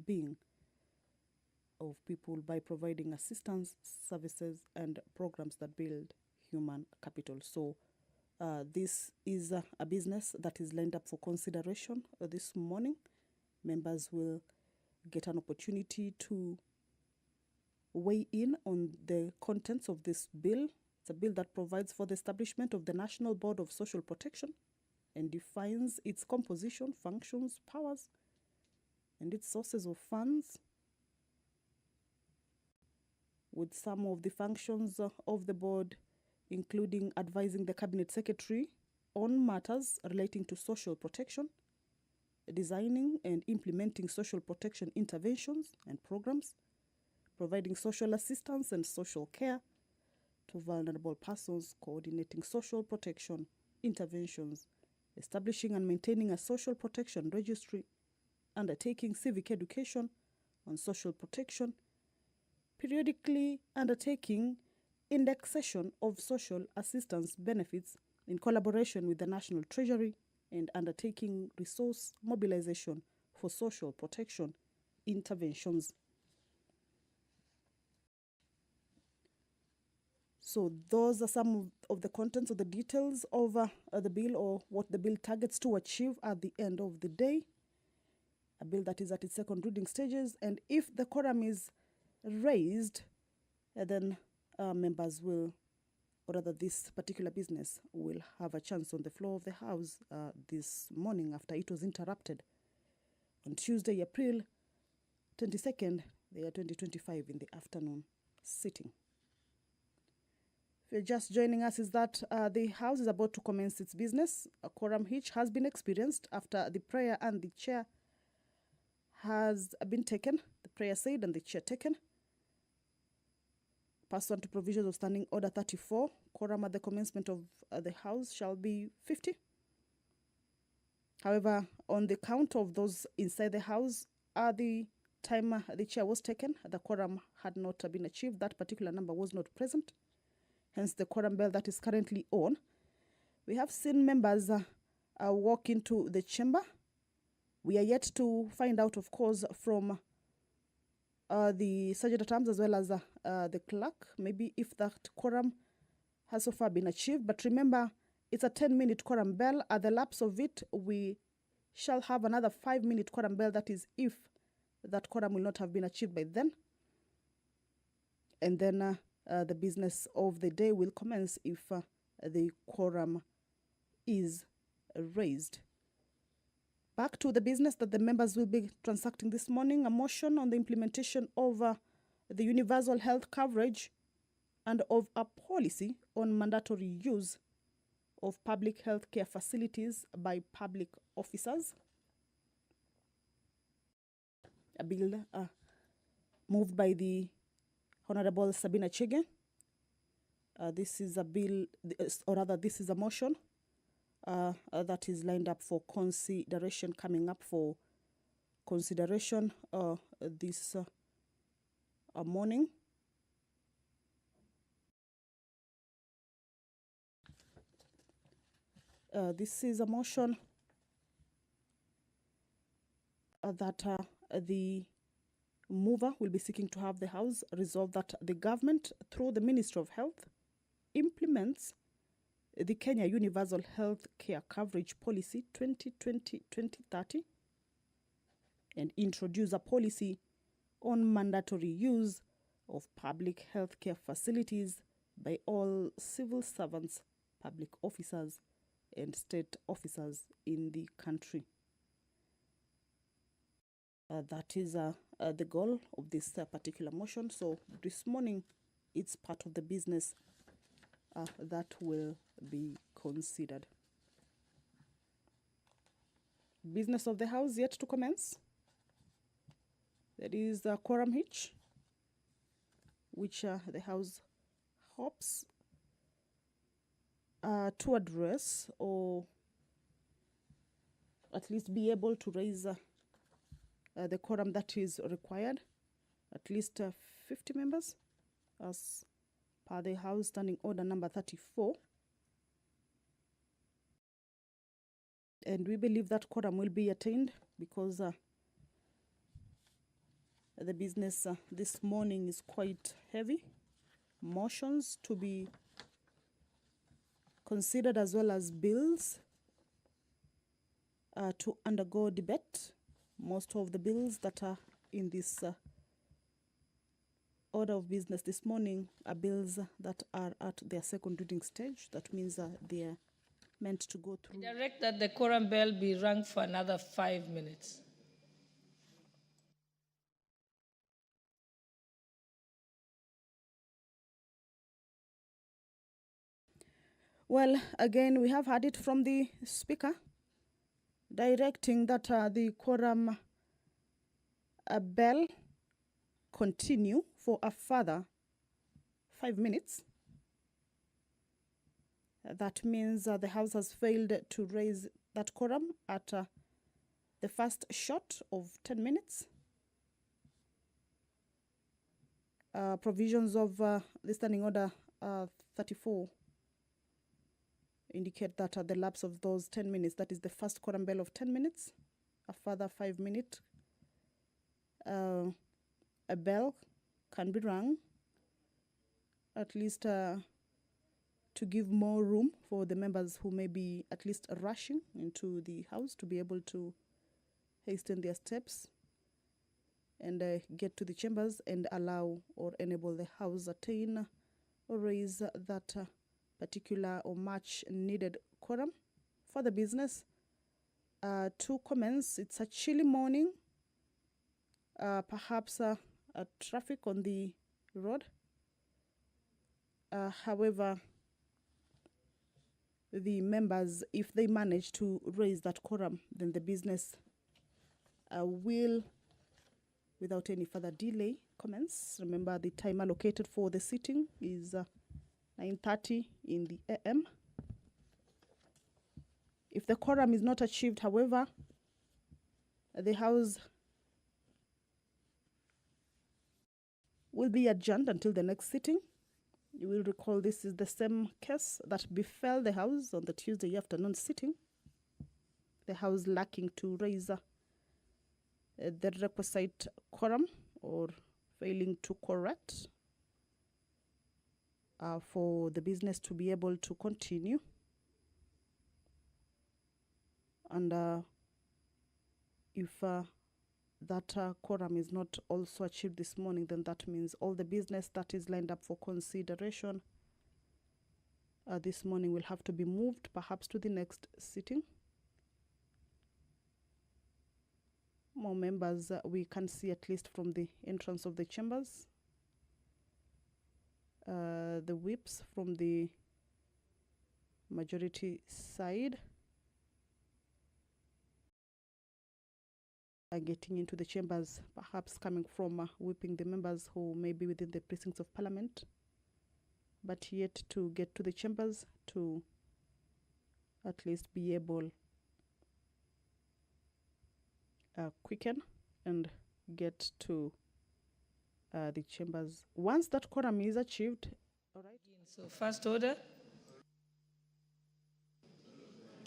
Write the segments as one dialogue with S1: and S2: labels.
S1: well-being of people by providing assistance, services, and programs that build human capital. So this is a business that is lined up for consideration this morning. Members will get an opportunity to weigh in on the contents of this bill. It's a bill that provides for the establishment of the National Board of Social Protection and defines its composition, functions, powers, and its sources of funds, with some of the functions of the board including advising the Cabinet Secretary on matters relating to social protection, designing and implementing social protection interventions and programs, providing social assistance and social care to vulnerable persons, coordinating social protection interventions, establishing and maintaining a social protection registry, undertaking civic education on social protection, periodically undertaking indexation of social assistance benefits in collaboration with the National Treasury, and undertaking resource mobilization for social protection interventions. So those are some of the contents or the details of the bill, or what the bill targets to achieve at the end of the day. A bill that is at its second reading stages, and if the quorum is raised, then members will, or rather this particular business will have a chance on the floor of the House this morning after it was interrupted on Tuesday, April 22nd, the year 2025, in the afternoon sitting. If you're just joining us, is that the House is about to commence its business. A quorum hitch has been experienced after the prayer and the chair has been taken. The prayer said and the chair taken. Pursuant to provisions of Standing Order 34, quorum at the commencement of the House shall be 50. However, on the count of those inside the House, at the time the chair was taken, the quorum had not been achieved. That particular number was not present. Hence, the quorum bell that is currently on. We have seen members walk into the chamber. We are yet to find out, of course, from the Sergeant at Arms as well as the clerk, maybe if that quorum has so far been achieved. But remember, it's a 10-minute quorum bell. At the lapse of it, we shall have another 5-minute quorum bell. That is, if that quorum will not have been achieved by then. And then the business of the day will commence if the quorum is raised. Back to the business that the members will be transacting this morning. A motion on the implementation of the universal health coverage and of a policy on mandatory use of public health care facilities by public officers. A bill moved by the Honorable Sabina Chege. This is a bill, or rather this is a motion that is lined up for consideration, coming up for consideration this morning. This is a motion that the mover will be seeking to have the House resolve that the government, through the Ministry of Health, implements the Kenya Universal Health Care Coverage Policy 2020-2030 and introduce a policy on mandatory use of public health care facilities by all civil servants, public officers, and state officers in the country. That is the goal of this particular motion. So this morning, it's part of the business that will be considered. Business of the House yet to commence. There is a quorum hitch, which the House hopes to address, or at least be able to raise the quorum that is required, at least 50 members, as per the House Standing Order number 34. And we believe that quorum will be attained because The business this morning is quite heavy. Motions to be considered as well as bills to undergo debate. Most of the bills that are in this order of business this morning are bills that are at their second reading stage. That means they are meant to go through.
S2: I direct that the quorum bell be rung for another 5 minutes.
S1: Well, again, we have heard it from the Speaker, directing that the quorum bell continue for a further 5 minutes. That means the House has failed to raise that quorum at the first shot of 10 minutes. Provisions of the Standing Order 34 indicate that the lapse of those 10 minutes, that is the first quorum bell of 10 minutes, a further 5 minute, a bell can be rung, at least to give more room for the members who may be at least rushing into the House to be able to hasten their steps and get to the chambers and allow or enable the House attain or raise that particular or much needed quorum for the business to commence. It's a chilly morning, perhaps traffic on the road. However, the members, if they manage to raise that quorum, then the business will, without any further delay, commence. Remember, the time allocated for the sitting is 9:30 in the AM. If the quorum is not achieved, however, the House will be adjourned until the next sitting. You will recall this is the same case that befell the House on the Tuesday afternoon sitting. The House lacking to raise the requisite quorum or failing to correct for the business to be able to continue. And if that quorum is not also achieved this morning, then that means all the business that is lined up for consideration this morning will have to be moved perhaps to the next sitting. More members we can see at least from the entrance of the chambers. The whips from the majority side are getting into the chambers, perhaps coming from whipping the members who may be within the precincts of Parliament, but yet to get to the chambers to at least be able quicken and get to the chambers. Once that quorum is achieved, all right.
S2: So first order.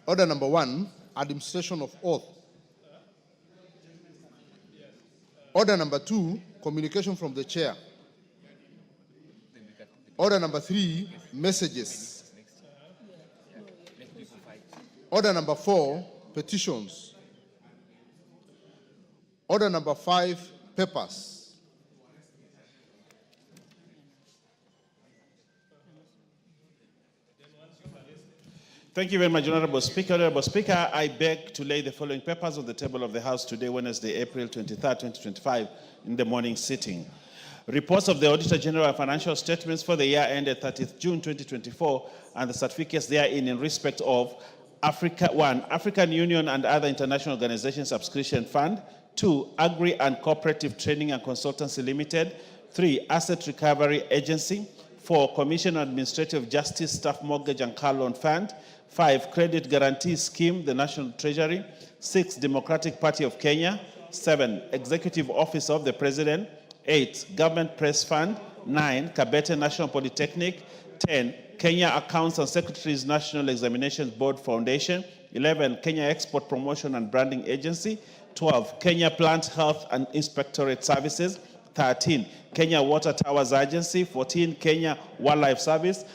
S3: Order number 1, administration of oath. Order number 2, communication from the chair. Order number 3, messages. Order number 4, petitions. Order number 5, papers.
S4: Thank you very much, Honorable Speaker. Honorable Speaker, I beg to lay the following papers on the table of the House today, Wednesday, April 23rd, 2025, in the morning sitting. Reports of the Auditor General of Financial Statements for the year ended 30th June 2024 and the certificates therein in respect of African Union and other international organizations subscription fund. 2, Agri and Cooperative Training and Consultancy Limited. 3, Asset Recovery Agency. 4, Commission on Administrative Justice Staff Mortgage and Car Loan Fund. 5, Credit Guarantee Scheme, the National Treasury. 6, Democratic Party of Kenya. 7, Executive Office of the President. 8, Government Press Fund. 9, Kabete National Polytechnic. 10, Kenya Accounts and Secretaries National Examinations Board Foundation. 11, Kenya Export Promotion and Branding Agency. 12, Kenya Plant Health and Inspectorate Services. 13, Kenya Water Towers Agency. 14, Kenya Wildlife Service.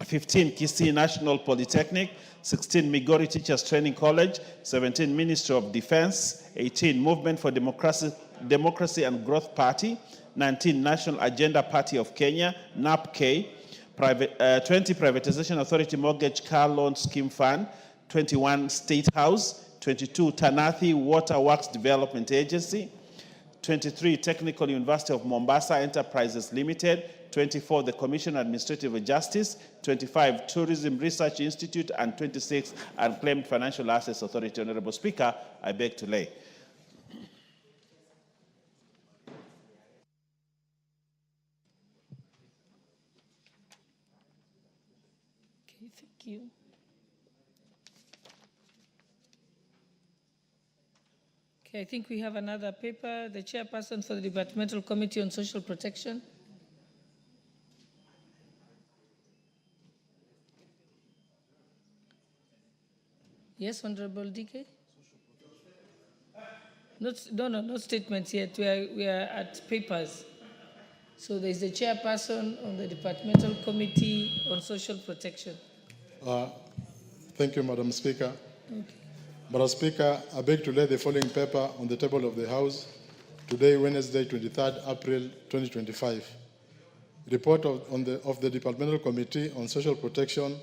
S4: 15, Kisii National Polytechnic. 16, Migori Teachers Training College. 17, Ministry of Defense. 18, Movement for Democracy and Growth Party. 19, National Agenda Party of Kenya, NAPK. 20, Privatization Authority Mortgage Car Loan Scheme Fund. 21, State House. 22, Tanathi Water Works Development Agency. 23, Technical University of Mombasa Enterprises Limited. 24, the Commission on Administrative Justice. 25, Tourism Research Institute. And 26, Unclaimed Financial Assets Authority. Honorable Speaker, I beg to lay.
S2: Okay, thank you. Okay, I think we have another paper. The chairperson for the Departmental Committee on Social Protection. Yes, Honorable DK? No statements yet. We are at papers. So there's the chairperson on the Departmental Committee on Social Protection.
S5: Thank you, Madam Speaker.
S2: Okay.
S5: Madam Speaker, I beg to lay the following paper on the table of the House today, Wednesday, 23rd April 2025. Report of the Departmental Committee on Social Protection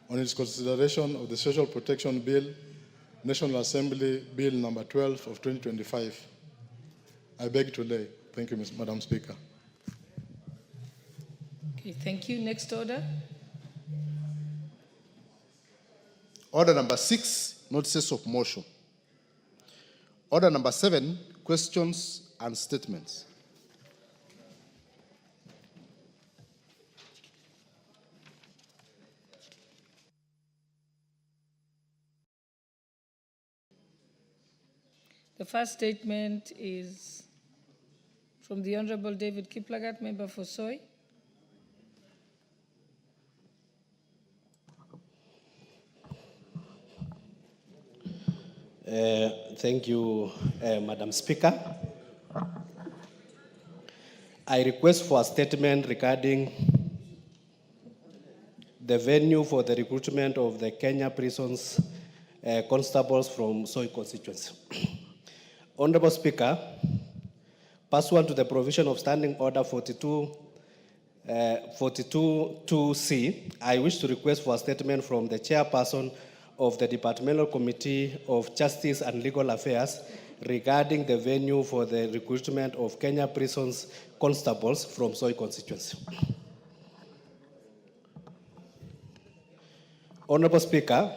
S5: on its consideration of the Social Protection Bill, National Assembly Bill number 12 of 2025. I beg to lay. Thank you, Madam Speaker.
S2: Okay, thank you. Next order.
S3: Order number 6, notices of motion. Order number 7, questions and statements.
S2: The first statement is from the Honorable David Kiplagat, member for Soy.
S6: Thank you, Madam Speaker. I request for a statement regarding the venue for the recruitment of the Kenya prisons constables from Soy constituency. Honorable Speaker, pursuant to the provision of Standing Order 42.2c, I wish to request for a statement from the chairperson of the Departmental Committee of Justice and Legal Affairs regarding the venue for the recruitment of Kenya prisons constables from Soy constituency. Honorable Speaker,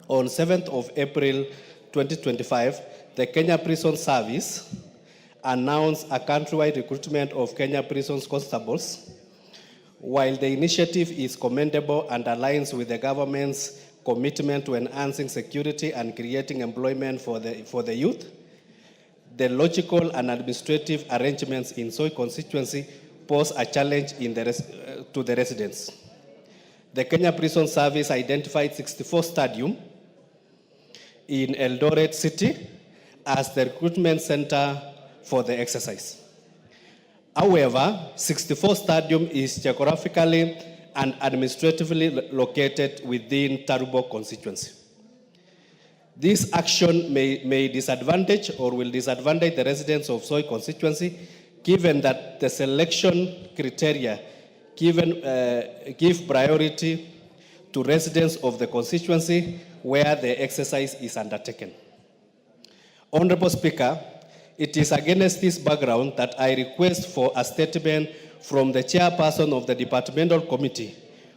S6: on 7th of April 2025, the Kenya Prison Service announced a countrywide recruitment of Kenya prisons constables. While the initiative is commendable and aligns with the government's commitment to enhancing security and creating employment for the youth, the logical and administrative arrangements in Soy constituency pose a challenge to the residents. The Kenya Prison Service identified 64 stadium in Eldoret City as the recruitment center for the exercise. However, 64 Stadium is geographically and administratively located within Tarubo constituency. This action may disadvantage or will disadvantage the residents of Soy constituency, given that the selection criteria give priority to residents of the constituency where the exercise is undertaken. Honorable Speaker, it is against this background that I request for a statement from the chairperson of the Departmental Committee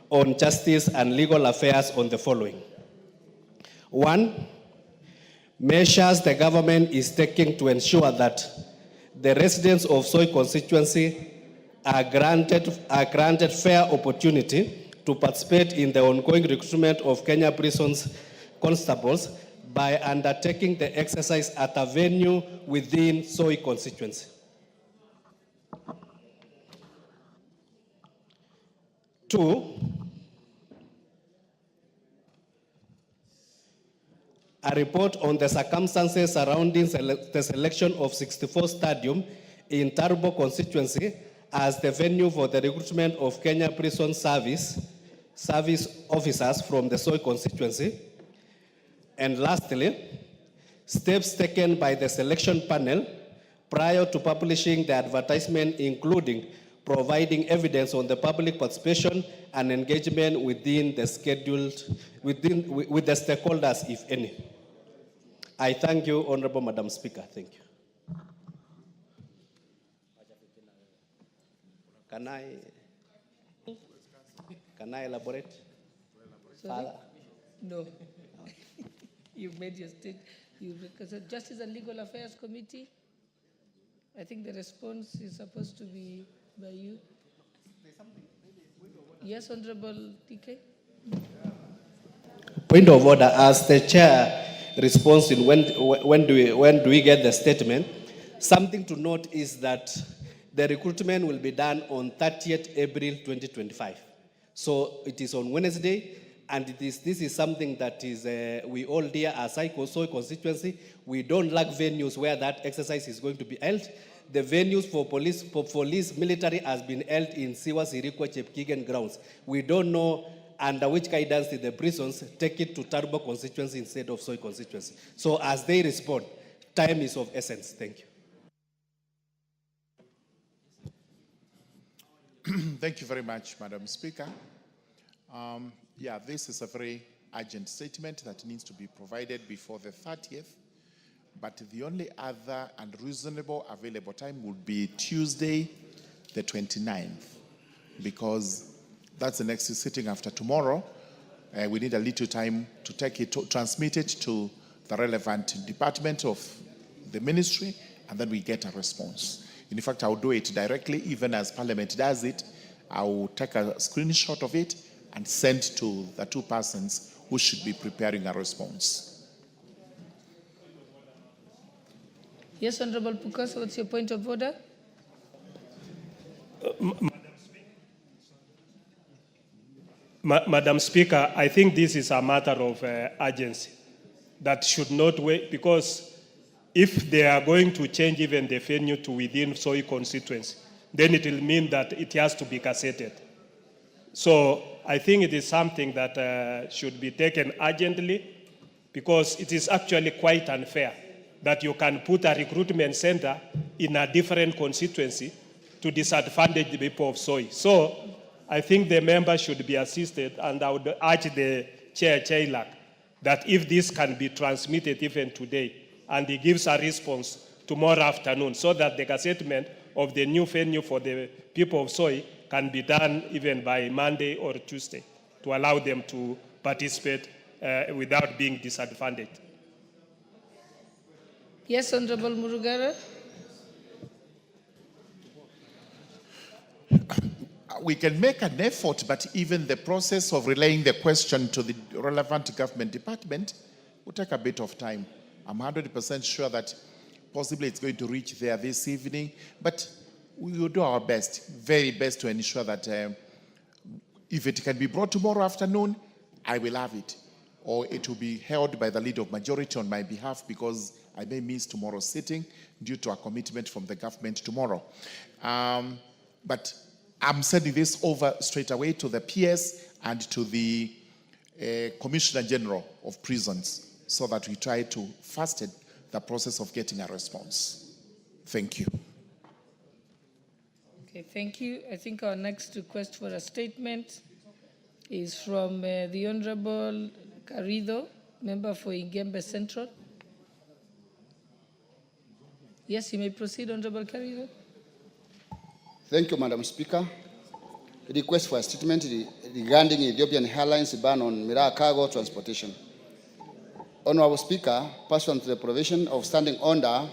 S6: on Justice and Legal Affairs on the following. 1, measures the government is taking to ensure that the residents of Soy constituency are granted fair opportunity to participate in the ongoing recruitment of Kenya prisons constables by undertaking the exercise at a venue within Soy constituency. 2, A report on the circumstances surrounding the selection of 64 Stadium in Turbo constituency as the venue for the recruitment of Kenya Prison Service officers from the Soy constituency. And lastly, steps taken by the selection panel prior to publishing the advertisement, including providing evidence on the public participation and engagement within the with the stakeholders, if any. I thank you, Honorable Madam Speaker. Thank you. Can I elaborate?
S2: Sorry? No. You've made your state. Because the Justice and Legal Affairs Committee, I think the response is supposed to be by you. Yes, Honorable DK?
S6: Point of order. As the chair responds in when do we get the statement, something to note is that the recruitment will be done on 30th April 2025. So it is on Wednesday, and this is something that is we all dear as Soy constituency. We don't lack venues where that exercise is going to be held. The venues for police, military has been held in Siwa Sirikwa Chepkigen grounds. We don't know under which guidance did the prisons take it to Turbo constituency instead of Soy constituency. So as they respond, time is of essence. Thank you.
S7: Thank you very much, Madam Speaker. This is a very urgent statement that needs to be provided before the 30th, but the only other and reasonable available time would be Tuesday, the 29th, because that's the next sitting after tomorrow. We need a little time to take it, to transmit it to the relevant department of the ministry, and then we get a response. In fact, I'll do it directly, even as Parliament does it. I'll take a screenshot of it and send to the two persons who should be preparing a response.
S2: Yes, Honorable Pukas, what's your point of order?
S8: Madam Speaker, I think this is a matter of urgency that should not wait, because if they are going to change even the venue to within Soy constituency, then it will mean that it has to be gazetted. So I think it is something that should be taken urgently, because it is actually quite unfair that you can put a recruitment center in a different constituency to disadvantage the people of Soy. So I think the members should be assisted, and I would urge the Chair, Chailak, that if this can be transmitted even today, and he gives a response tomorrow afternoon, so that the gazettement of the new venue for the people of Soy can be done even by Monday or Tuesday, to allow them to participate without being disadvantaged.
S2: Yes, Honorable Murugara.
S7: We can make an effort, but even the process of relaying the question to the relevant government department will take a bit of time. I'm 100% sure that possibly it's going to reach there this evening, but we will do our best, very best, to ensure that if it can be brought tomorrow afternoon, I will have it. Or it will be held by the leader of majority on my behalf, because I may miss tomorrow's sitting due to a commitment from the government tomorrow. But I'm sending this over straight away to the PS and to the Commissioner General of Prisons, so that we try to fasten the process of getting a response. Thank you.
S2: Okay, thank you. I think our next request for a statement is from the Honorable Carrido, member for Ingembe Central. Yes, you may proceed, Honorable Carrido.
S9: Thank you, Madam Speaker. Request for a statement regarding Ethiopian Airlines ban on Miraa cargo transportation. Honorable Speaker, pursuant to the provision of Standing Order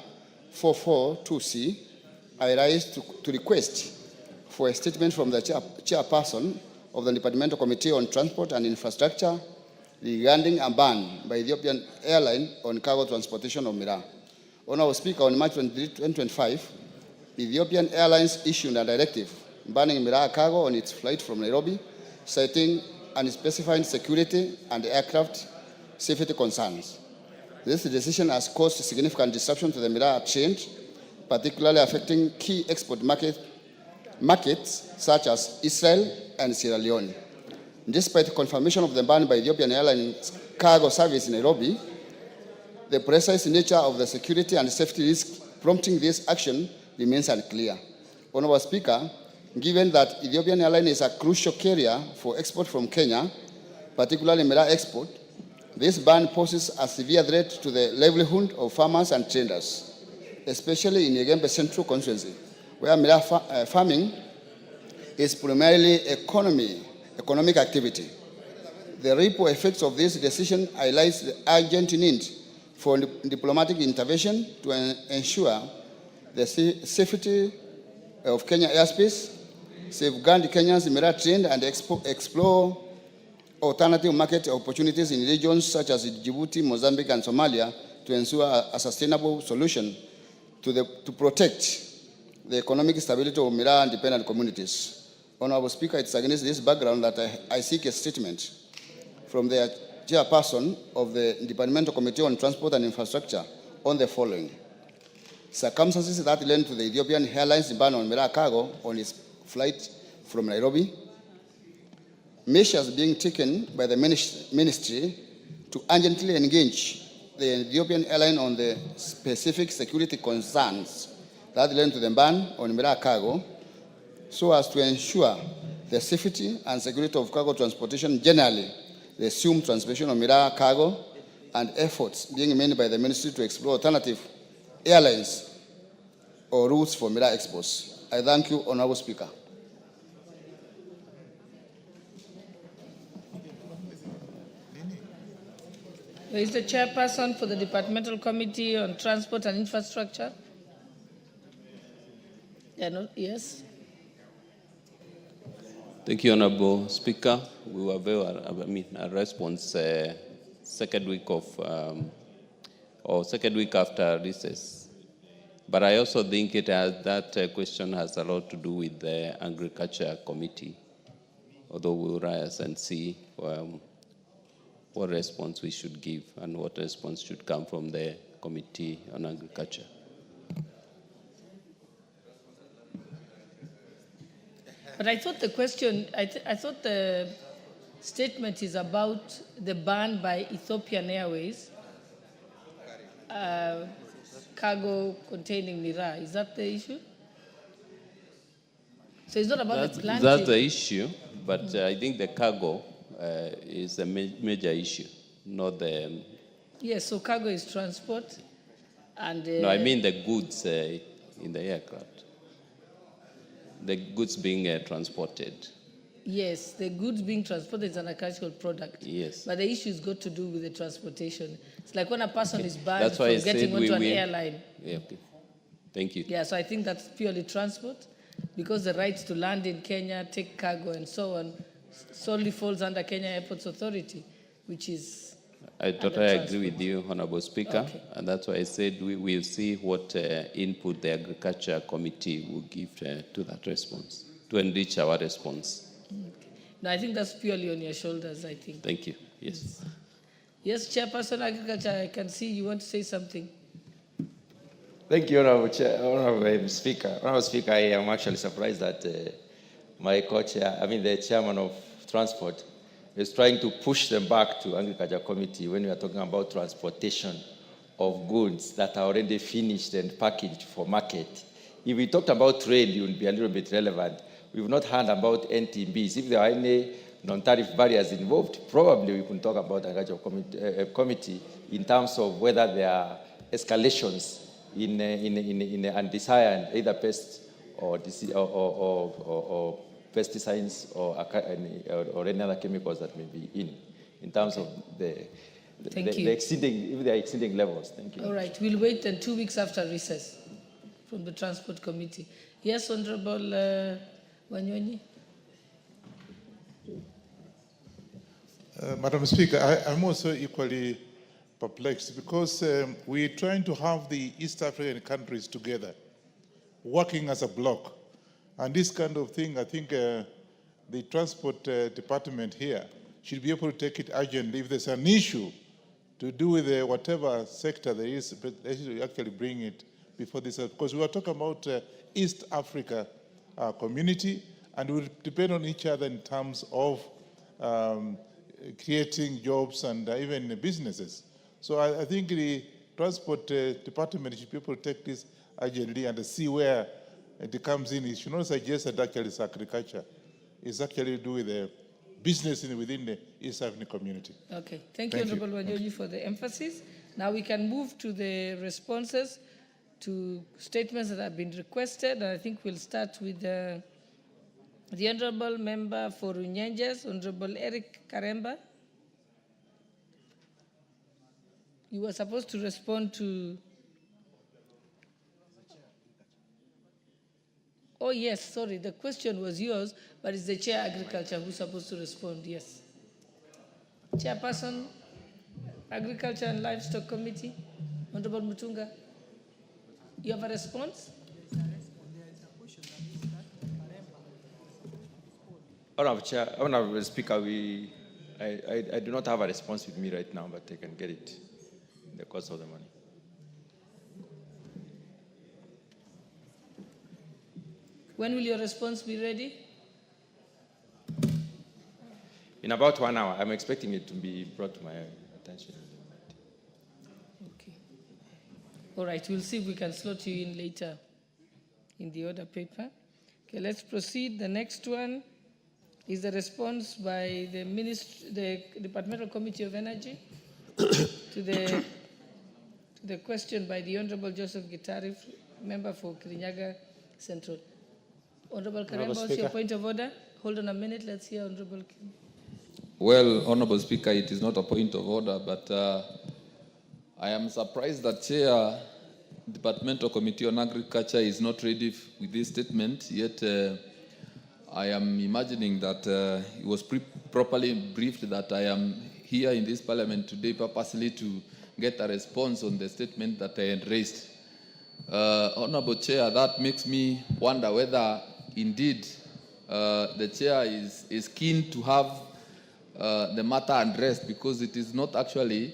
S9: 442C, I rise to request for a statement from the chairperson of the Departmental Committee on Transport and Infrastructure regarding a ban by Ethiopian Airlines on cargo transportation of Miraa. Honorable Speaker, on March 23, 2025, Ethiopian Airlines issued a directive banning Miraa cargo on its flight from Nairobi, citing unspecified security and aircraft safety concerns. This decision has caused significant disruption to the miraa trade, particularly affecting key export markets such as Israel and Sierra Leone. Despite confirmation of the ban by Ethiopian Airlines cargo service in Nairobi, the precise nature of the security and safety risk prompting this action remains unclear. Honorable Speaker, given that Ethiopian Airlines is a crucial carrier for export from Kenya, particularly miraa export, this ban poses a severe threat to the livelihood of farmers and traders, especially in Igembe Central constituency, where miraa farming is primarily economic activity. The ripple effects of this decision highlights the urgent need for diplomatic intervention to ensure the safety of Kenya airspace, safeguard Kenya's miraa trade, and explore alternative market opportunities in regions such as Djibouti, Mozambique, and Somalia to ensure a sustainable solution to protect the economic stability of miraa-dependent communities. Honorable Speaker, it's against this background that I seek a statement from the chairperson of the Departmental Committee on Transport and Infrastructure on the following. Circumstances that led to the Ethiopian Airlines ban on miraa cargo on its flight from Nairobi, measures being taken by the ministry to urgently engage the Ethiopian airline on the specific security concerns that led to the ban on miraa cargo, so as to ensure the safety and security of cargo transportation generally, the assumed transportation of miraa cargo, and efforts being made by the ministry to explore alternative airlines or routes for miraa exports. I thank you, Honorable Speaker.
S2: Where is the chairperson for the Departmental Committee on Transport and Infrastructure? Yes.
S10: Thank you, Honorable Speaker. We were a response second week after recess. But I also think that question has a lot to do with the Agriculture Committee, although we'll rise and see what response we should give and what response should come from the Committee on Agriculture.
S2: But I thought the question, I thought the statement is about the ban by Ethiopian Airways, cargo containing miraa. Is that the issue? So it's not about the planting.
S10: That's the issue, but I think the cargo is a major issue, not the...
S2: Yes, so cargo is transport. And
S10: no, I mean the goods in the aircraft. The goods being transported.
S2: Yes, the goods being transported is an agricultural product.
S10: Yes.
S2: But the issue is got to do with the transportation. It's like when a person is banned
S10: that's
S2: from getting onto an airline.
S10: Yeah, okay. Thank you.
S2: Yeah, so I think that's purely transport, because the rights to land in Kenya, take cargo and so on, solely falls under Kenya Airports Authority, which is...
S10: I totally agree with you, Honorable Speaker,
S2: Okay.
S10: and that's why I said we will see what input the Agriculture Committee will give to that response, to enrich our response.
S2: Okay. No, I think that's purely on your shoulders, I think.
S10: Thank you. Yes.
S2: Yes, Chairperson Agriculture, I can see you want to say something.
S11: Thank you, Honorable Speaker. Honorable Speaker, I am actually surprised that my co-chair, the chairman of Transport, is trying to push them back to Agriculture Committee when we are talking about transportation of goods that are already finished and packaged for market. If we talked about trade, it would be a little bit relevant. We've not heard about NTBs. If there are any non-tariff barriers involved, probably we can talk about Agriculture Committee in terms of whether there are escalations in undesired either pests or pesticides or any other chemicals that may be in terms of the exceeding, if they are exceeding levels. Thank you.
S2: All right, we'll wait then 2 weeks after recess from the Transport Committee. Yes, Honorable Wanyonyi.
S12: Madam Speaker, I'm also equally perplexed because we're trying to have the East African countries together, working as a bloc. And this kind of thing, I think the Transport Department here should be able to take it urgently. If there's an issue to do with whatever sector there is, but they should actually bring it before this, because we are talking about East Africa community, and we depend on each other in terms of creating jobs and even businesses. So I think the transport department should be able to take this urgently and see where it comes in. It should not suggest that actually it's agriculture. It's actually to do with business within the East African community.
S2: Okay, thank you, Honorable Wanyoji, for the emphasis. Now we can move to the responses to statements that have been requested. And I think we'll start with the Honorable Member for Runyenjes, Honorable Eric Karemba. You were supposed to respond to... Oh, yes, sorry, the question was yours, but it's the Chair Agriculture who's supposed to respond, yes. Chairperson, Agriculture and Livestock Committee, Honorable Mutunga. You have a response?
S11: Honorable Speaker, I do not have a response with me right now, but I can get it in the course of the morning.
S2: When will your response be ready?
S11: In about 1 hour. I'm expecting it to be brought to my attention.
S2: Okay. All right, we'll see if we can slot you in later in the order paper. Okay, let's proceed. The next one is the response by the Departmental Committee of Energy to the question by the Honorable Joseph Gitari, member for Kirinyaga Central. Honorable Karemba, what's your point of order? Hold on a minute, let's hear Honorable Kim.
S13: Well, Honorable Speaker, it is not a point of order, but I am surprised that Chair Departmental Committee on Agriculture is not ready with this statement, yet I am imagining that it was properly briefed that I am here in this parliament today purposely to get a response on the statement that I had raised. Honorable Chair, that makes me wonder whether indeed the Chair is keen to have the matter addressed, because it is not actually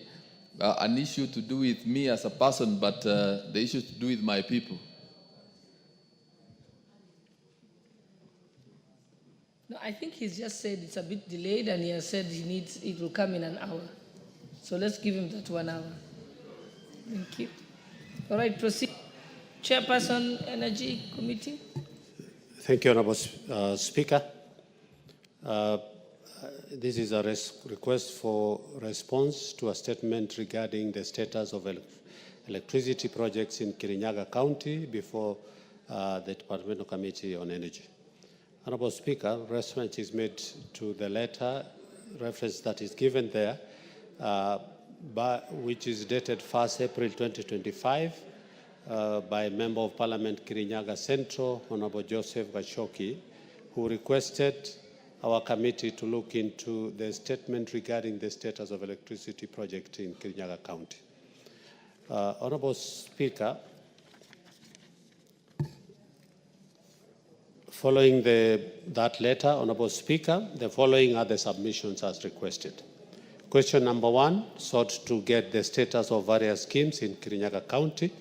S13: an issue to do with me as a person, but the issue to do with my people.
S2: No, I think he's just said it's a bit delayed, and he has said it will come in an hour. So let's give him that 1 hour. Thank you. All right, proceed. Chairperson, Energy Committee.
S14: Thank you, Honorable Speaker. This is a request for response to a statement regarding the status of electricity projects in Kirinyaga County before the Departmental Committee on Energy. Honorable Speaker, reference is made to the letter reference that is given there, which is dated 1st April 2025 by Member of Parliament Kirinyaga Central, Honorable Joseph Gashoki, who requested our committee to look into the statement regarding the status of electricity project in Kirinyaga County. Honorable Speaker, following that letter, Honorable Speaker, the following are the submissions as requested. Question number 1 sought to get the status of various schemes in Kirinyaga County.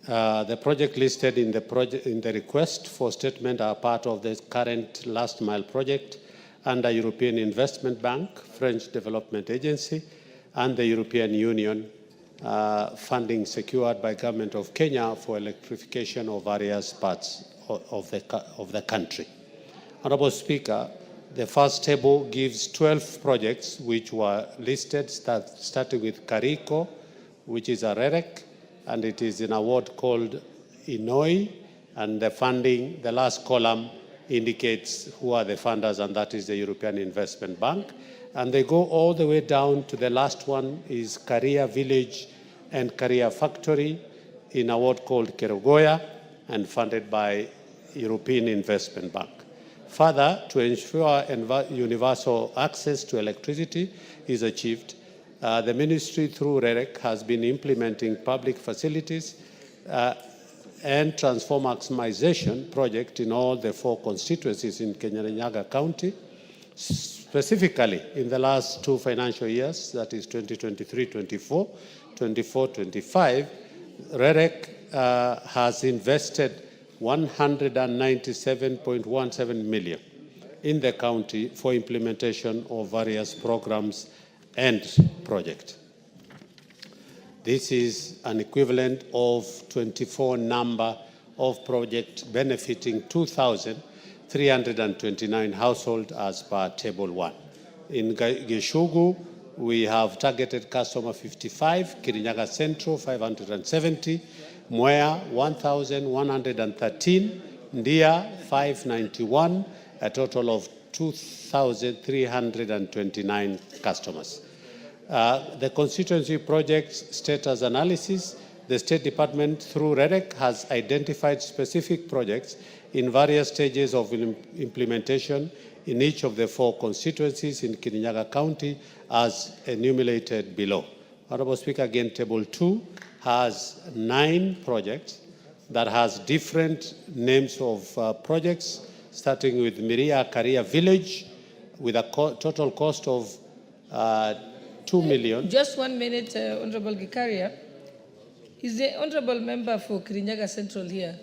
S14: The project listed in the request for statement are part of the current last mile project under European Investment Bank, French Development Agency, and the European Union funding secured by Government of Kenya for electrification of various parts of the country. Honorable Speaker, the first table gives 12 projects which were listed, starting with Kariko, which is a REREC, and it is an award called INOI, and the funding, the last column indicates who are the funders, and that is the European Investment Bank. And they go all the way down to the last one is Career Village and Career Factory in an award called Kerogoya and funded by European Investment Bank. Further, to ensure universal access to electricity is achieved, the ministry through REREC has been implementing public facilities and transform maximization project in all the 4 constituencies in Kirinyaga County, Specifically, in the last 2 financial years, that is 2023-24, 24-25, REREC has invested 197.17 million in the county for implementation of various programs and projects. This is an equivalent of 24 number of projects benefiting 2,329 households as per Table 1. In Gishugu, we have targeted customer 55, Kirinyaga Central 570, Mwea 1,113, Ndia 591, a total of 2,329 customers. The constituency projects status analysis, the State Department through REREC has identified specific projects in various stages of implementation in each of the 4 constituencies in Kirinyaga County as enumerated below. Honorable Speaker, again, Table 2 has 9 projects that has different names of projects, starting with Miria Career Village with a total cost of 2 million.
S2: Just 1 minute, Honorable Gikaria. Is the Honorable Member for Kirinyaga Central here?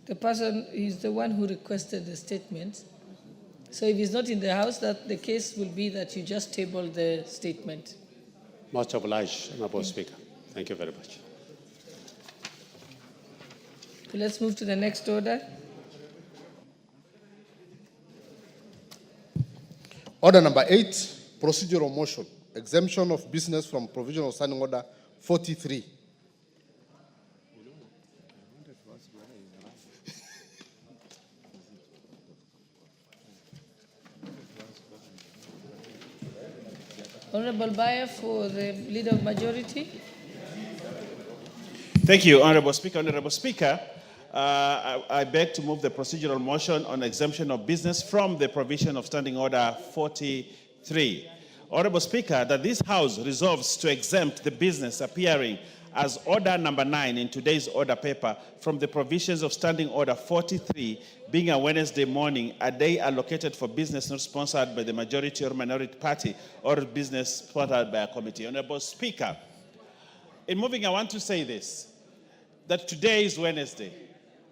S2: The person is the one who requested the statement. So if he's not in the House, that the case will be that you just table the statement.
S14: Much obliged, Honorable Speaker. Thank you very much.
S2: So let's move to the next order.
S3: Order number 8, procedural motion, exemption of business from provisional standing order 43.
S2: Honorable Bayer for the Leader of Majority.
S4: Thank you, Honorable Speaker. Honorable Speaker, I beg to move the procedural motion on exemption of business from the provision of Standing Order 43. Honorable Speaker, that this House resolves to exempt the business appearing as Order number 9 in today's order paper from the provisions of Standing Order 43, being a Wednesday morning, a day allocated for business not sponsored by the majority or minority party or business sponsored by a committee. Honorable Speaker, in moving, I want to say this, that today is Wednesday,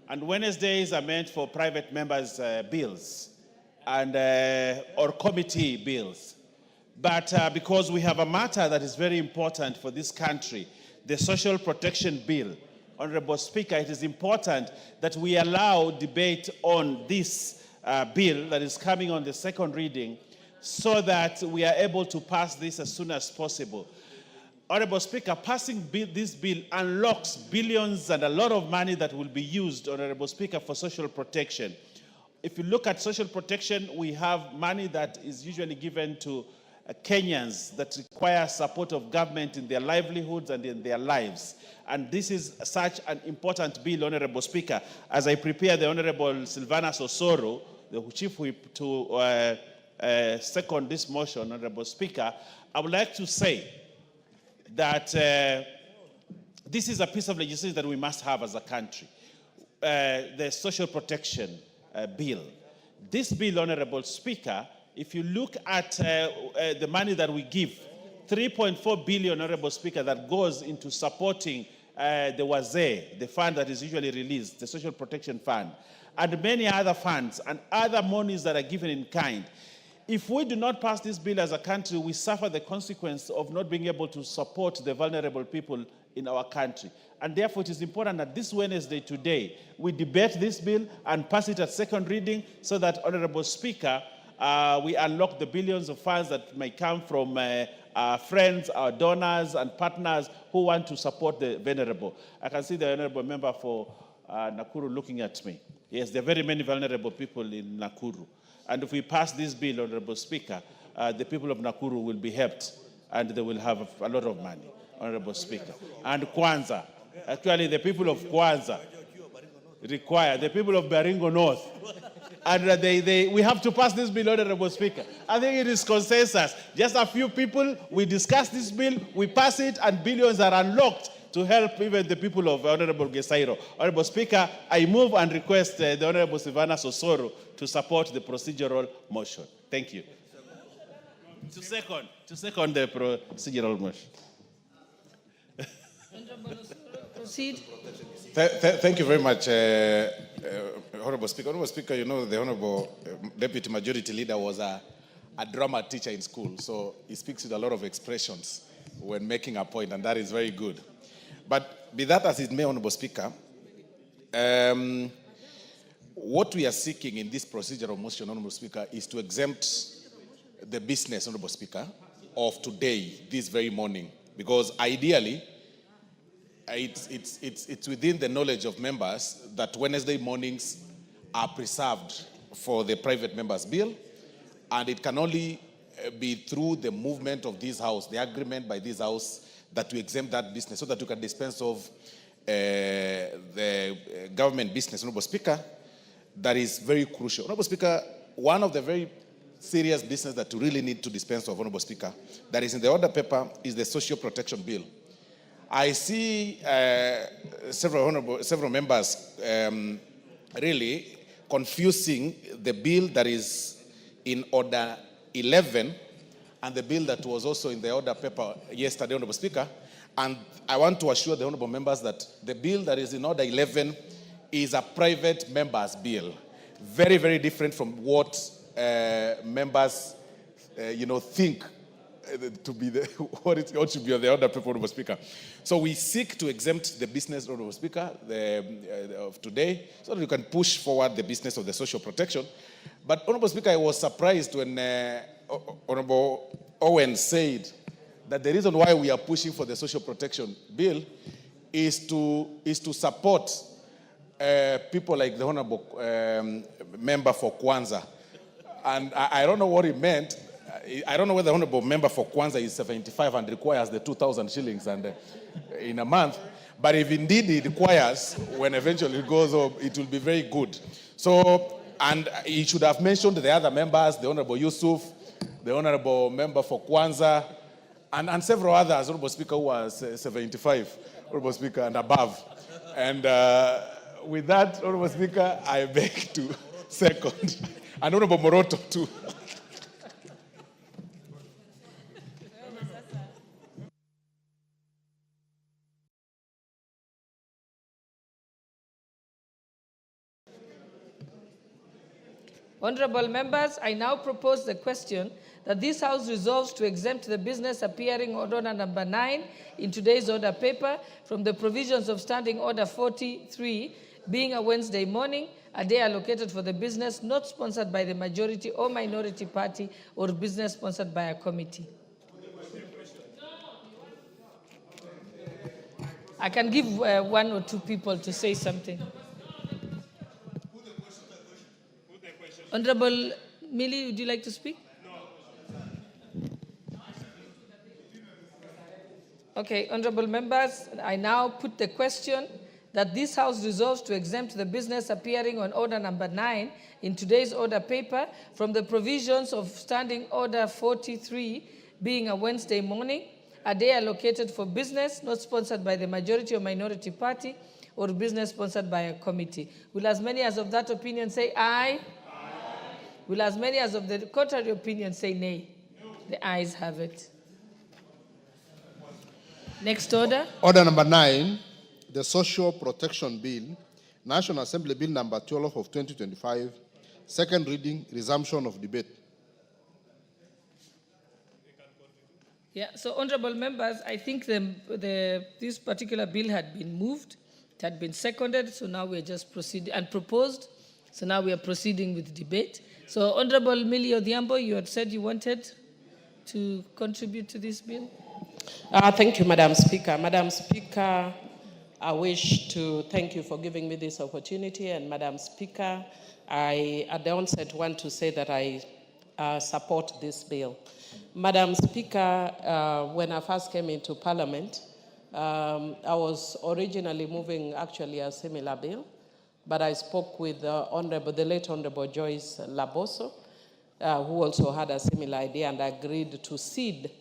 S4: and Wednesdays are meant for private members' bills and or committee bills. But because we have a matter that is very important for this country, the Social Protection Bill, Honorable Speaker, it is important that we allow debate on this bill that is coming on the second reading so that we are able to pass this as soon as possible. Honorable Speaker, passing this bill unlocks billions and a lot of money that will be used, Honorable Speaker, for social protection. If you look at social protection, we have money that is usually given to Kenyans that require support of government in their livelihoods and in their lives. And this is such an important bill, Honorable Speaker. As I prepare the Honorable Silvanus Osoro, the Chief Whip, to second this motion, Honorable Speaker, I would like to say that this is a piece of legislation that we must have as a country, the Social Protection Bill. This bill, Honorable Speaker, if you look at the money that we give, 3.4 billion, Honorable Speaker, that goes into supporting the WAZE, the fund that is usually released, the Social Protection Fund, and many other funds and other monies that are given in kind. If we do not pass this bill as a country, we suffer the consequence of not being able to support the vulnerable people in our country. And therefore, it is important that this Wednesday today, we debate this bill and pass it at second reading so that, Honorable Speaker, we unlock the billions of funds that may come from our friends, our donors, and partners who want to support the vulnerable. I can see the Honorable Member for Nakuru looking at me. Yes, there are very many vulnerable people in Nakuru. And if we pass this bill, Honorable Speaker, the people of Nakuru will be helped and they will have a lot of money, Honorable Speaker. And Kwanza, actually the people of Kwanza require, the people of Baringo North, and we have to pass this bill, Honorable Speaker. I think it is consensus. Just a few people, we discuss this bill, we pass it, and billions are unlocked to help even the people of Honorable Gesairo. Honorable Speaker, I move and request the Honorable Silvana Sosoro to support the procedural motion. Thank you. To second the procedural motion.
S2: Proceed.
S15: Thank you very much, Honorable Speaker. Honorable Speaker, you know the Honorable Deputy Majority Leader was a drama teacher in school, so he speaks with a lot of expressions when making a point, and that is very good. But be that as it may, Honorable Speaker, what we are seeking in this procedural motion, Honorable Speaker, is to exempt the business, Honorable Speaker, of today, this very morning, because ideally, it's within the knowledge of members that Wednesday mornings are preserved for the private members' bill, and it can only be through the movement of this House, the agreement by this House, that we exempt that business so that we can dispense of the government business, Honorable Speaker. That is very crucial. Honorable Speaker, one of the very serious business that we really need to dispense of, Honorable Speaker, that is in the order paper, is the Social Protection Bill. I see several members really confusing the bill that is in order 11 and the bill that was also in the order paper yesterday, Honorable Speaker. And I want to assure the honorable members that the bill that is in order 11 is a private member's bill. Very, very different from what members, think to be what should be on the order paper, Honorable Speaker. So we seek to exempt the business, Honorable Speaker, of today, so that we can push forward the business of the social protection. But, Honorable Speaker, I was surprised when Honorable Owen said that the reason why we are pushing for the social protection bill is to support people like the Honorable member for Kwanzaa. And I don't know what he meant. I don't know whether the Honorable member for Kwanzaa is 75 and requires the 2,000 shillings and in a month. But if indeed he requires, when eventually it goes up, it will be very good. So, and he should have mentioned the other members, the Honorable Yusuf, the Honorable member for Kwanzaa, and several others, Honorable Speaker, who are 75, Honorable Speaker, and above. And with that, Honorable Speaker, I beg to second. And Honorable Moroto, too.
S2: Honorable members, I now propose the question that this House resolves to exempt the business appearing on order number 9 in today's order paper from the provisions of Standing Order 43, being a Wednesday morning, a day allocated for the business not sponsored by the majority or minority party or business sponsored by a committee. I can give one or two people to say something. Honorable Millie, would you like to speak? Okay, honorable members, I now put the question that this House resolves to exempt the business appearing on order number 9 in today's order paper from the provisions of Standing Order 43, being a Wednesday morning, a day allocated for business not sponsored by the majority or minority party or business sponsored by a committee. Will as many as of that opinion say aye? Will as many as of the contrary opinion say nay? No. The ayes have it. Next order.
S3: Order number 9, the Social Protection Bill, National Assembly Bill number 12 of 2025, second reading, resumption of debate.
S2: Yeah, so honorable members, I think this particular bill had been moved, it had been seconded, so now we're just proceeding, and proposed, so now we are proceeding with debate. So Honorable Millie Odhiambo, you had said you wanted to contribute to this bill?
S16: Thank you, Madam Speaker. Madam Speaker, I wish to thank you for giving me this opportunity. And Madam Speaker, I, at the onset, want to say that I support this bill. Madam Speaker, when I first came into Parliament, I was originally moving actually a similar bill, but I spoke with the late Honorable Joyce Laboso, who also had a similar idea, and agreed to cede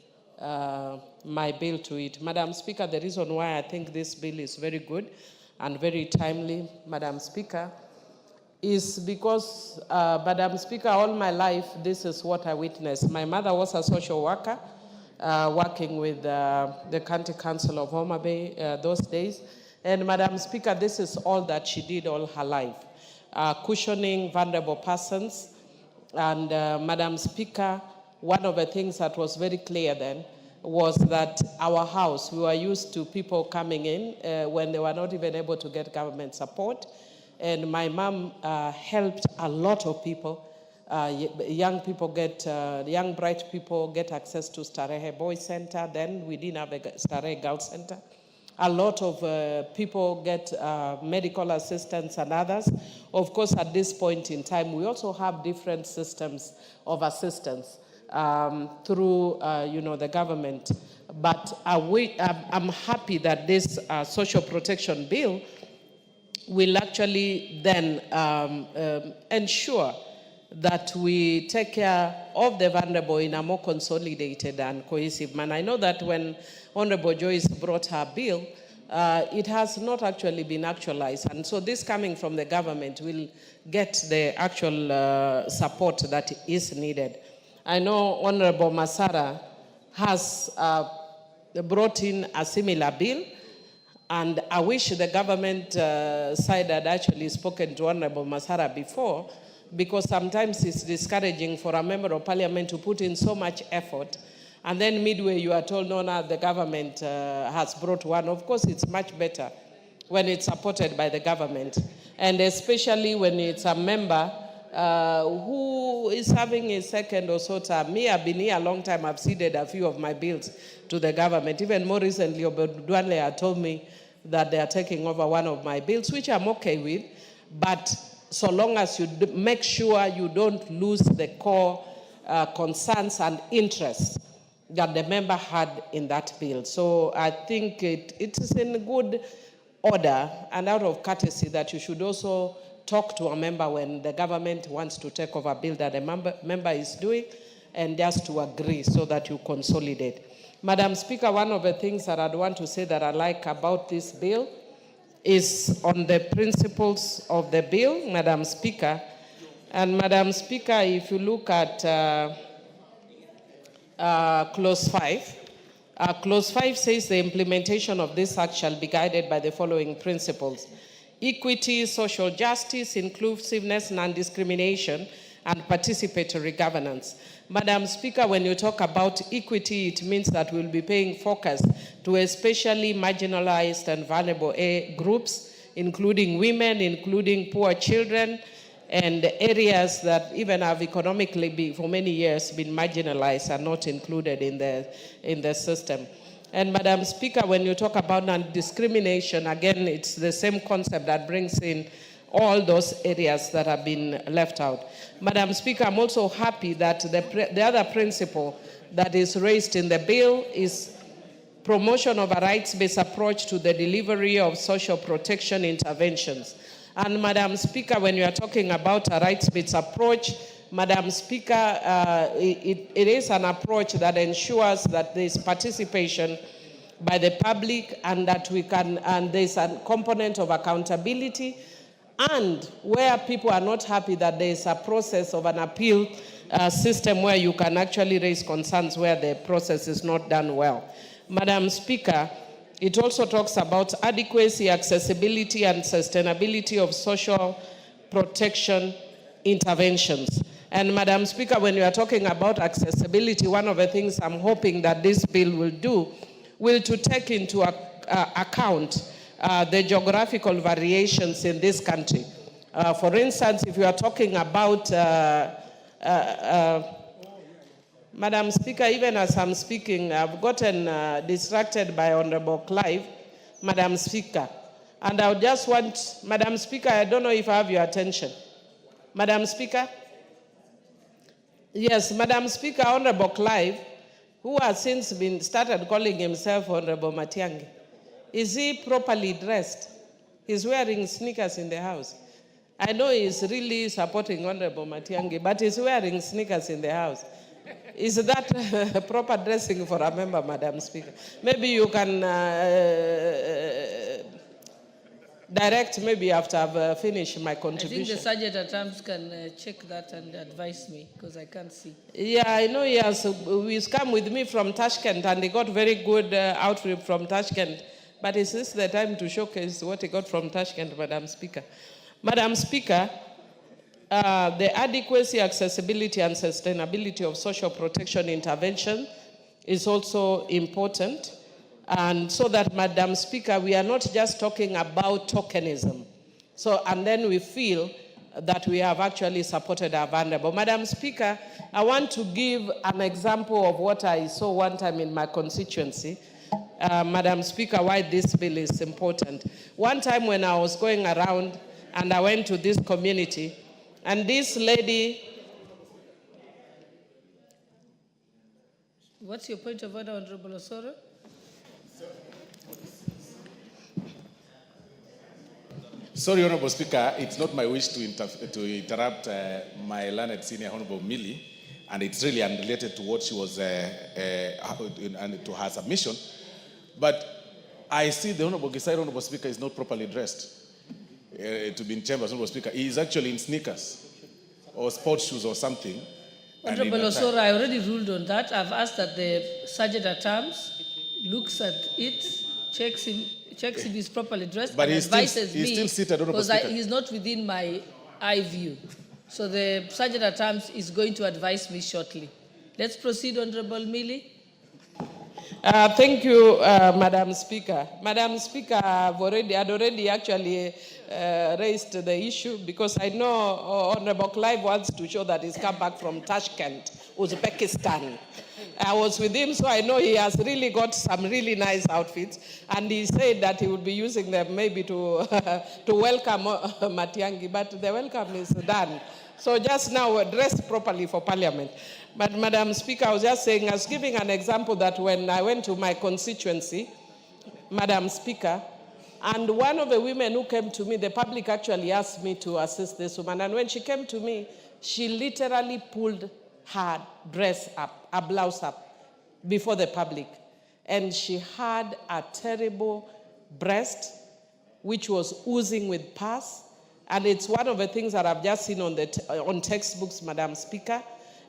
S16: my bill to it. Madam Speaker, the reason why I think this bill is very good and very timely, Madam Speaker, is because, Madam Speaker, all my life, this is what I witnessed. My mother was a social worker, working with the County Council of Homa Bay those days. And Madam Speaker, this is all that she did all her life, cushioning vulnerable persons. And Madam Speaker, one of the things that was very clear then was that our house, we were used to people coming in when they were not even able to get government support. And my mom helped a lot of people. Young people get, young bright people get access to Starehe Boys Center. Then we didn't have a Starehe Girls Center. A lot of people get medical assistance and others. Of course, at this point in time, we also have different systems of assistance through, the government. But I'm happy that this social protection bill will actually then ensure that we take care of the vulnerable in a more consolidated and cohesive manner. I know that when Honorable Joyce brought her bill, it has not actually been actualized. And so this coming from the government will get the actual support that is needed. I know Honorable Masara has brought in a similar bill, and I wish the government side had actually spoken to Honorable Masara before, because sometimes it's discouraging for a member of parliament to put in so much effort, and then midway you are told, no, the government has brought one. Of course, it's much better when it's supported by the government, and especially when it's a member who is having a second or so term. Me, I've been here a long time. I've ceded a few of my bills to the government. Even more recently, Obedwanle told me that they are taking over one of my bills, which I'm okay with, but so long as you make sure you don't lose the core concerns and interests that the member had in that bill. So I think it is in good order and out of courtesy that you should also talk to a member when the government wants to take over a bill that a member is doing, and just to agree so that you consolidate. Madam Speaker, one of the things that I'd want to say that I like about this bill is on the principles of the bill, Madam Speaker. And Madam Speaker, if you look at clause 5, clause 5 says the implementation of this act shall be guided by the following principles: equity, social justice, inclusiveness, non-discrimination, and participatory governance. Madam Speaker, when you talk about equity, it means that we'll be paying focus to especially marginalized and vulnerable groups, including women, including poor children, and areas that even have economically for many years been marginalized and not included in the system. And Madam Speaker, when you talk about non-discrimination, again, it's the same concept that brings in all those areas that have been left out. Madam Speaker, I'm also happy that the other principle that is raised in the bill is promotion of a rights-based approach to the delivery of social protection interventions. And Madam Speaker, when you are talking about a rights-based approach, Madam Speaker, it is an approach that ensures that there is participation by the public and that there's a component of accountability, and where people are not happy, that there is a process of an appeal system where you can actually raise concerns where the process is not done well. Madam Speaker, it also talks about adequacy, accessibility, and sustainability of social protection interventions. And Madam Speaker, when you are talking about accessibility, one of the things I'm hoping that this bill will do will to take into account the geographical variations in this country. For instance, if you are talking about, Madam Speaker, even as I'm speaking, I've gotten distracted by Honorable Clive, Madam Speaker. And I would just want, Madam Speaker, I don't know if I have your attention. Madam Speaker? Yes, Madam Speaker, Honorable Clive, who has since started calling himself Honorable Matiang'i. Is he properly dressed? He's wearing sneakers in the house. I know he's really supporting Honorable Matiang'i, but he's wearing sneakers in the house. Is that proper dressing for a member, Madam Speaker? Maybe you can direct maybe after I've finished my
S2: I think
S16: contribution.
S2: the Sergeant at Arms can check that and advise me, because I can't see.
S16: Yeah, I know he has. He's come with me from Tashkent, and he got very good outfit from Tashkent. But is this the time to showcase what he got from Tashkent, Madam Speaker? Madam Speaker, the adequacy, accessibility, and sustainability of social protection intervention is also important. And so that, Madam Speaker, we are not just talking about tokenism. So, and then we feel that we have actually supported our vulnerable. Madam Speaker, I want to give an example of what I saw one time in my constituency. Madam Speaker, why this bill is important. One time when I was going around and I went to this community, and this lady...
S2: What's your point of order, Honorable Osoro?
S15: Sorry, Honorable Speaker, it's not my wish to interrupt my learned senior Honorable Millie, and it's really unrelated to what she was, and to her submission. But I see the Honorable Gisai, Honorable Speaker, is not properly dressed to be in chambers, Honorable Speaker. He is actually in sneakers or sports shoes or something.
S2: Honorable Osoro, I already ruled on that. I've asked that the Sergeant at Arms looks at it, checks if he's properly dressed,
S15: but
S2: and
S15: he's
S2: advises me,
S15: still seated, Honorable Speaker.
S2: he's not within my eye view. So the Sergeant at Arms is going to advise me shortly. Let's proceed, Honorable Millie.
S16: Thank you, Madam Speaker. Madam Speaker, I'd already actually raised the issue, because I know Honorable Clive wants to show that he's come back from Tashkent, Uzbekistan. I was with him, so I know he has really got some really nice outfits, and he said that he would be using them maybe to to welcome Matiang'i, but the welcome is done. So just now, dress properly for Parliament. But Madam Speaker, I was just saying, I was giving an example that when I went to my constituency, Madam Speaker, and one of the women who came to me, the public actually asked me to assist this woman, and when she came to me, she literally pulled her dress up, her blouse up, before the public. And she had a terrible breast, which was oozing with pus. And it's one of the things that I've just seen on textbooks, Madam Speaker.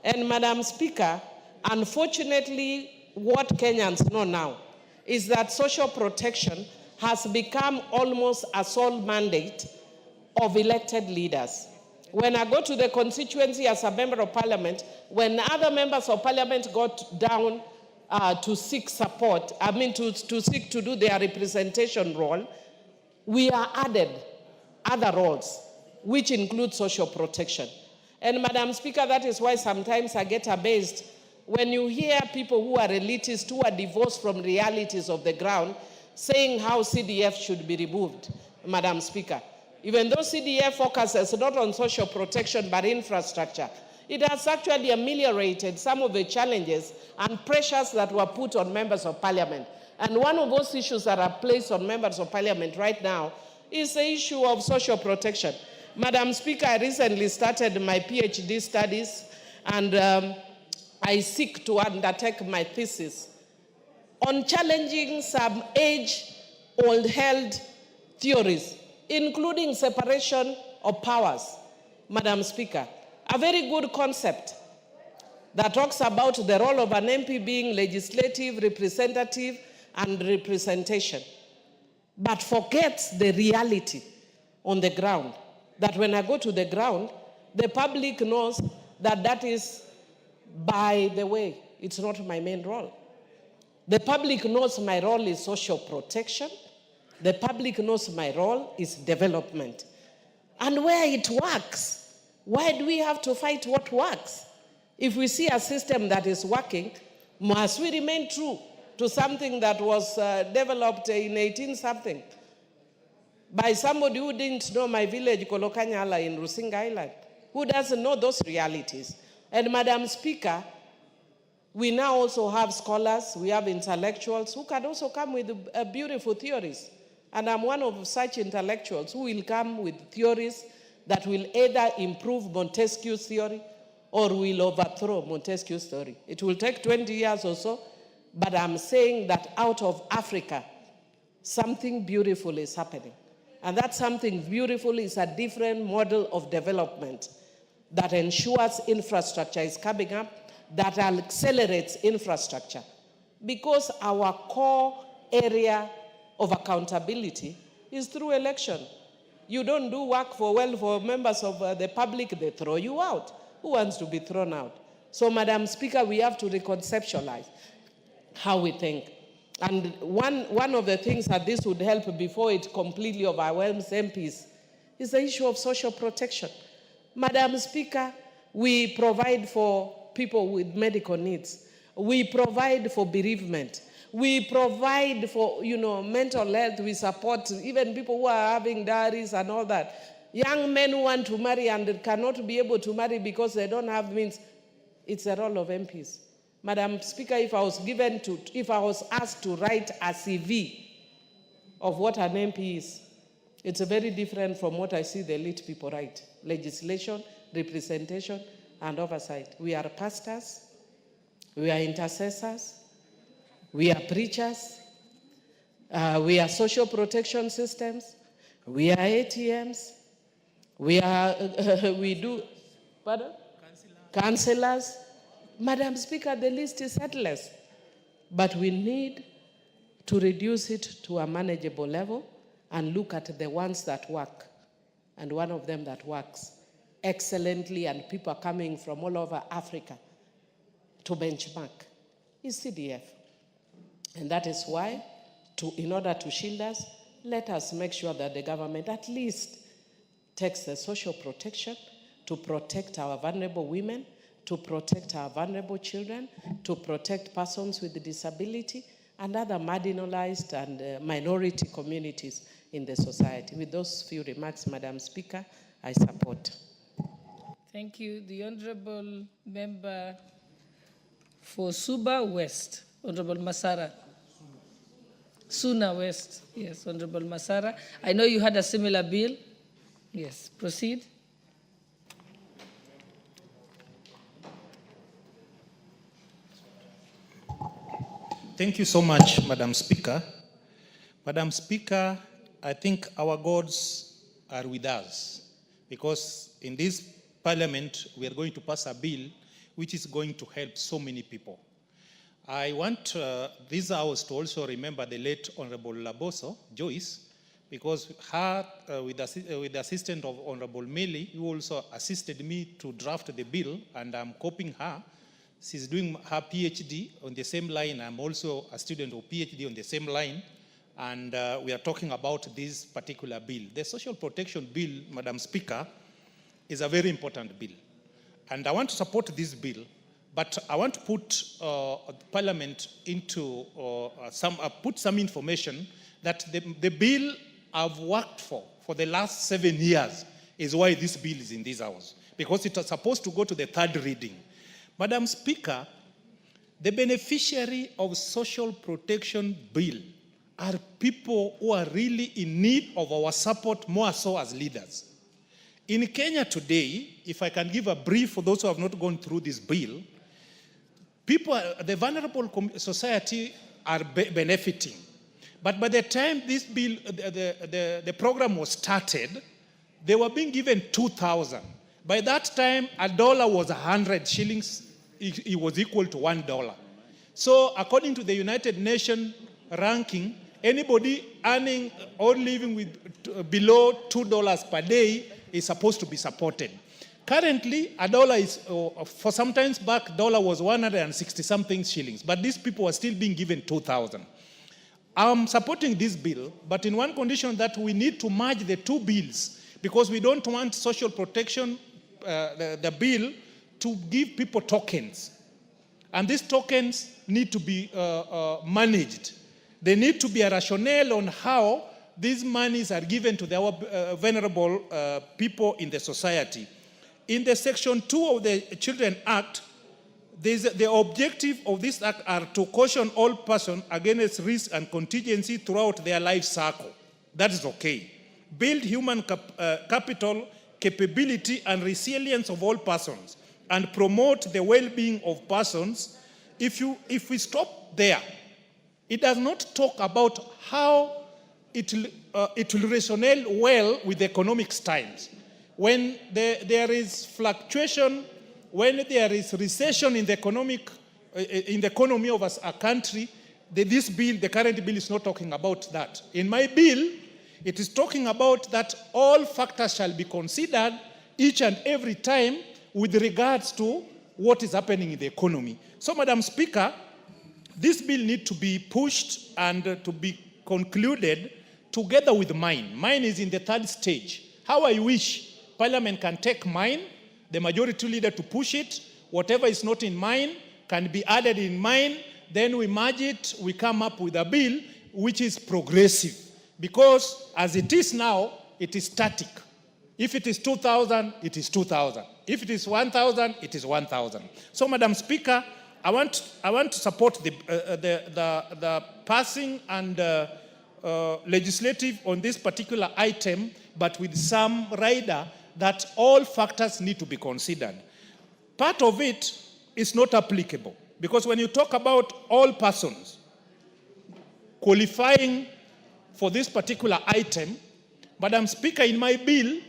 S16: And Madam Speaker, unfortunately, what Kenyans know now is that social protection has become almost a sole mandate of elected leaders. When I go to the constituency as a member of Parliament, when other members of Parliament got down to seek support, to seek to do their representation role, we are added other roles, which include social protection. And Madam Speaker, that is why sometimes I get amazed when you hear people who are elitists, who are divorced from realities of the ground, saying how CDF should be removed, Madam Speaker. Even though CDF focuses not on social protection but infrastructure, it has actually ameliorated some of the challenges and pressures that were put on members of Parliament. And one of those issues that are placed on members of Parliament right now is the issue of social protection. Madam Speaker, I recently started my PhD studies, and I seek to undertake my thesis on challenging some age-old held theories, including separation of powers. Madam Speaker, a very good concept that talks about the role of an MP being legislative, representative, and representation, but forgets the reality on the ground. That when I go to the ground, the public knows that that is, by the way, it's not my main role. The public knows my role is social protection. The public knows my role is development. And where it works, why do we have to fight what works? If we see a system that is working, must we remain true to something that was developed in 18-something? By somebody who didn't know my village, Kolokanyala in Rusinga Island, who doesn't know those realities. And Madam Speaker, we now also have scholars, we have intellectuals who can also come with beautiful theories. And I'm one of such intellectuals who will come with theories that will either improve Montesquieu's theory or will overthrow Montesquieu's theory. It will take 20 years or so, but I'm saying that out of Africa, something beautiful is happening. And that something beautiful is a different model of development that ensures infrastructure is coming up, that accelerates infrastructure. Because our core area of accountability is through election. You don't do work for members of the public, they throw you out. Who wants to be thrown out? So, Madam Speaker, we have to reconceptualize how we think. And one of the things that this would help before it completely overwhelms MPs is the issue of social protection. Madam Speaker, we provide for people with medical needs. We provide for bereavement. We provide for, mental health. We support even people who are having diaries and all that. Young men who want to marry and cannot be able to marry because they don't have means. It's the role of MPs. Madam Speaker, if I was asked to write a CV of what an MP is, it's very different from what I see the elite people write. Legislation, representation, and oversight. We are pastors, we are intercessors, we are preachers, we are social protection systems, we are ATMs, we do, pardon? Councillors. Madam Speaker, the list is endless, but we need to reduce it to a manageable level and look at the ones that work. And one of them that works excellently and people are coming from all over Africa to benchmark is CDF. And that is why, in order to shield us, let us make sure that the government at least takes the social protection to protect our vulnerable women, to protect our vulnerable children, to protect persons with disability and other marginalized and minority communities in the society. With those few remarks, Madam Speaker, I support.
S2: Thank you. The Honorable Member for Suba West, Honorable Masara. Suna West, yes, Honorable Masara. I know you had a similar bill. Yes, proceed.
S17: Thank you so much, Madam Speaker. Madam Speaker, I think our gods are with us because in this parliament, we are going to pass a bill which is going to help so many people. I want this house to also remember the late Honorable Laboso, Joyce, because her, with the assistance of Honorable Meli, who also assisted me to draft the bill, and I'm copying her. She's doing her PhD on the same line. I'm also a student of PhD on the same line. And we are talking about this particular bill. The Social Protection Bill, Madam Speaker, is a very important bill. And I want to support this bill, but I want to put Parliament into put some information that the bill I've worked for the last 7 years is why this bill is in this house, because it was supposed to go to the third reading. Madam Speaker, the beneficiary of social protection bill are people who are really in need of our support, more so as leaders. In Kenya today, if I can give a brief for those who have not gone through this bill, people, the vulnerable society are benefiting. But by the time this bill, the program was started, they were being given 2,000. By that time, $1 was 100 shillings. It was equal to $1. So according to the United Nations ranking, anybody earning or living with below $2 per day is supposed to be supported. Currently, $1 is, for some times back, $1 was 160-something shillings, but these people are still being given 2,000. I'm supporting this bill, but in one condition, that we need to merge the two bills, because we don't want social protection, the bill, to give people tokens. And these tokens need to be managed. There need to be a rationale on how these monies are given to the vulnerable people in the society. In the Section 2 of the Children Act, the objective of this act are to caution all persons against risk and contingency throughout their life cycle. That is okay. Build human capital, capability, and resilience of all persons. and promote the well-being of persons, if we stop there, it does not talk about how it will resonate well with the economic times. When there is fluctuation, when there is recession in the economy of a country, this bill, the current bill, is not talking about that. In my bill, it is talking about that all factors shall be considered each and every time with regards to what is happening in the economy. So, Madam Speaker, this bill needs to be pushed and to be concluded together with mine. Mine is in the third stage. How I wish Parliament can take mine, the majority leader to push it, whatever is not in mine can be added in mine, then we merge it, we come up with a bill which is progressive. Because as it is now, it is static. If it is 2,000, it is 2,000. If it is 1,000, it is 1,000. So, Madam Speaker, I want to support the passing and legislative on this particular item, but with some rider that all factors need to be considered. Part of it is not applicable, because when you talk about all persons qualifying for this particular item, Madam Speaker, in my bill,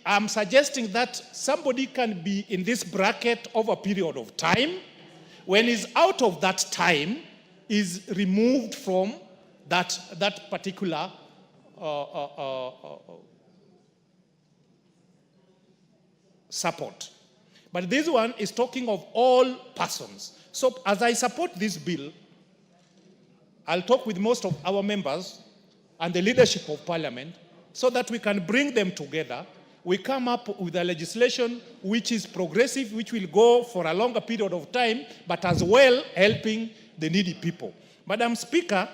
S17: I'm suggesting that somebody can be in this bracket over a period of time. When he's out of that time, is removed from that particular support. But this one is talking of all persons. So as I support this bill, I'll talk with most of our members and the leadership of Parliament so that we can bring them together. We come up with a legislation which is progressive, which will go for a longer period of time, but as well helping the needy people. Madam Speaker,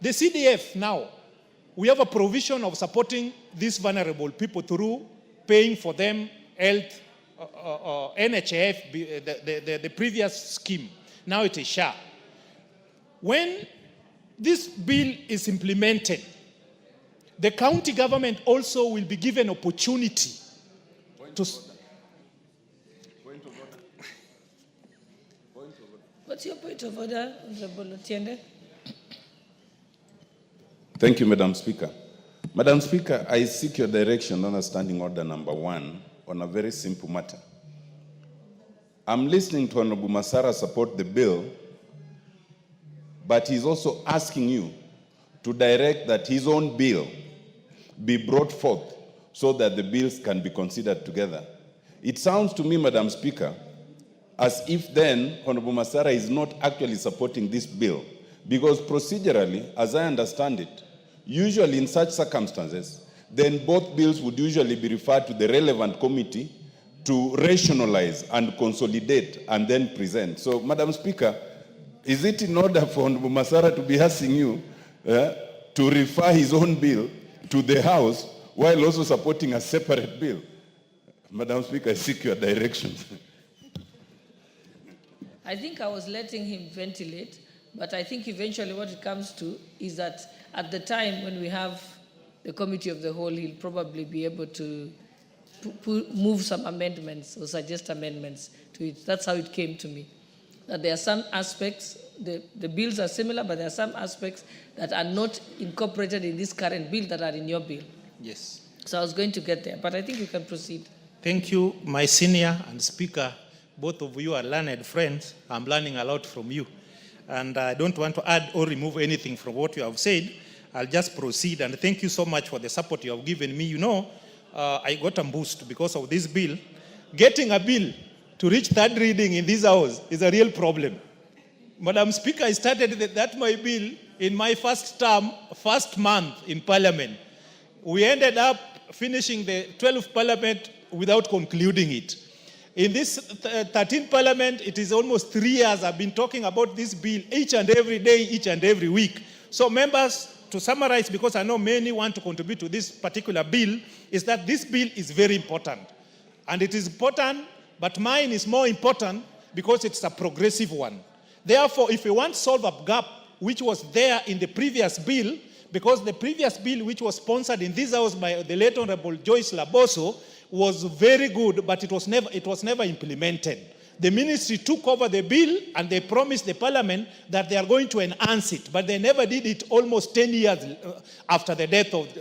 S17: the CDF now, we have a provision of supporting these vulnerable people through paying for them health, NHIF, the previous scheme. Now it is SHA. When this bill is implemented, the county government also will be given opportunity to...
S2: What's your point of order, Honorable Otiende?
S18: Thank you, Madam Speaker. Madam Speaker, I seek your direction on Standing Order number 1 on a very simple matter. I'm listening to Honorable Masara support the bill, but he's also asking you to direct that his own bill be brought forth so that the bills can be considered together. It sounds to me, Madam Speaker, as if then Honorable Masara is not actually supporting this bill, because procedurally, as I understand it, usually in such circumstances, then both bills would usually be referred to the relevant committee to rationalize and consolidate and then present. So, Madam Speaker, is it in order for Honorable Masara to be asking you to refer his own bill to the House while also supporting a separate bill? Madam Speaker, I seek your direction.
S2: I think I was letting him ventilate, but I think eventually what it comes to is that at the time when we have the committee of the whole, he'll probably be able to move some amendments or suggest amendments to it. That's how it came to me. That there are some aspects, the bills are similar, but there are some aspects that are not incorporated in this current bill that are in your bill.
S17: Yes.
S2: So I was going to get there, but I think you can proceed.
S17: Thank you, my senior and speaker. Both of you are learned friends. I'm learning a lot from you. And I don't want to add or remove anything from what you have said. I'll just proceed. And thank you so much for the support you have given me. You know, I got a boost because of this bill. Getting a bill to reach third reading in this house is a real problem. Madam Speaker, I started that my bill in my first term, first month in Parliament. We ended up finishing the 12th Parliament without concluding it. In this 13th Parliament, it is almost 3 years I've been talking about this bill each and every day, each and every week. So members, to summarize, because I know many want to contribute to this particular bill, is that this bill is very important. And it is important, but mine is more important because it's a progressive one. Therefore, if we want to solve a gap which was there in the previous bill, because the previous bill which was sponsored in this house by the late Honorable Joyce Laboso was very good, but it was never implemented. The ministry took over the bill and they promised the parliament that they are going to enhance it, but they never did it almost 10 years after the death of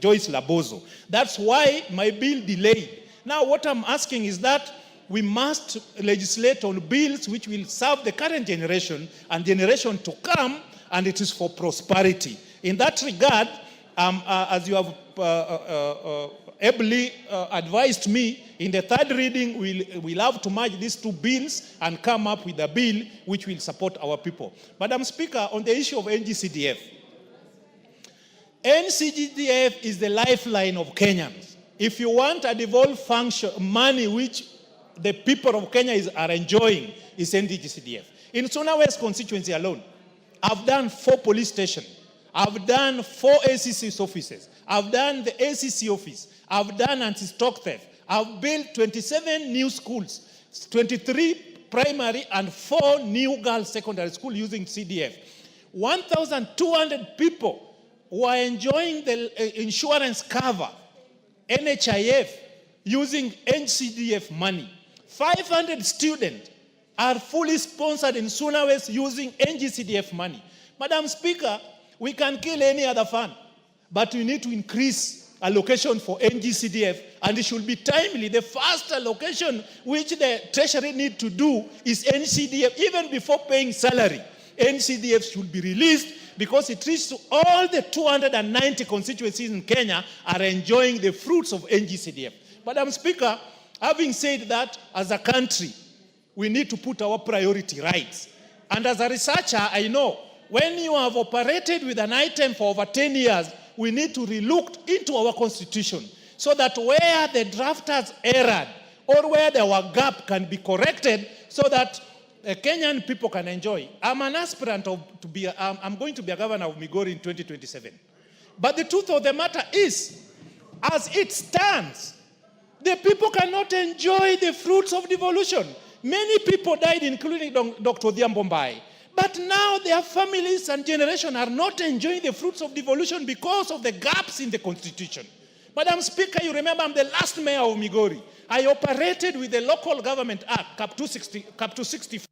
S17: Joyce Labozo. That's why my bill delayed. Now what I'm asking is that we must legislate on bills which will serve the current generation and generation to come, and it is for prosperity. In that regard, as you have ably advised me, in the third reading, we'll have to merge these two bills and come up with a bill which will support our people. Madam Speaker, on the issue of NGCDF, NGCDF is the lifeline of Kenyans. If you want a devolved function, money which the people of Kenya are enjoying is NGCDF. In Suna West constituency alone, I've done 4 police stations. I've done 4 ACC's offices. I've done the ACC office. I've done anti-stock theft. I've built 27 new schools, 23 primary and 4 new girls secondary school using CDF. 1,200 people were enjoying the insurance cover, NHIF, using NCDF money. 500 students are fully sponsored in Suna West using NGCDF money. Madam Speaker, we can kill any other fund, but we need to increase allocation for NGCDF, and it should be timely. The first allocation which the Treasury need to do is NCDF. Even before paying salary, NCDF should be released because it reaches to all the 290 constituencies in Kenya are enjoying the fruits of NGCDF. Madam Speaker, having said that, as a country, we need to put our priority right. And as a researcher, I know when you have operated with an item for over 10 years, we need to relook into our constitution so that where the drafters erred or where there were gap can be corrected so that Kenyan people can enjoy. I'm an aspirant I'm going to be a governor of Migori in 2027. But the truth of the matter is, as it stands, the people cannot enjoy the fruits of devolution. Many people died, including Dr. Odhiambo Mbai. But now their families and generation are not enjoying the fruits of devolution because of the gaps in the constitution. Madam Speaker, you remember I'm the last mayor of Migori. I operated with the Local Government Act, Cap 264.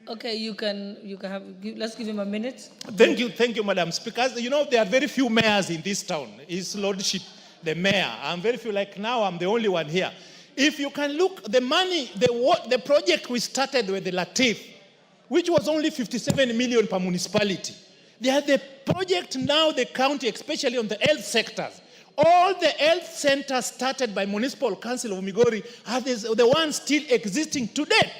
S2: Okay, let's give him a minute.
S17: Thank you, Madam Speaker. You know, there are very few mayors in this town. His Lordship, the mayor. I'm very few, like now I'm the only one here. If you can look, the money, the project we started with the Latif, which was only 57 million per municipality. They are the project now, the county, especially on the health sectors. All the health centers started by Municipal Council of Migori are the ones still existing today.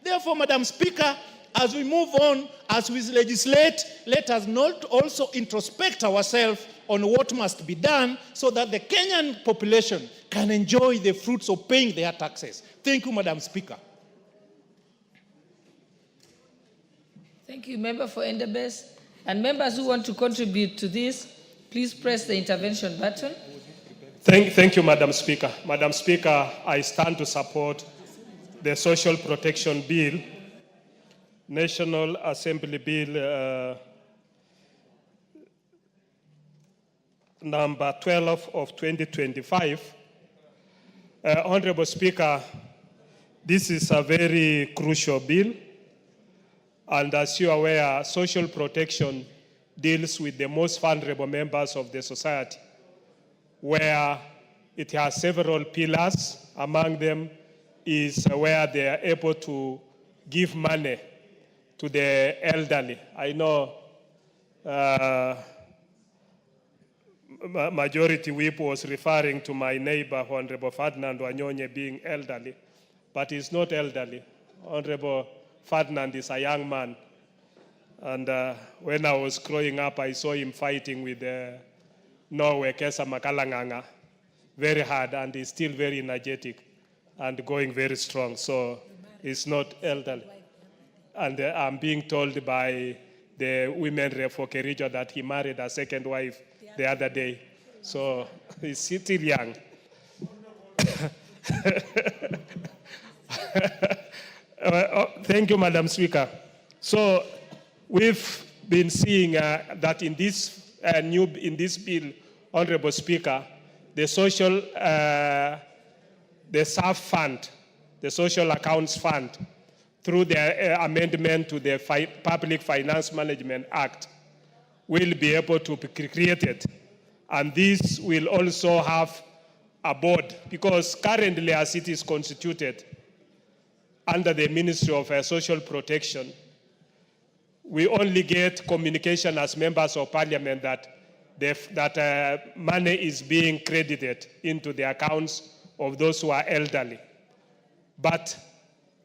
S17: Therefore, Madam Speaker, as we move on, as we legislate, let us not also introspect ourselves on what must be done so that the Kenyan population can enjoy the fruits of paying their taxes. Thank you, Madam Speaker.
S2: Thank you, Member for Endebess. And members who want to contribute to this, please press the intervention button.
S8: Thank you, Madam Speaker. Madam Speaker, I stand to support the Social Protection Bill, National Assembly Bill number 12 of 2025. Honorable Speaker, this is a very crucial bill. And as you are aware, social protection deals with the most vulnerable members of the society, where it has several pillars. Among them is where they are able to give money to the elderly. I know Majority Whip was referring to my neighbor, Honorable Ferdinand Wanyonye, being elderly, but he's not elderly. Honorable Ferdinand is a young man. And when I was growing up, I saw him fighting with Norway, Kesa Makalanganga, very hard, and he's still very energetic and going very strong. So he's not elderly. And I'm being told by the women rep for Kericho that he married a second wife the other day. So he's still young. Thank you, Madam Speaker. So we've been seeing that in this bill, Honorable Speaker, the social, the SAF fund, the Social Accounts Fund, through the amendment to the Public Finance Management Act, will be able to be created. And this will also have a board, because currently as it is constituted under the Ministry of Social Protection, we only get communication as members of parliament that money is being credited into the accounts of those who are elderly. But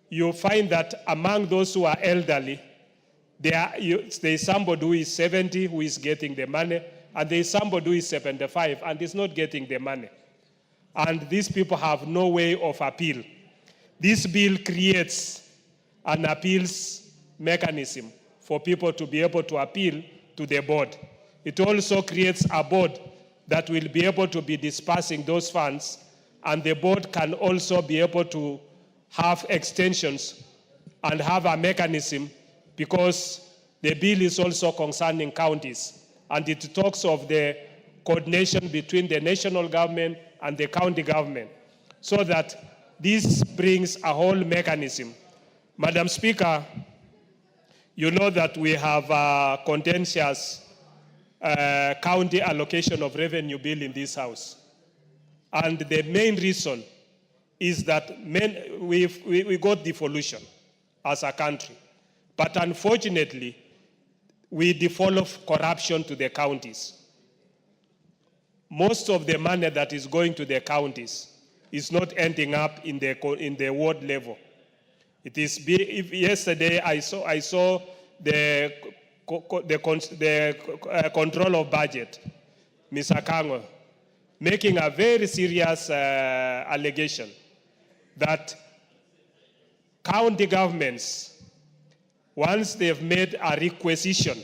S8: you find that among those who are elderly, there is somebody who is 70 who is getting the money, and there is somebody who is 75 and is not getting the money. And these people have no way of appeal. This bill creates an appeals mechanism for people to be able to appeal to the board. It also creates a board that will be able to be dispersing those funds, and the board can also be able to have extensions and have a mechanism, because the bill is also concerning counties, and it talks of the coordination between the national government and the county government, so that this brings a whole mechanism. Madam Speaker, you know that we have a contentious county allocation of revenue bill in this House. And the main reason is that we got devolution as a country. But unfortunately, we devolve corruption to the counties. Most of the money that is going to the counties is not ending up in the ward level. It is yesterday I saw the control of budget, Mr. Kango, making a very serious allegation that county governments, once they've made a requisition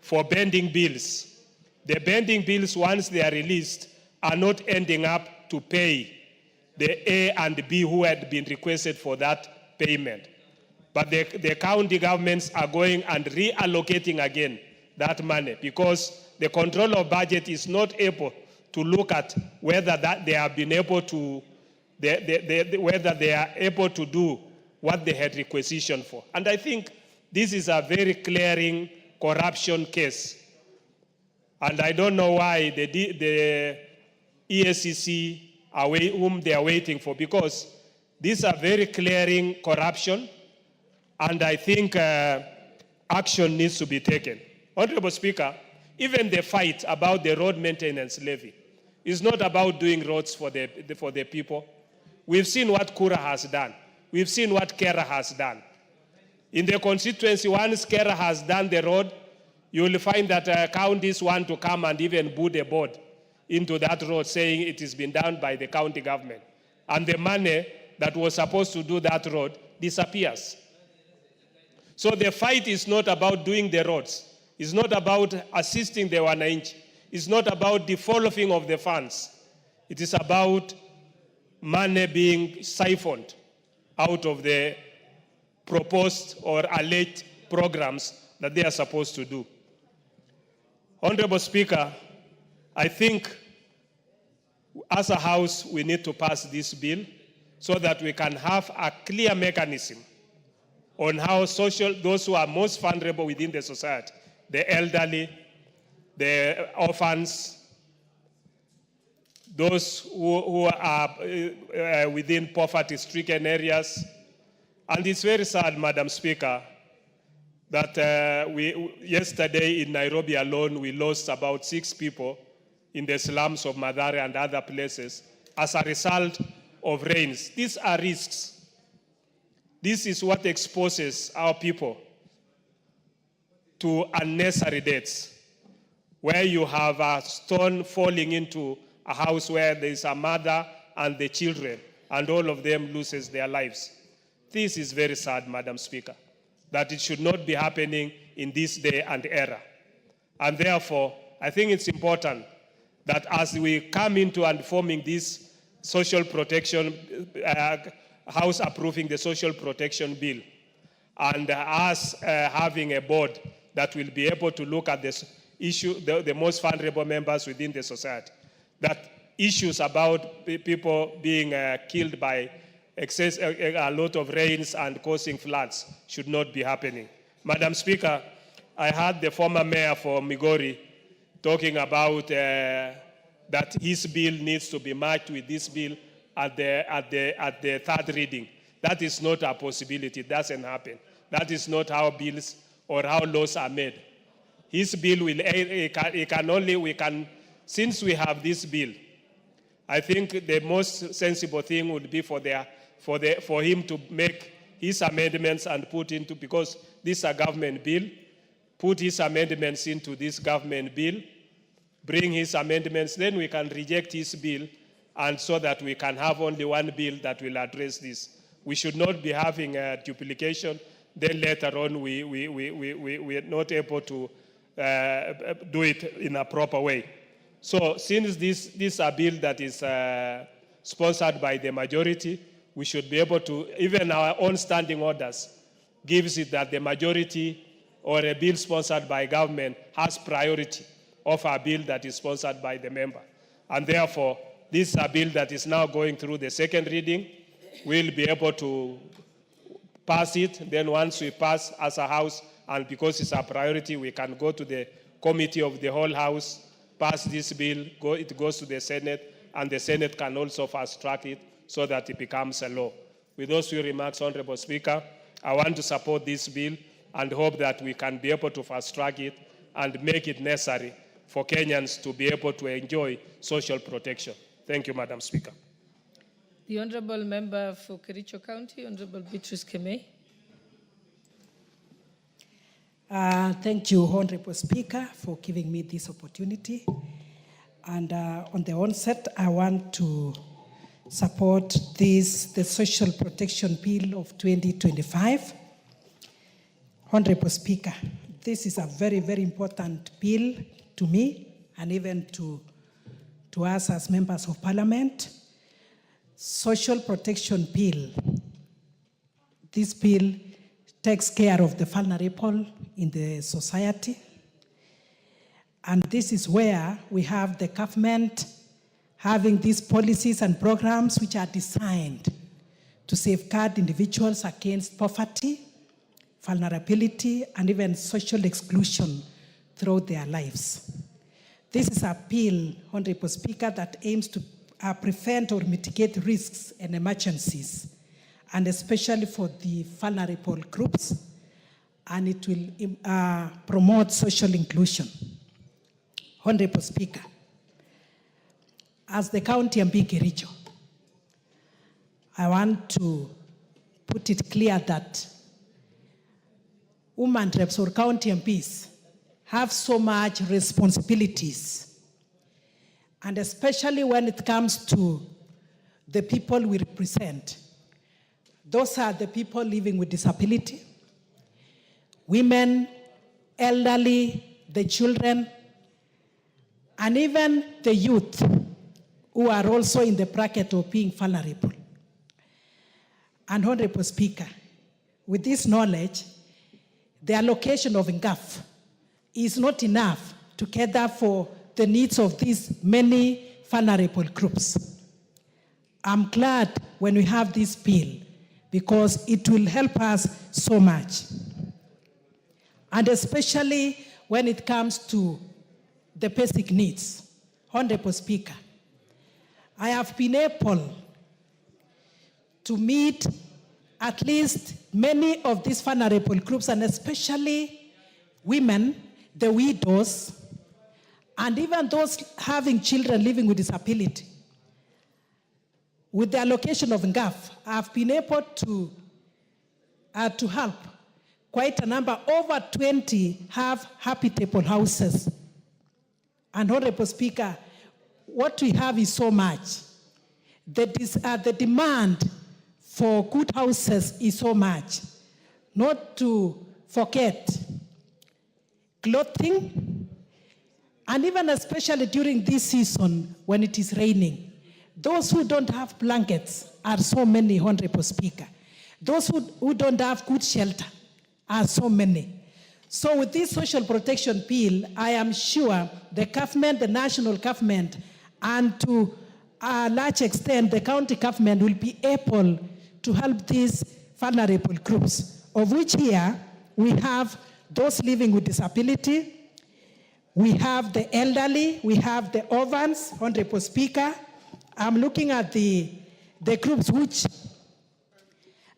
S8: for bending bills, the bending bills, once they are released, are not ending up to pay the A and B who had been requested for that payment. But the county governments are going and reallocating again that money, because the control of budget is not able to look at whether they have been able to, whether they are able to do what they had requisitioned for. And I think this is a very clearing corruption case. And I don't know why the ESCC whom they are waiting for, because these are very clearing corruption, and I think action needs to be taken. Honorable Speaker, even the fight about the road maintenance levy is not about doing roads for the people. We've seen what Kura has done. We've seen what Kera has done. In the constituency, once Kera has done the road, you will find that counties want to come and even put a board into that road saying it has been done by the county government. And the money that was supposed to do that road disappears. So the fight is not about doing the roads. It's not about assisting the wananchi. It's not about devolving of the funds. It is about money being siphoned out of the proposed or alleged programs that they are supposed to do. Honorable Speaker, I think as a House we need to pass this bill so that we can have a clear mechanism on how those who are most vulnerable within the society, the elderly, the orphans, those who are within poverty-stricken areas. And it's very sad, Madam Speaker, that yesterday in Nairobi alone, we lost about 6 people in the slums of Mathare and other places as a result of rains. These are risks. This is what exposes our people to unnecessary deaths, where you have a stone falling into a house where there is a mother and the children, and all of them loses their lives. This is very sad, Madam Speaker, that it should not be happening in this day and era. And therefore, I think it's important that as we come into and forming this social protection, House approving the social protection bill, and us having a board that will be able to look at this, the most vulnerable members within the society. That issues about people being killed by excess, a lot of rains and causing floods should not be happening. Madam Speaker, I heard the former mayor for Migori talking about that his bill needs to be matched with this bill at the third reading. That is not a possibility. It doesn't happen. That is not how bills or how laws are made. His bill will, since we have this bill, I think the most sensible thing would be for him to make his amendments and put into, because this is a government bill, put his amendments into this government bill, bring his amendments, then we can reject his bill, and so that we can have only one bill that will address this. We should not be having a duplication. Then later on, we are not able to do it in a proper way. So since this is a bill that is sponsored by the majority, we should be able to, even our own standing orders gives it that the majority or a bill sponsored by government has priority of a bill that is sponsored by the member. And therefore, this is a bill that is now going through the second reading. We'll be able to pass it. Then once we pass as a House, and because it's a priority, we can go to the committee of the whole House, pass this bill, it goes to the Senate, and the Senate can also fast track it so that it becomes a law. With those few remarks, Honorable Speaker, I want to support this bill and hope that we can be able to fast track it and make it necessary for Kenyans to be able to enjoy social protection. Thank you, Madam Speaker.
S2: The Honorable Member for Kericho County, Honorable Beatrice Kemei.
S19: Thank you, Honorable Speaker, for giving me this opportunity. And on the onset, I want to support the Social Protection Bill of 2025. Honorable Speaker, this is a very, very important bill to me and even to us as members of Parliament. Social Protection Bill. This bill takes care of the vulnerable in the society. And this is where we have the government having these policies and programs which are designed to safeguard individuals against poverty, vulnerability, and even social exclusion throughout their lives. This is a bill, Honorable Speaker, that aims to prevent or mitigate risks and emergencies, and especially for the vulnerable groups, and it will promote social inclusion. Honorable Speaker, as the County MP Kericho, I want to put it clear that women reps or county MPs have so much responsibilities, and especially when it comes to the people we represent. Those are the people living with disability, women, elderly, the children, and even the youth who are also in the bracket of being vulnerable. And Honorable Speaker, with this knowledge, the allocation of NGAF is not enough to cater for the needs of these many vulnerable groups. I'm glad when we have this bill because it will help us so much. And especially when it comes to the basic needs. Honorable Speaker, I have been able to meet at least many of these vulnerable groups, and especially women, the widows, and even those having children living with disability. With the allocation of NGAF, I've been able to help quite a number. Over 20 have habitable houses. And Honorable Speaker, what we have is so much. The demand for good houses is so much. Not to forget clothing, and even especially during this season when it is raining. Those who don't have blankets are so many, Honorable Speaker. Those who don't have good shelter are so many. So with this social protection bill, I am sure the government, the national government, and to a large extent, the county government will be able to help these vulnerable groups, of which here we have those living with disability, we have the elderly, we have the orphans, Honorable Speaker. I'm looking at the groups which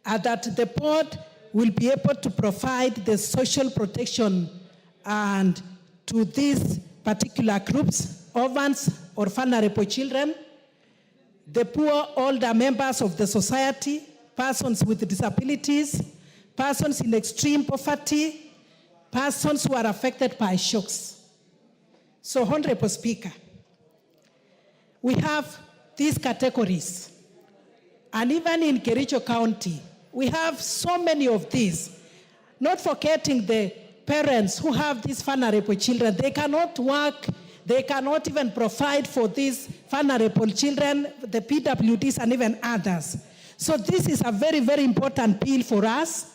S19: that the board will be able to provide the social protection and to these particular groups, orphans or vulnerable children, the poor older members of the society, persons with disabilities, persons in extreme poverty, persons who are affected by shocks. So, Honorable Speaker, we have these categories. And even in Kericho County, we have so many of these. Not forgetting the parents who have these vulnerable children. They cannot work, they cannot even provide for these vulnerable children, the PWDs and even others. So this is a very, very important bill for us.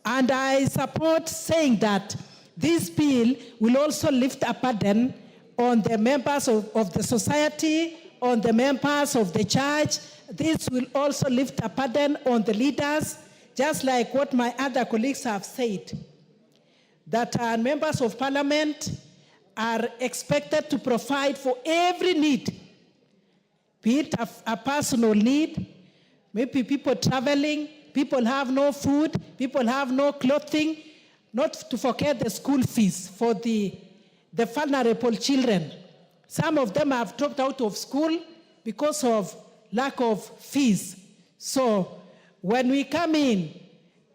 S19: And I support saying that this bill will also lift a burden on the members of the society, on the members of the church. This will also lift a burden on the leaders, just like what my other colleagues have said, that members of parliament are expected to provide for every need, be it a personal need, maybe people traveling, people have no food, people have no clothing, not to forget the school fees for the vulnerable children. Some of them have dropped out of school because of lack of fees. So when we come in,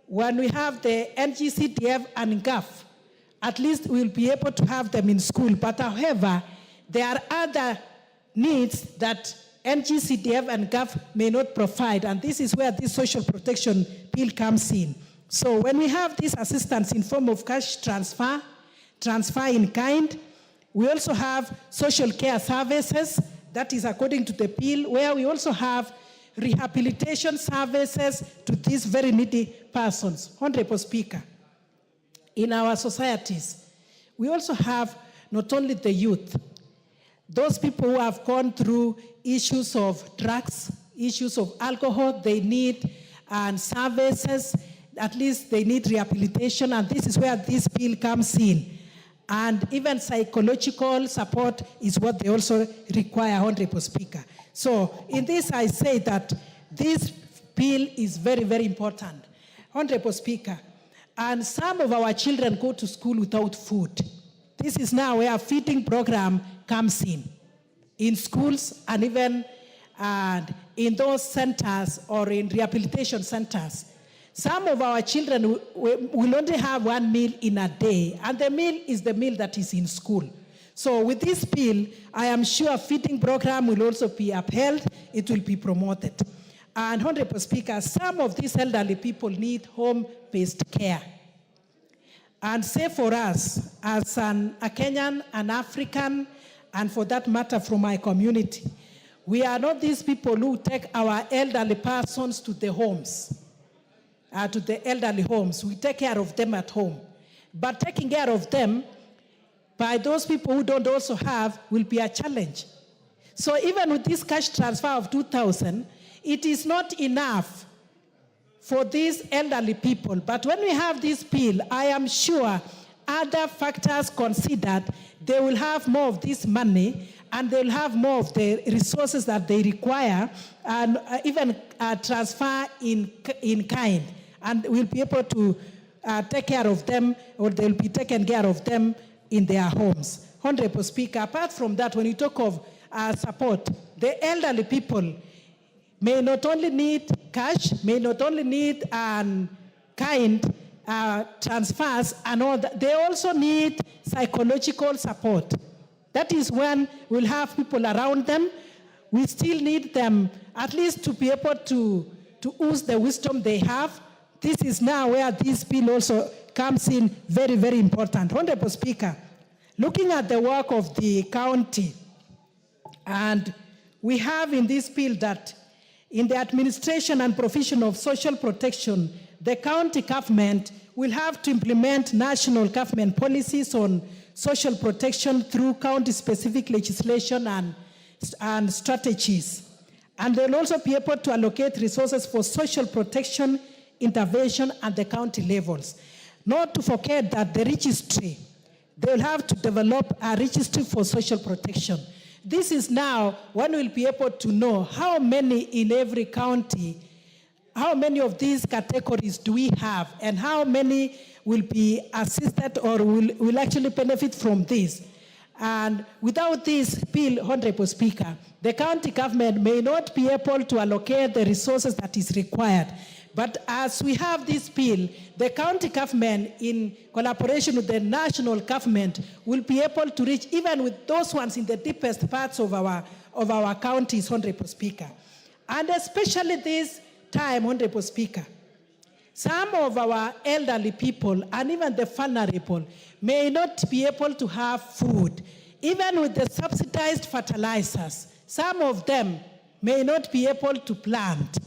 S19: when we have the NGCDF and GAF, at least we'll be able to have them in school. But however, there are other needs that NGCDF and GAF may not provide, and this is where this social protection bill comes in. So when we have this assistance in form of cash transfer, transfer in kind, we also have social care services, that is according to the bill, where we also have rehabilitation services to these very needy persons. Honorable Speaker, in our societies, we also have not only the youth, those people who have gone through issues of drugs, issues of alcohol, they need services, at least they need rehabilitation, and this is where this bill comes in. And even psychological support is what they also require, Honorable Speaker. So in this, I say that this bill is very, very important. Honorable Speaker, and some of our children go to school without food. This is now where a feeding program comes in schools and even in those centers or in rehabilitation centers. Some of our children will only have one meal in a day, and the meal is the meal that is in school. So with this bill, I am sure a feeding program will also be upheld, it will be promoted. And Honorable Speaker, some of these elderly people need home-based care. And say for us, as a Kenyan, an African, and for that matter from my community, we are not these people who take our elderly persons to the homes. To the elderly homes. We take care of them at home. But taking care of them by those people who don't also have will be a challenge. So even with this cash transfer of 2,000, it is not enough for these elderly people. But when we have this bill, I am sure other factors considered, they will have more of this money and they'll have more of the resources that they require and even transfer in kind. And we'll be able to take care of them, or they'll be taken care of them in their homes. Honorable Speaker, apart from that, when you talk of support, the elderly people may not only need cash, may not only need kind transfers and all that, they also need psychological support. That is when we'll have people around them. We still need them at least to be able to use the wisdom they have. This is now where this bill also comes in very, very important. Honorable Speaker, looking at the work of the county, and we have in this bill that in the administration and provision of social protection, the county government we'll have to implement national government policies on social protection through county-specific legislation and strategies. And they'll also be able to allocate resources for social protection intervention at the county levels. Not to forget that the registry, they'll have to develop a registry for social protection. This is now one will be able to know how many in every county, how many of these categories do we have, and how many will be assisted or will actually benefit from this. And without this bill, Honorable Speaker, the county government may not be able to allocate the resources that is required. But as we have this bill, the county government, in collaboration with the national government, will be able to reach even with those ones in the deepest parts of our counties, Honorable Speaker. And especially this time, Honorable Speaker, some of our elderly people and even the vulnerable may not be able to have food. Even with the subsidized fertilizers, some of them may not be able to plant.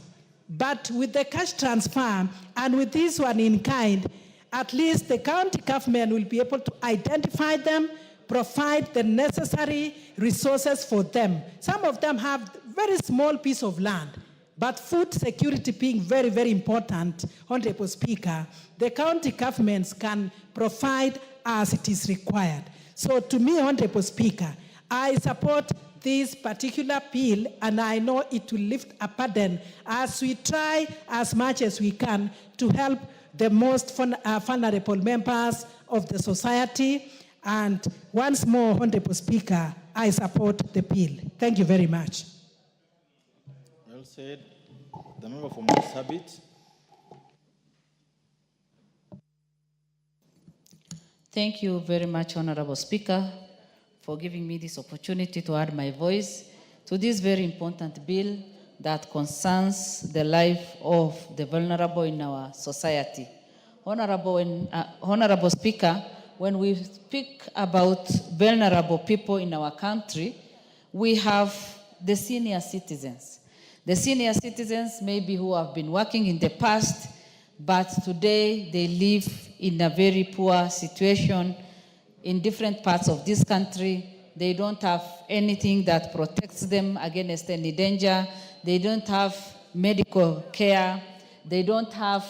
S19: But with the cash transfer and with this one in kind, at least the county government will be able to identify them, provide the necessary resources for them. Some of them have very small piece of land, but food security being very, very important, Honorable Speaker, the county governments can provide as it is required. So to me, Honorable Speaker, I support this particular bill, and I know it will lift a burden as we try as much as we can to help the most vulnerable members of the society. And once more, Honorable Speaker, I support the bill. Thank you very much.
S20: Well said. The member for Marsabit.
S21: Thank you very much, Honorable Speaker, for giving me this opportunity to add my voice to this very important bill that concerns the life of the vulnerable in our society. Honorable Speaker, when we speak about vulnerable people in our country, we have the senior citizens. The senior citizens maybe who have been working in the past, but today they live in a very poor situation in different parts of this country. They don't have anything that protects them against any danger. They don't have medical care. They don't have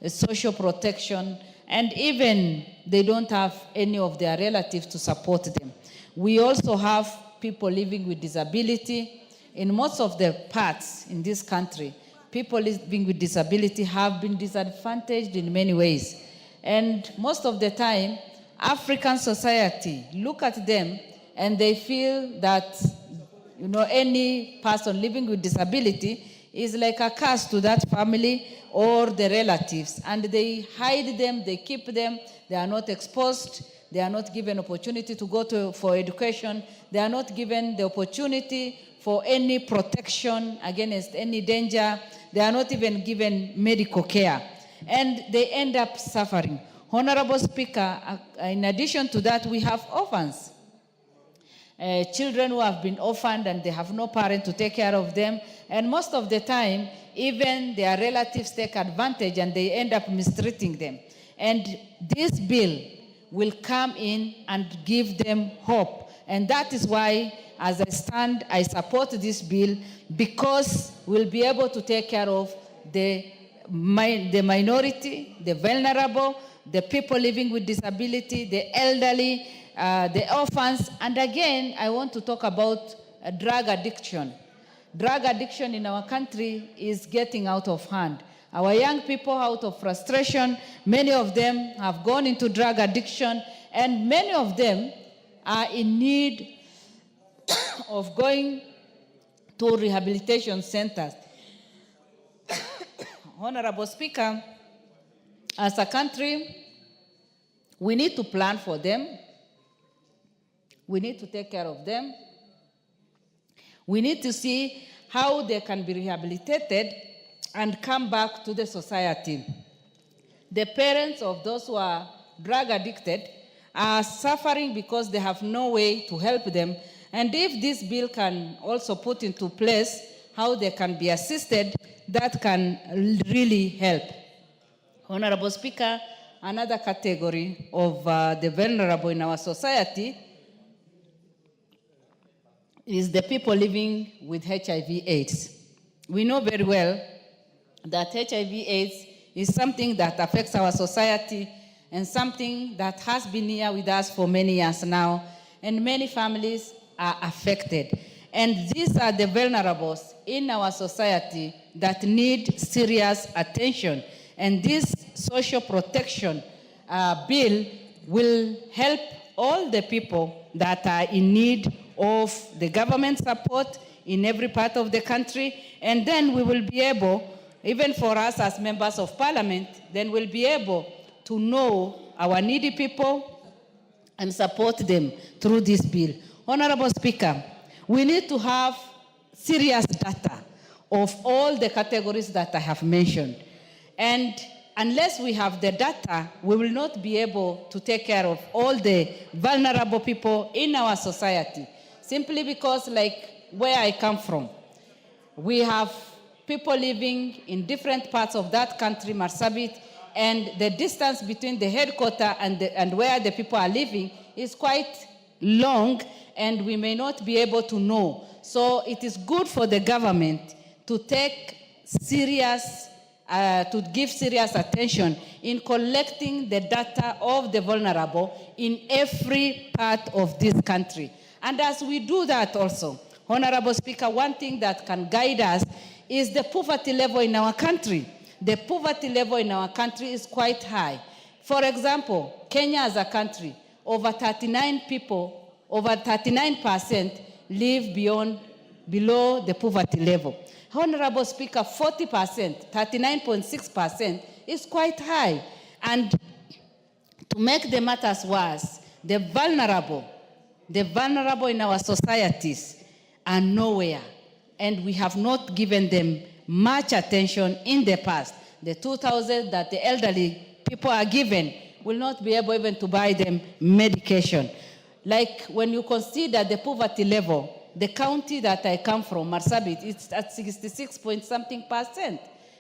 S21: social protection. And even they don't have any of their relatives to support them. We also have people living with disability. In most of the parts in this country, people living with disability have been disadvantaged in many ways. And most of the time, African society look at them and they feel that, you know, any person living with disability is like a curse to that family or the relatives. And they hide them, they keep them, they are not exposed, they are not given opportunity to go for education, they are not given the opportunity for any protection against any danger, they are not even given medical care. And they end up suffering. Honorable Speaker, in addition to that, we have orphans. Children who have been orphaned and they have no parent to take care of them. And most of the time, even their relatives take advantage and they end up mistreating them. And this bill will come in and give them hope. And that is why, as I stand, I support this bill, because we'll be able to take care of the minority, the vulnerable, the people living with disability, the elderly, the orphans. And again, I want to talk about drug addiction. Drug addiction in our country is getting out of hand. Our young people, out of frustration, many of them have gone into drug addiction, and many of them are in need of going to rehabilitation centers. Honorable Speaker, as a country, we need to plan for them. We need to take care of them. We need to see how they can be rehabilitated and come back to the society. The parents of those who are drug addicted are suffering because they have no way to help them. And if this bill can also put into place how they can be assisted, that can really help. Honorable Speaker, another category of the vulnerable in our society is the people living with HIV/AIDS. We know very well that HIV/AIDS is something that affects our society and something that has been here with us for many years now, and many families are affected. And these are the vulnerables in our society that need serious attention. And this social protection bill will help all the people that are in need of the government support in every part of the country. And then we will be able, even for us as members of parliament, then we'll be able to know our needy people and support them through this bill. Honorable Speaker, we need to have serious data of all the categories that I have mentioned. And unless we have the data, we will not be able to take care of all the vulnerable people in our society. Simply because, like where I come from, we have people living in different parts of that country, Marsabit, and the distance between the headquarters and where the people are living is quite long, and we may not be able to know. So it is good for the government to take serious, to give serious attention in collecting the data of the vulnerable in every part of this country. And as we do that also, Honorable Speaker, one thing that can guide us is the poverty level in our country. The poverty level in our country is quite high. For example, Kenya as a country, over 39% live below the poverty level. Honorable Speaker, 40%, 39.6% is quite high. And to make the matters worse, the vulnerable in our societies are nowhere, and we have not given them much attention in the past. The 2,000 that the elderly people are given will not be able even to buy them medication. Like when you consider the poverty level, the county that I come from, Marsabit, it's at 66-point-something%,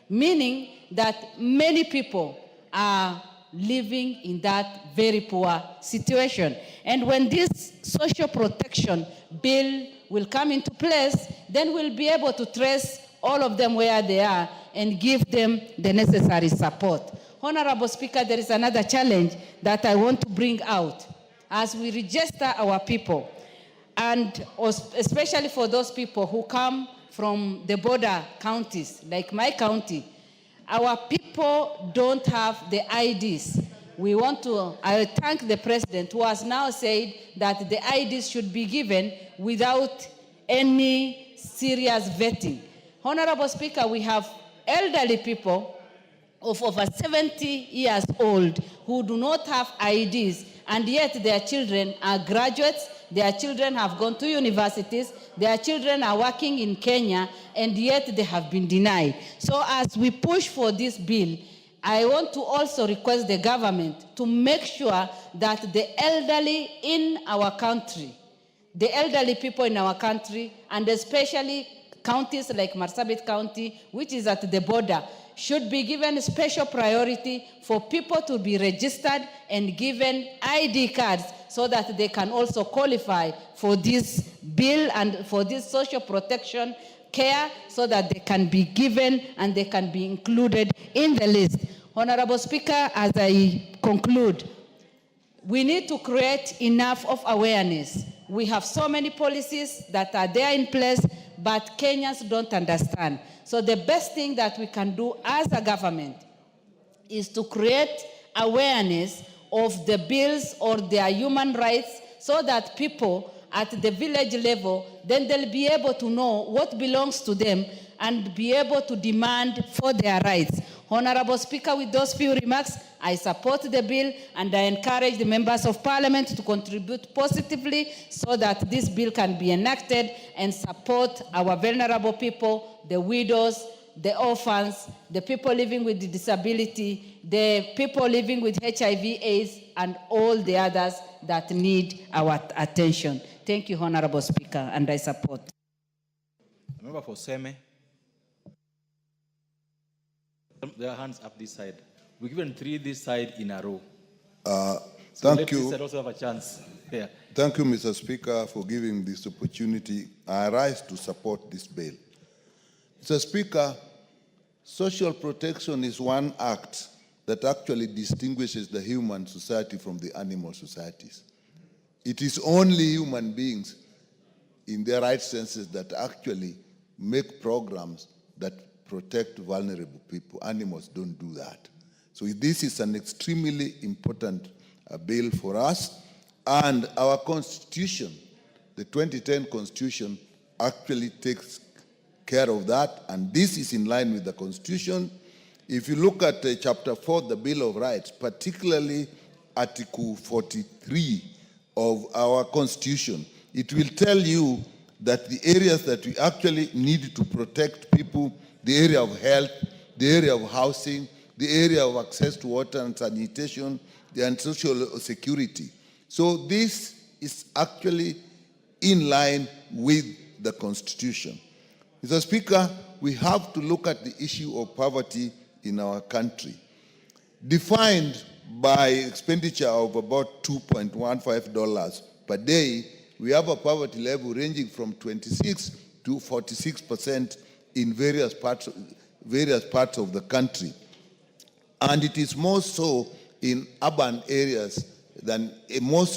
S21: meaning that many people are living in that very poor situation. And when this social protection bill will come into place, then we'll be able to trace all of them where they are and give them the necessary support. Honorable Speaker, there is another challenge that I want to bring out as we register our people, and especially for those people who come from the border counties, like my county. Our people don't have the IDs. I thank the President who has now said that the IDs should be given without any serious vetting. Honorable Speaker, we have elderly people of over 70 years old who do not have IDs, and yet their children are graduates, their children have gone to universities, their children are working in Kenya, and yet they have been denied. So as we push for this bill, I want to also request the government to make sure that the elderly in our country, the elderly people in our country, and especially counties like Marsabit County, which is at the border, should be given special priority for people to be registered and given ID cards so that they can also qualify for this bill and for this social protection care, so that they can be given and they can be included in the list. Honorable Speaker, as I conclude, we need to create enough of awareness. We have so many policies that are there in place, but Kenyans don't understand. So the best thing that we can do as a government is to create awareness of the bills or their human rights, so that people at the village level, then they'll be able to know what belongs to them and be able to demand for their rights. Honorable Speaker, with those few remarks, I support the bill, and I encourage the members of parliament to contribute positively so that this bill can be enacted and support our vulnerable people, the widows, the orphans, the people living with disability, the people living with HIV/AIDS, and all the others that need our attention. Thank you, Honorable Speaker, and I support.
S20: Member for Seme. There are hands up this side. We've given 3 this side in a row.
S1: Thank you.
S20: This side also have a chance. Yeah.
S1: Thank you, Mr. Speaker, for giving this opportunity. I rise to support this bill. Mr. Speaker, social protection is one act that actually distinguishes the human society from the animal societies. It is only human beings in their right senses that actually make programs that protect vulnerable people. Animals don't do that. So this is an extremely important bill for us. And our Constitution, the 2010 Constitution, actually takes care of that. And this is in line with the Constitution. If you look at Chapter 4, the Bill of Rights, particularly Article 43 of our Constitution, it will tell you that the areas that we actually need to protect people, the area of health, the area of housing, the area of access to water and sanitation, and social security. So this is actually in line with the Constitution. Mr. Speaker, we have to look at the issue of poverty in our country. Defined by expenditure of about $2.15 per day, we have a poverty level ranging from 26 to 46% in various parts of the country. And it is more so in urban areas than even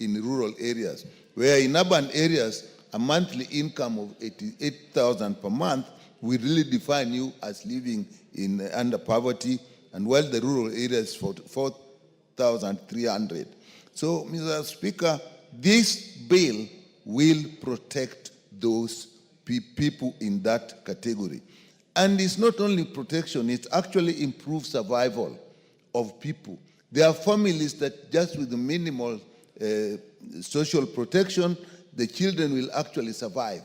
S1: in rural areas, where in urban areas, a monthly income of 88,000 per month will really define you as living under poverty, and while the rural areas 4,300. So, Mr. Speaker, this bill will protect those people in that category. And it's not only protection, it actually improves survival of people. There are families that just with the minimal social protection, the children will actually survive.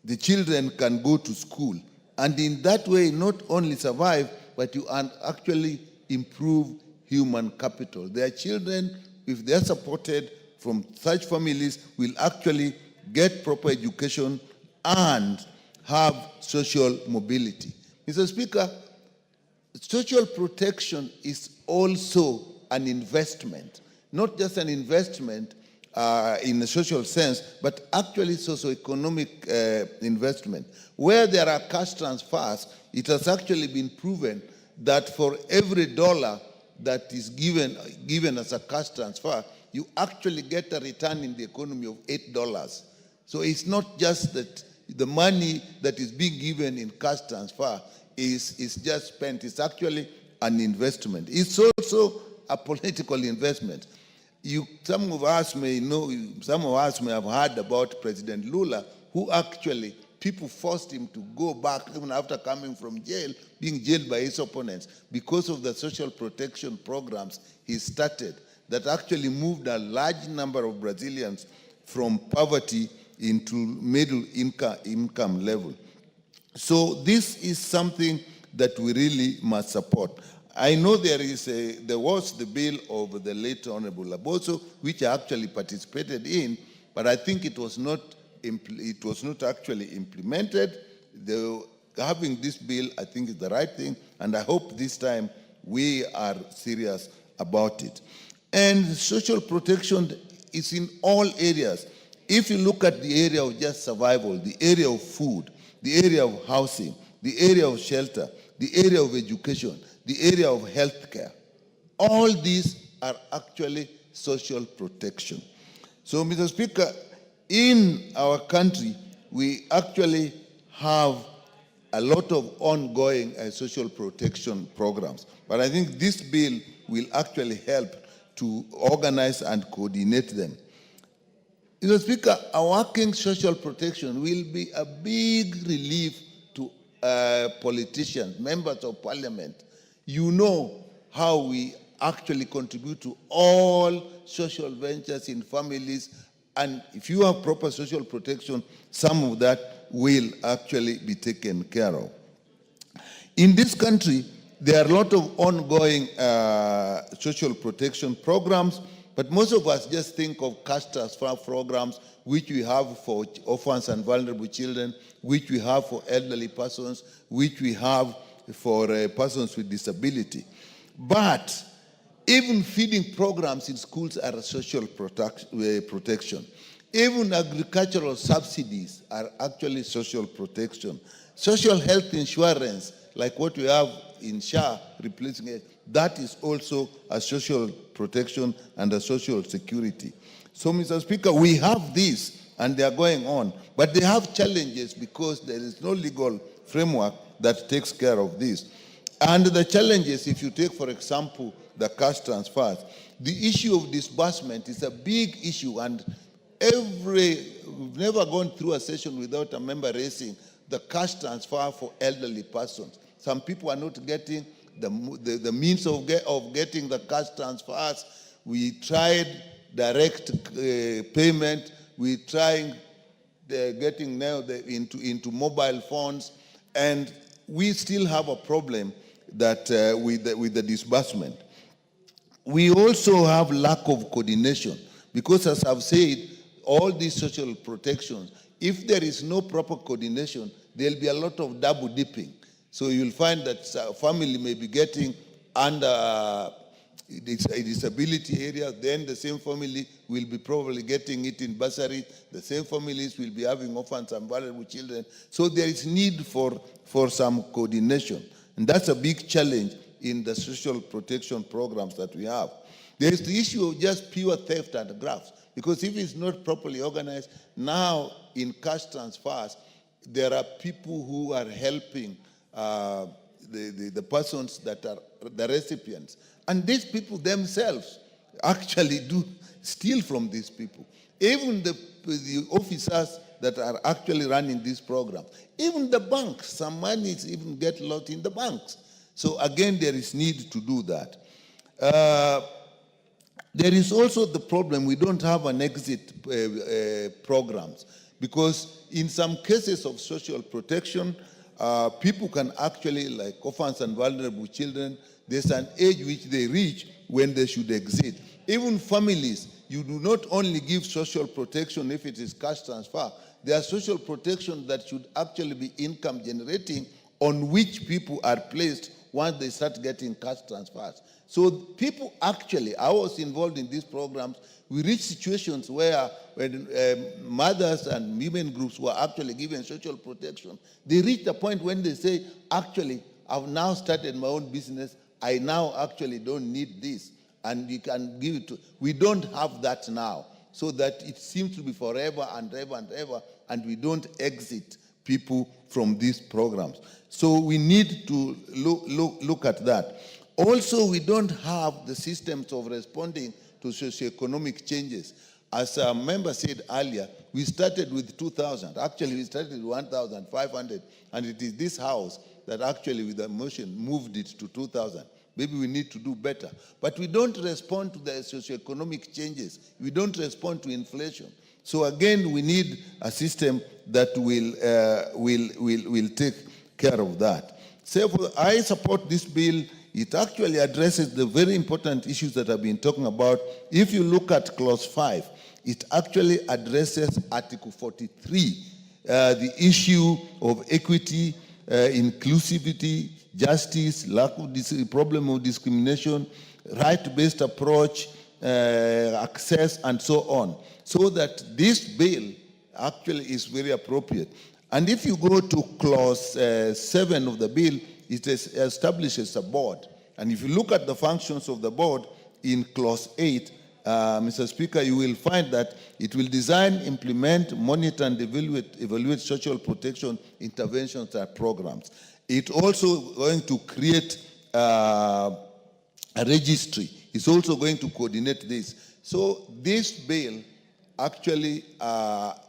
S1: The children can go to school. And in that way, not only survive, but you actually improve human capital. Their children, if they're supported from such families, will actually get proper education and have social mobility. Mr. Speaker, social protection is also an investment, not just an investment in a social sense, but actually socio-economic investment. Where there are cash transfers, it has actually been proven that for every dollar that is given as a cash transfer, you actually get a return in the economy of $8. So it's not just that the money that is being given in cash transfer is just spent. It's actually an investment. It's also a political investment. Some of us may have heard about President Lula, who actually, people forced him to go back even after coming from jail, being jailed by his opponents, because of the social protection programs he started that actually moved a large number of Brazilians from poverty into middle income level. So this is something that we really must support. I know there was the bill of the late Honorable Laboso, which I actually participated in, but I think it was not actually implemented. Having this bill, I think, is the right thing, and I hope this time we are serious about it. And social protection is in all areas. If you look at the area of just survival, the area of food, the area of housing, the area of shelter, the area of education, the area of healthcare, all these are actually social protection. So, Mr. Speaker, in our country, we actually have a lot of ongoing social protection programs. But I think this bill will actually help to organize and coordinate them. Mr. Speaker, a working social protection will be a big relief to politicians, members of parliament. You know how we actually contribute to all social ventures in families, and if you have proper social protection, some of that will actually be taken care of. In this country, there are a lot of ongoing social protection programs, but most of us just think of cash transfer programs, which we have for orphans and vulnerable children, which we have for elderly persons, which we have for persons with disability. But even feeding programs in schools are a social protection. Even agricultural subsidies are actually social protection. Social health insurance, like what we have in SHA, replacing it, that is also a social protection and a social security. So, Mr. Speaker, we have this, and they are going on, but they have challenges because there is no legal framework that takes care of this. And the challenges, if you take, for example, the cash transfers, the issue of disbursement is a big issue, and we've never gone through a session without a member raising the cash transfer for elderly persons. Some people are not getting the means of getting the cash transfers. We tried direct payment. We trying getting now into mobile phones, and we still have a problem that with the disbursement. We also have lack of coordination because, as I've said, all these social protections, if there is no proper coordination, there'll be a lot of double dipping. So you'll find that a family may be getting under a disability area, then the same family will be probably getting it in bursary, the same families will be having orphans and vulnerable children. So there is need for some coordination. And that's a big challenge in the social protection programs that we have. There is the issue of just pure theft and grafts, because if it's not properly organized, now in cash transfers, there are people who are helping the persons that are the recipients. And these people themselves actually do steal from these people. Even the officers that are actually running these programs. Even the banks, some money is even get lost in the banks. So again, there is need to do that. There is also the problem, we don't have an exit programs, because in some cases of social protection, people can actually, like orphans and vulnerable children, there's an age which they reach when they should exit. Even families, you do not only give social protection if it is cash transfer, there are social protection that should actually be income generating, on which people are placed once they start getting cash transfers. So people actually, I was involved in these programs, we reached situations where when mothers and women groups were actually given social protection, they reached a point when they say, actually, I've now started my own business, I now actually don't need this, and you can give it to, we don't have that now, so that it seems to be forever and ever and ever, and we don't exit people from these programs. So we need to look at that. Also, we don't have the systems of responding to socioeconomic changes. As a member said earlier, we started with 2,000. Actually, we started with 1,500, and it is this house that actually, with the motion, moved it to 2,000. Maybe we need to do better. But we don't respond to the socioeconomic changes. We don't respond to inflation. So again, we need a system that will take care of that. So I support this bill. It actually addresses the very important issues that I've been talking about. If you look at clause 5, it actually addresses Article 43, the issue of equity, inclusivity, justice, lack of problem of discrimination, right-based approach, access, and so on. So that this bill actually is very appropriate. And if you go to clause 7 of the bill, it establishes a board. And if you look at the functions of the board in clause 8, Mr. Speaker, you will find that it will design, implement, monitor, and evaluate social protection interventions and programs. It's also going to create a registry. It's also going to coordinate this. So this bill actually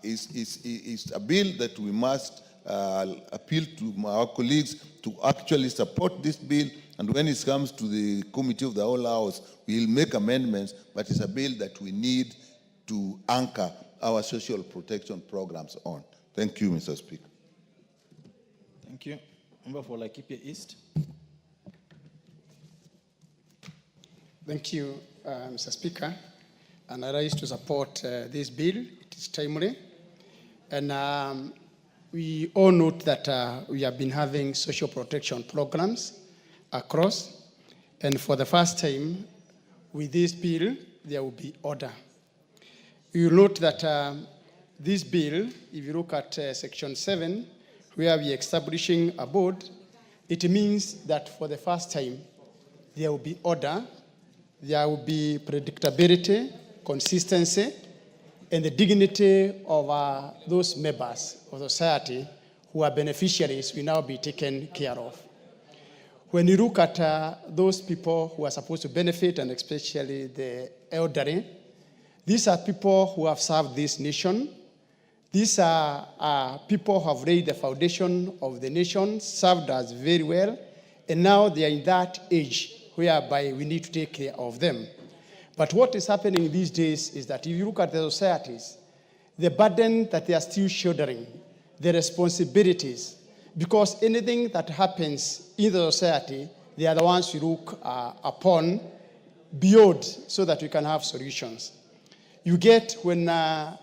S1: is a bill that we must appeal to our colleagues to actually support this bill. And when it comes to the Committee of the Whole House, we'll make amendments, but it's a bill that we need to anchor our social protection programs on. Thank you, Mr. Speaker.
S20: Thank you. Member for Laikipia East.
S5: Thank you, Mr. Speaker. And I rise to support this bill. It is timely. And we all note that we have been having social protection programs across, and for the first time, with this bill, there will be order. You will note that this bill, if you look at Section 7, where we are establishing a board, it means that for the first time, there will be order, there will be predictability, consistency, and the dignity of those members of society who are beneficiaries will now be taken care of. When you look at those people who are supposed to benefit, and especially the elderly, these are people who have served this nation. These are people who have laid the foundation of the nation, served us very well, and now they are in that age whereby we need to take care of them. But what is happening these days is that if you look at the societies, the burden that they are still shouldering, the responsibilities, because anything that happens in the society, they are the ones we look upon beyond so that we can have solutions. You get when our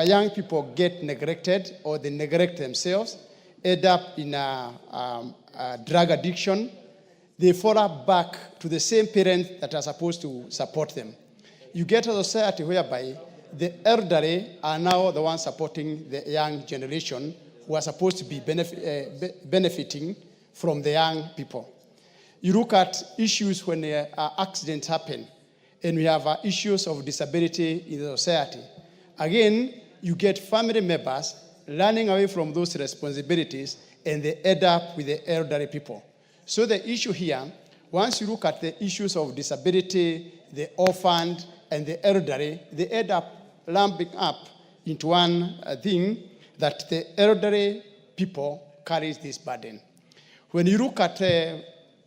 S5: young people get neglected or they neglect themselves, end up in a drug addiction, they fall back to the same parents that are supposed to support them. You get a society whereby the elderly are now the ones supporting the young generation who are supposed to be benefiting from the young people. You look at issues when accidents happen, and we have issues of disability in the society. Again, you get family members running away from those responsibilities, and they end up with the elderly people. So the issue here, once you look at the issues of disability, the orphaned, and the elderly, they end up lumping up into one thing, that the elderly people carries this burden. When you look at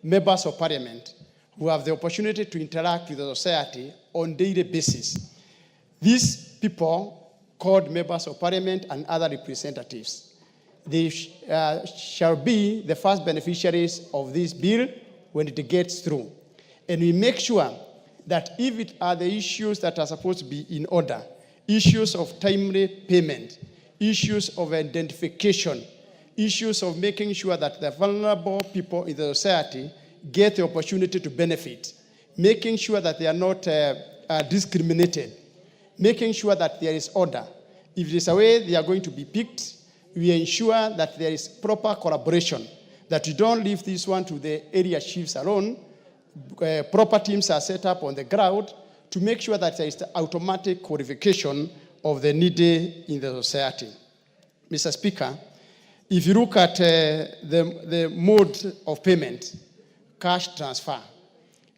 S5: members of parliament who have the opportunity to interact with the society on a daily basis, these people, called members of parliament and other representatives, they shall be the first beneficiaries of this bill when it gets through. And we make sure that if it are the issues that are supposed to be in order, issues of timely payment, issues of identification, issues of making sure that the vulnerable people in the society get the opportunity to benefit, making sure that they are not discriminated, making sure that there is order. If there is a way they are going to be picked, we ensure that there is proper collaboration, that you don't leave this one to the area chiefs alone. Proper teams are set up on the ground to make sure that there is the automatic qualification of the needy in the society. Mr. Speaker, if you look at the mode of payment, cash transfer,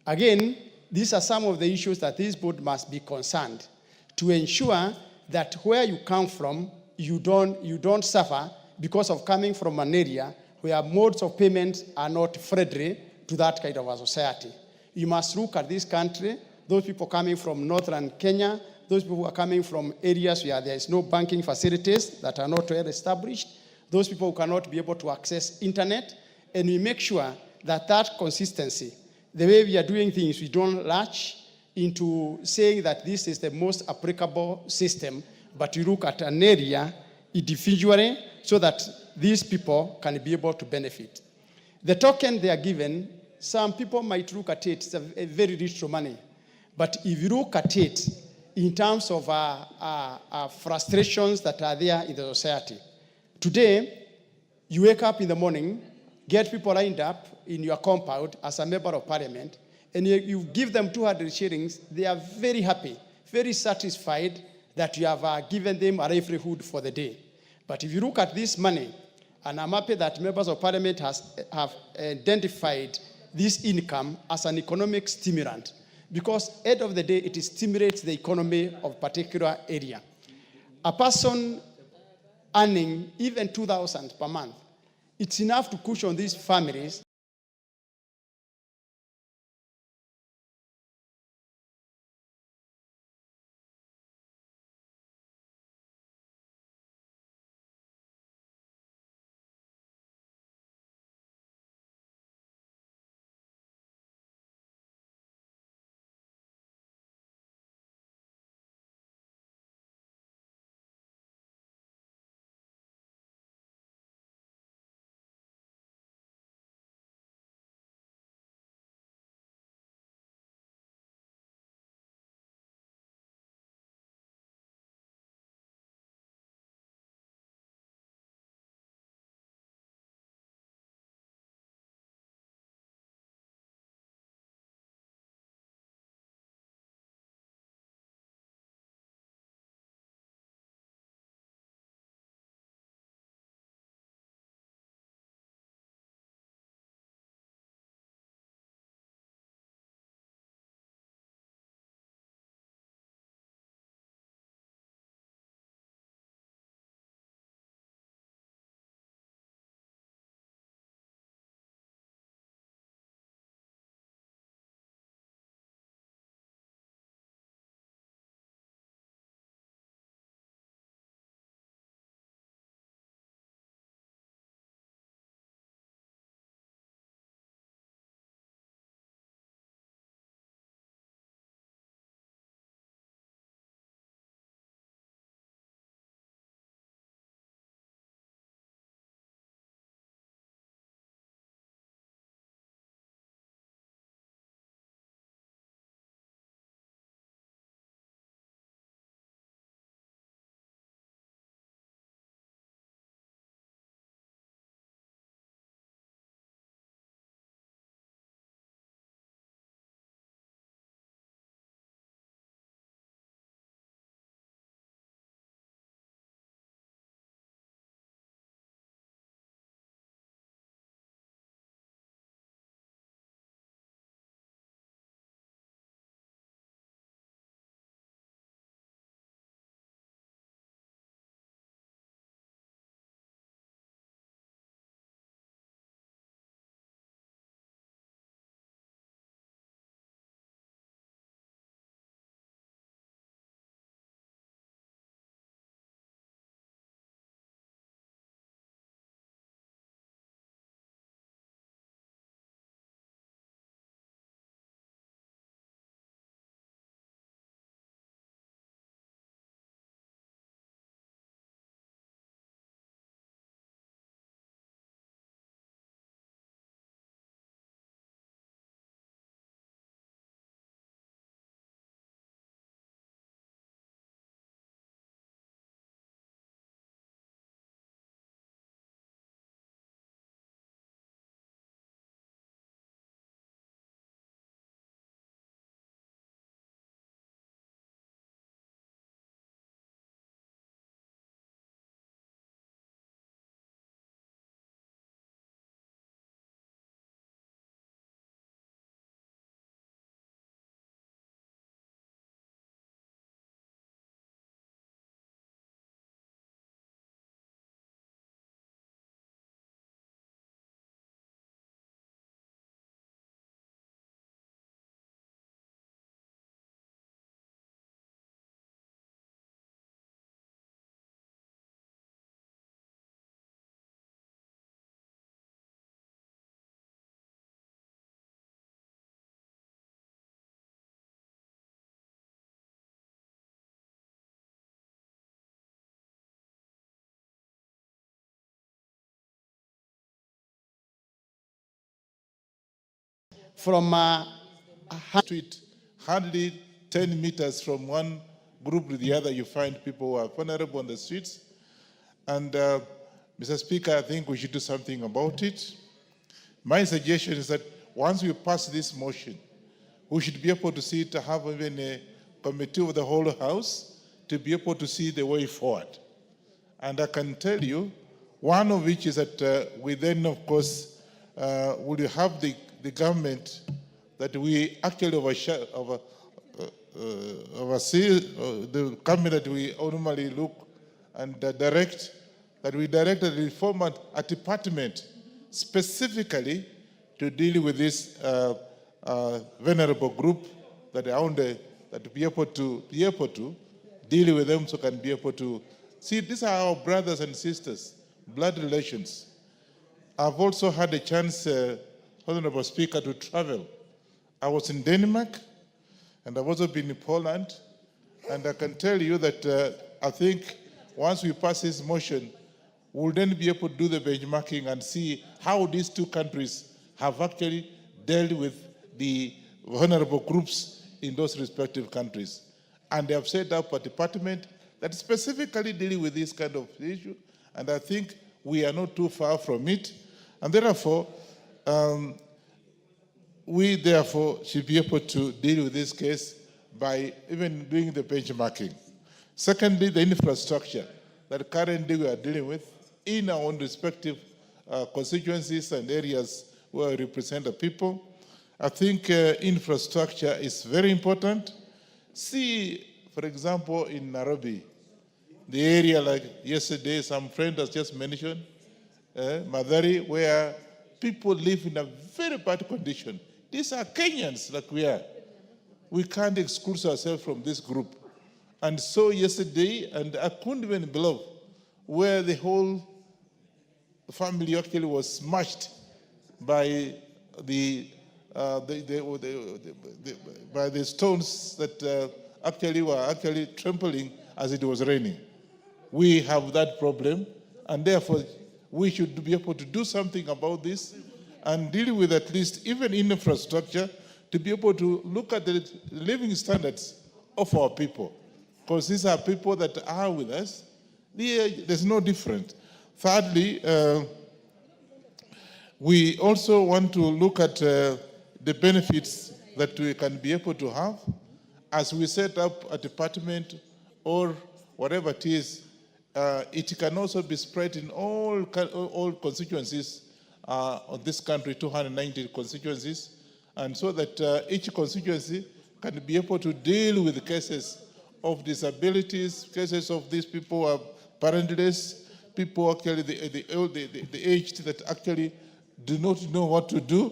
S5: again, these are some of the issues that this board must be concerned to ensure that where you come from, you don't suffer because of coming from an area where modes of payment are not friendly to that kind of a society. You must look at this country, those people coming from northern Kenya, those people who are coming from areas where there is no banking facilities that are not well established, those people who cannot be able to access internet, and we make sure that that consistency, the way we are doing things, we don't latch into saying that this is the most applicable system, but we look at an area individually so that these people can be able to benefit. The token they are given, some people might look at it, it's a very little money. But if you look at it in terms of frustrations that are there in the society, today, you wake up in the morning, get people lined up in your compound as a member of parliament, and you give them 200 shillings, they are very happy, very satisfied that you have given them a livelihood for the day. But if you look at this money, and I'm happy that members of parliament have identified this income as an economic stimulant, because at the end of the day, it stimulates the economy of a particular area. A person earning even 2,000 per month, it's enough to cushion these families from
S12: street, hardly 10 meters from one group to the other, you find people who are vulnerable on the streets. And Mr. Speaker, I think we should do something about it. My suggestion is that once we pass this motion, we should be able to see it, to have even a committee of the whole House to be able to see the way forward. And I can tell you, one of which is that we then, of course, will have the government that we actually oversee, the government that we normally look and direct, that we directed the reform a department specifically to deal with this vulnerable group that are on the, that be able to deal with them, so can be able to see these are our brothers and sisters, blood relations. I've also had a chance, Honorable Speaker, to travel. I was in Denmark, and I've also been in Poland, and I can tell you that I think once we pass this motion, we'll then be able to do the benchmarking and see how these two countries have actually dealt with the vulnerable groups in those respective countries. And they have set up a department that specifically dealing with this kind of issue, and I think we are not too far from it. And therefore, we therefore should be able to deal with this case by even doing the benchmarking. Secondly, the infrastructure that currently we are dealing with in our own respective constituencies and areas where we represent the people. I think infrastructure is very important. See, for example, in Nairobi, the area like yesterday, some friend has just mentioned, Madari, where people live in a very bad condition. These are Kenyans like we are. We can't exclude ourselves from this group. And so yesterday, and I couldn't even believe, where the whole family actually was smashed by by the stones that actually were trampling as it was raining. We have that problem, and therefore we should be able to do something about this and deal with at least even in infrastructure to be able to look at the living standards of our people. Because these are people that are with us. There's no difference. Thirdly, we also want to look at the benefits that we can be able to have as we set up a department or whatever it is. It can also be spread in all constituencies of this country, 290 constituencies, and so that each constituency can be able to deal with cases of disabilities, cases of these people who are parentless, people actually the aged that actually do not know what to do,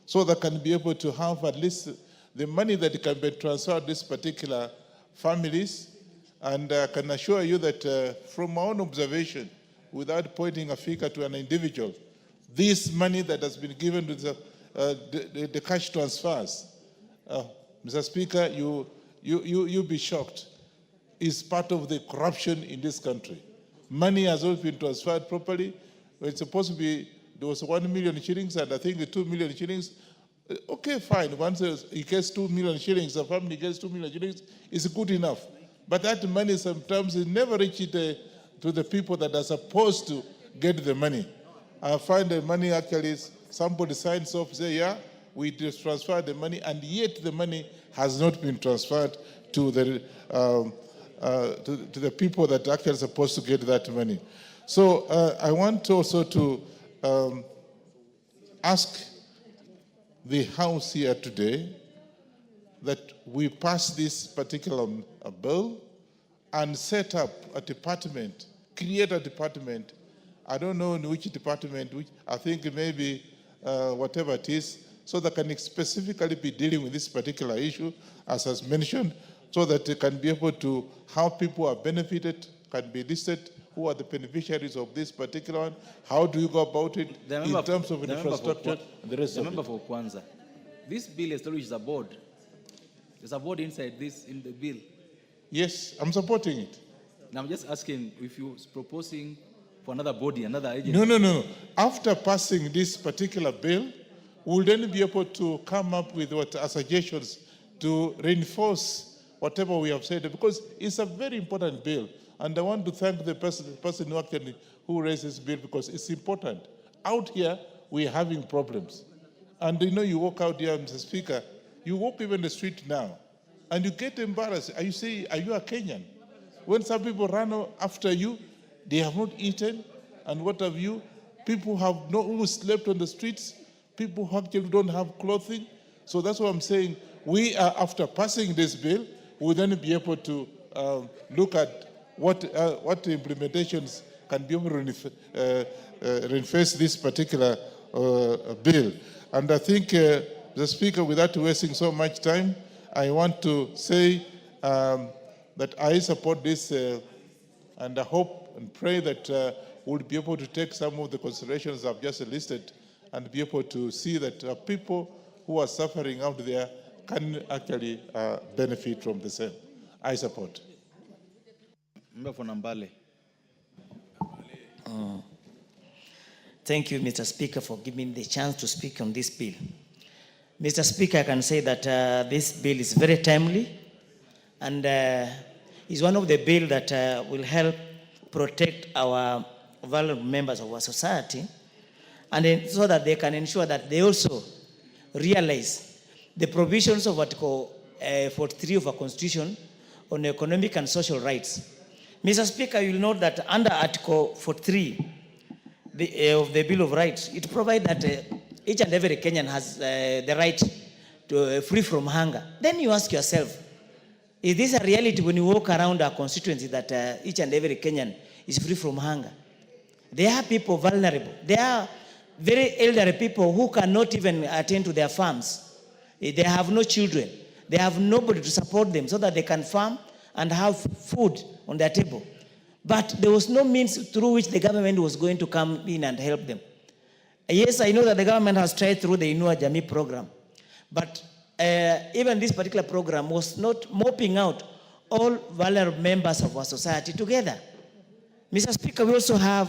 S12: so they can be able to have at least the money that can be transferred to these particular families. And I can assure you that from my own observation, without pointing a finger to an individual, this money that has been given to the cash transfers, Mr. Speaker, you'll be shocked, is part of the corruption in this country. Money has always been transferred properly. It's supposed to be, there was 1 million shillings, and I think the 2 million shillings, okay, fine. Once he gets 2 million shillings, the family gets 2 million shillings, it's good enough. But that money sometimes is never reached to the people that are supposed to get the money. I find the money actually is, somebody signs off, say, yeah, we just transfer the money, and yet the money has not been transferred to the people that are actually supposed to get that money. So I want also to ask the House here today that we pass this particular bill and set up a department, create a department. I don't know in which department, which I think maybe whatever it is, so that can specifically be dealing with this particular issue, as was mentioned, so that it can be able to, how people are benefited, can be listed, who are the beneficiaries of this particular one, how do you go about it in terms of infrastructure, and the rest of it.
S20: Member for Kwanza, this bill establishes a board. There's a board inside this, in the bill.
S12: Yes, I'm supporting it.
S20: Now I'm just asking if you're proposing for another body, another agency.
S12: No. After passing this particular bill, we'll then be able to come up with suggestions to reinforce whatever we have said, because it's a very important bill. And I want to thank the person who raised this bill, because it's important. Out here, we're having problems. And you walk out here, Mr. Speaker, you walk even the street now, and you get embarrassed. You say, are you a Kenyan? When some people run after you, they have not eaten, and what have you? People who slept on the streets, people who actually don't have clothing. So that's what I'm saying. We are, after passing this bill, we'll then be able to look at what implementations can be able to reinforce this particular bill. And I think, the Speaker, without wasting so much time, I want to say that I support this, and I hope and pray that we'll be able to take some of the considerations I've just listed and be able to see that people who are suffering out there can actually benefit from the same. I support.
S6: Thank you, Mr. Speaker, for giving me the chance to speak on this bill. Mr. Speaker, I can say that this bill is very timely, and is one of the bills that will help protect our vulnerable members of our society, and then, so that they can ensure that they also realize the provisions of Article 43 of our Constitution on economic and social rights. Mr. Speaker, you will note that under Article 43 of the Bill of Rights, it provides that each and every Kenyan has the right to free from hunger. Then you ask yourself, is this a reality when you walk around our constituency, that each and every Kenyan is free from hunger? There are people vulnerable. There are very elderly people who cannot even attend to their farms. They have no children. They have nobody to support them so that they can farm and have food on their table. But there was no means through which the government was going to come in and help them. Yes, I know that the government has tried through the Inua Jamii program, but even this particular program was not mopping out all vulnerable members of our society together. Mr. Speaker, we also have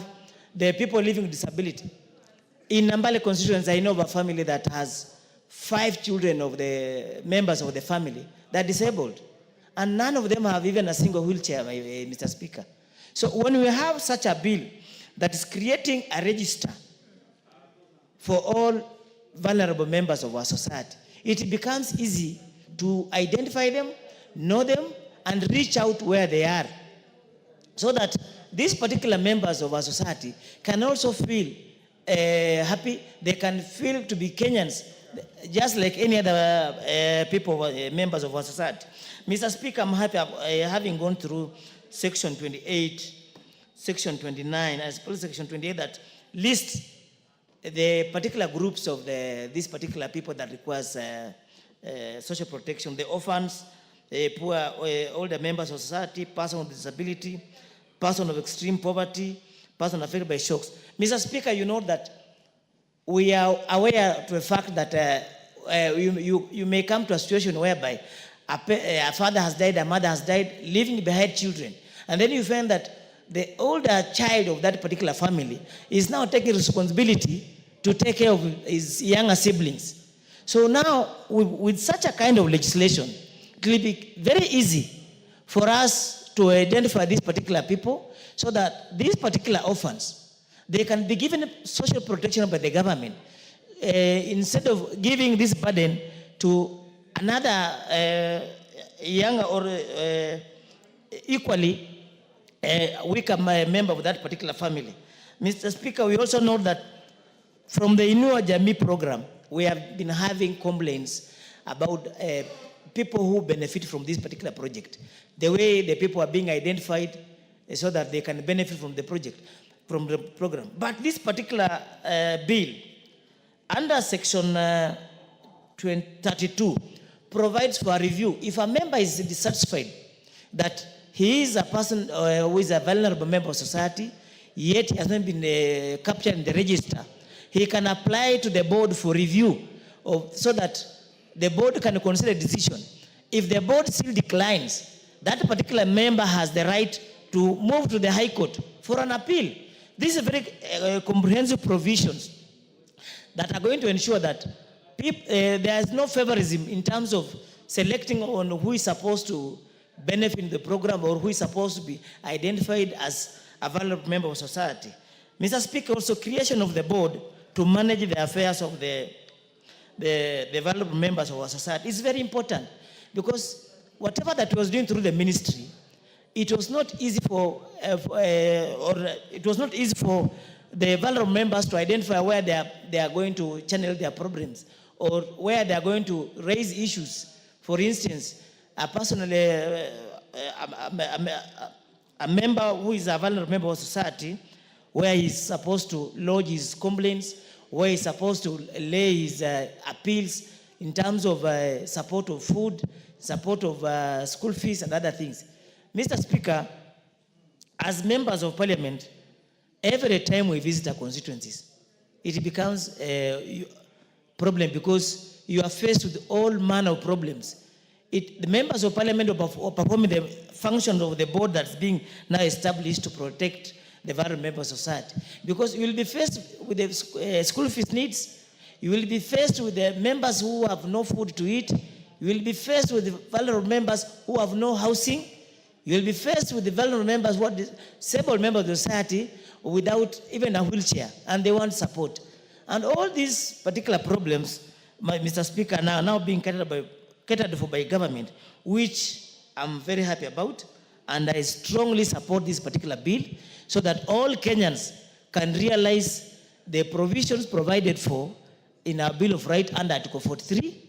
S6: the people living with disability. In Nambale constituency, I know of a family that has 5 children of the members of the family that are disabled. And none of them have even a single wheelchair, Mr. Speaker. So when we have such a bill that is creating a register for all vulnerable members of our society, it becomes easy to identify them, know them, and reach out where they are, so that these particular members of our society can also feel happy. They can feel to be Kenyans, just like any other people, members of our society. Mr. Speaker, I'm happy having gone through Section 28, Section 29, as well as Section 28, that lists the particular groups of these particular people that requires social protection: the orphans, poor, older members of society, person with disability, person of extreme poverty, person affected by shocks. Mr. Speaker, you know that we are aware to the fact that you may come to a situation whereby a father has died, a mother has died, leaving behind children. And then you find that the older child of that particular family is now taking responsibility to take care of his younger siblings. So now, with such a kind of legislation, it will be very easy for us to identify these particular people, so that these particular orphans, they can be given social protection by the government, instead of giving this burden to another younger or equally weaker member of that particular family. Mr. Speaker, we also know that from the Inua Jamii program, we have been having complaints about people who benefit from this particular project. The way the people are being identified so that they can benefit from the project, from the program. But this particular bill, under Section 32, provides for a review. If a member is dissatisfied that he is a person who is a vulnerable member of society, yet he has not been captured in the register, he can apply to the board for review, so that the board can consider a decision. If the board still declines, that particular member has the right to move to the High Court for an appeal. These are very comprehensive provisions that are going to ensure that there is no favorism in terms of selecting on who is supposed to benefit in the program or who is supposed to be identified as a valuable member of society. Mr. Speaker, also creation of the board to manage the affairs of the valuable members of our society is very important, because whatever that was doing through the ministry, it was not easy for the vulnerable members to identify where they are going to channel their problems or where they are going to raise issues. For instance, a member who is a vulnerable member of society, where he's supposed to lodge his complaints, where he's supposed to lay his appeals in terms of support of food, support of school fees and other things. Mr. Speaker, as members of parliament, every time we visit our constituencies, it becomes a problem because you are faced with all manner of problems. The members of parliament are performing the function of the board that's being now established to protect the vulnerable members of society. Because you will be faced with the school fees needs, you will be faced with the members who have no food to eat, you will be faced with the vulnerable members who have no housing, you will be faced with the vulnerable members who are disabled members of the society without even a wheelchair, and they want support. And all these particular problems, Mr. Speaker, now being catered for by government, which I'm very happy about, and I strongly support this particular bill so that all Kenyans can realize the provisions provided for in our Bill of Rights under Article 43.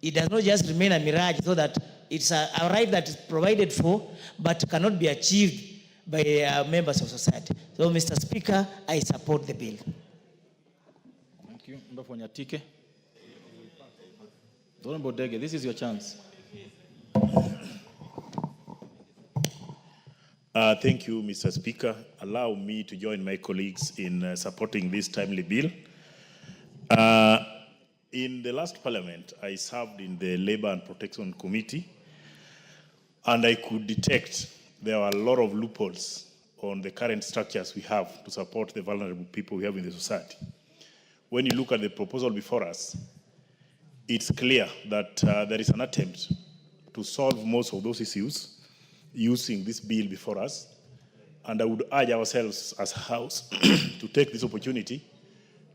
S6: It does not just remain a mirage, so that it's a right that is provided for but cannot be achieved by members of society. So, Mr. Speaker, I support the bill.
S20: Thank you. Mbafonyatike. Honorable Dege, this is your chance.
S7: Thank you, Mr. Speaker. Allow me to join my colleagues in supporting this timely bill. In the last parliament, I served in the Labor and Protection Committee, and I could detect there are a lot of loopholes on the current structures we have to support the vulnerable people we have in the society. When you look at the proposal before us, it's clear that there is an attempt to solve most of those issues using this bill before us. And I would urge ourselves as a House to take this opportunity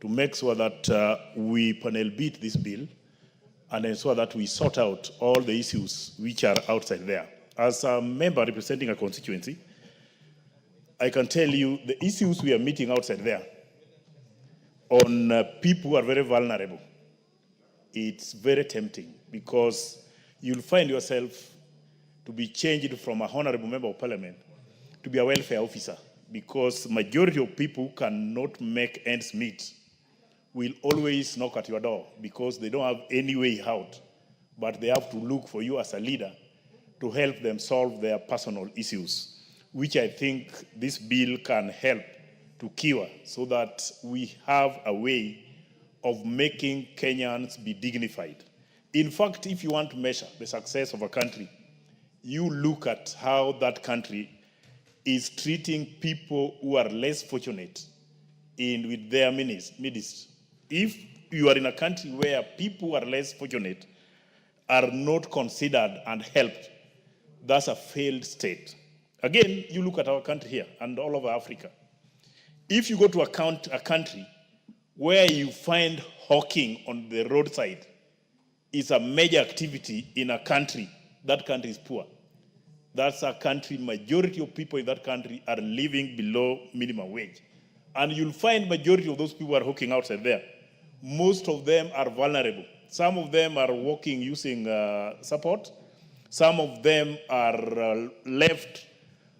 S7: to make sure that we panel beat this bill and ensure that we sort out all the issues which are outside there. As a member representing a constituency, I can tell you the issues we are meeting outside there on people who are very vulnerable. It's very tempting because you'll find yourself to be changed from a honorable member of parliament to be a welfare officer, because majority of people who cannot make ends meet will always knock at your door because they don't have any way out, but they have to look for you as a leader to help them solve their personal issues, which I think this bill can help to cure, so that we have a way of making Kenyans be dignified. In fact, if you want to measure the success of a country, you look at how that country is treating people who are less fortunate with their midst. If you are in a country where people who are less fortunate are not considered and helped, that's a failed state. Again, you look at our country here and all over Africa. If you go to a country where you find hawking on the roadside is a major activity in a country, that country is poor. That's a country, majority of people in that country are living below minimum wage. And you'll find majority of those people are hawking outside there. Most of them are vulnerable. Some of them are walking using support. Some of them are left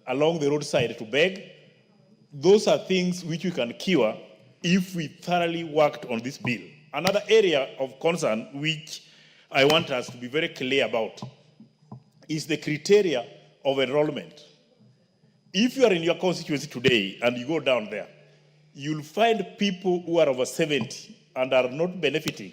S7: along the roadside to beg. Those are things which we can cure if we thoroughly worked on this bill. Another area of concern which I want us to be very clear about is the criteria of enrollment. If you are in your constituency today and you go down there, you'll find people who are over 70 and are not benefiting,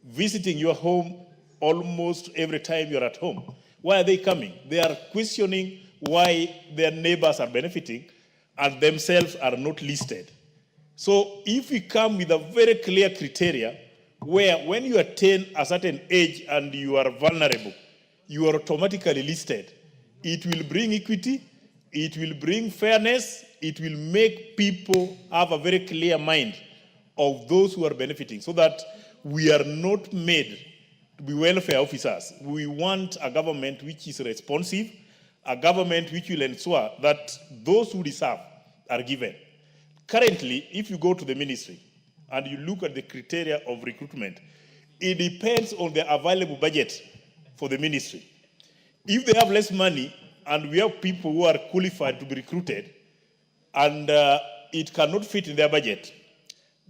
S7: visiting your home almost every time you're at home. Why are they coming? They are questioning why their neighbors are benefiting and themselves are not listed. So if we come with a very clear criteria, where when you attain a certain age and you are vulnerable, you are automatically listed. It will bring equity, it will bring fairness, it will make people have a very clear mind of those who are benefiting, so that we are not made to be welfare officers. We want a government which is responsive, a government which will ensure that those who deserve are given. Currently, if you go to the ministry and you look at the criteria of recruitment, it depends on the available budget for the ministry. If they have less money and we have people who are qualified to be recruited and it cannot fit in their budget,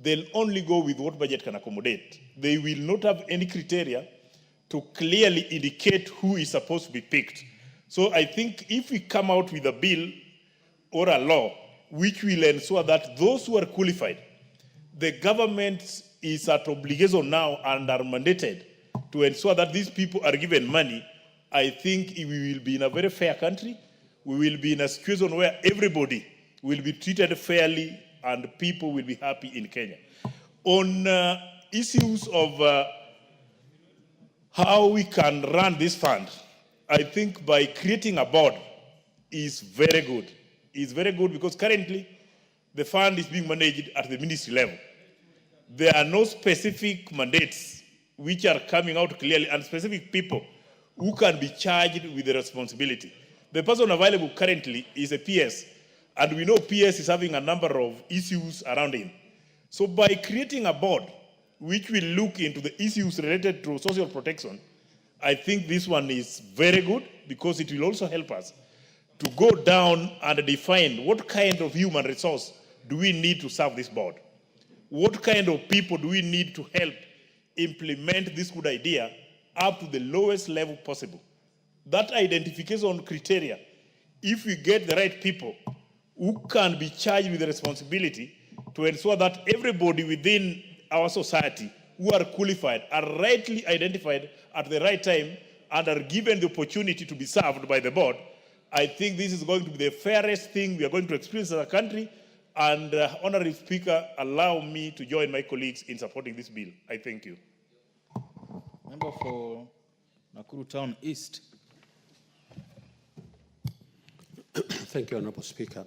S7: they'll only go with what budget can accommodate. They will not have any criteria to clearly indicate who is supposed to be picked. So I think if we come out with a bill or a law which will ensure that those who are qualified, the government is at obligation now and are mandated to ensure that these people are given money, I think we will be in a very fair country. We will be in a situation where everybody will be treated fairly and people will be happy in Kenya. On issues of how we can run this fund, I think by creating a board is very good. It's very good because currently the fund is being managed at the ministry level. There are no specific mandates which are coming out clearly and specific people who can be charged with the responsibility. The person available currently is a PS, and we know PS is having a number of issues around him. So by creating a board which will look into the issues related to social protection, I think this one is very good because it will also help us to go down and define what kind of human resource do we need to serve this board. What kind of people do we need to help implement this good idea up to the lowest level possible? That identification criteria, if we get the right people who can be charged with the responsibility to ensure that everybody within our society who are qualified are rightly identified at the right time and are given the opportunity to be served by the board, I think this is going to be the fairest thing we are going to experience as a country. And Honorable Speaker, allow me to join my colleagues in supporting this bill. I thank you.
S17: Member for Nakuru Town East.
S14: Thank you, Honorable Speaker,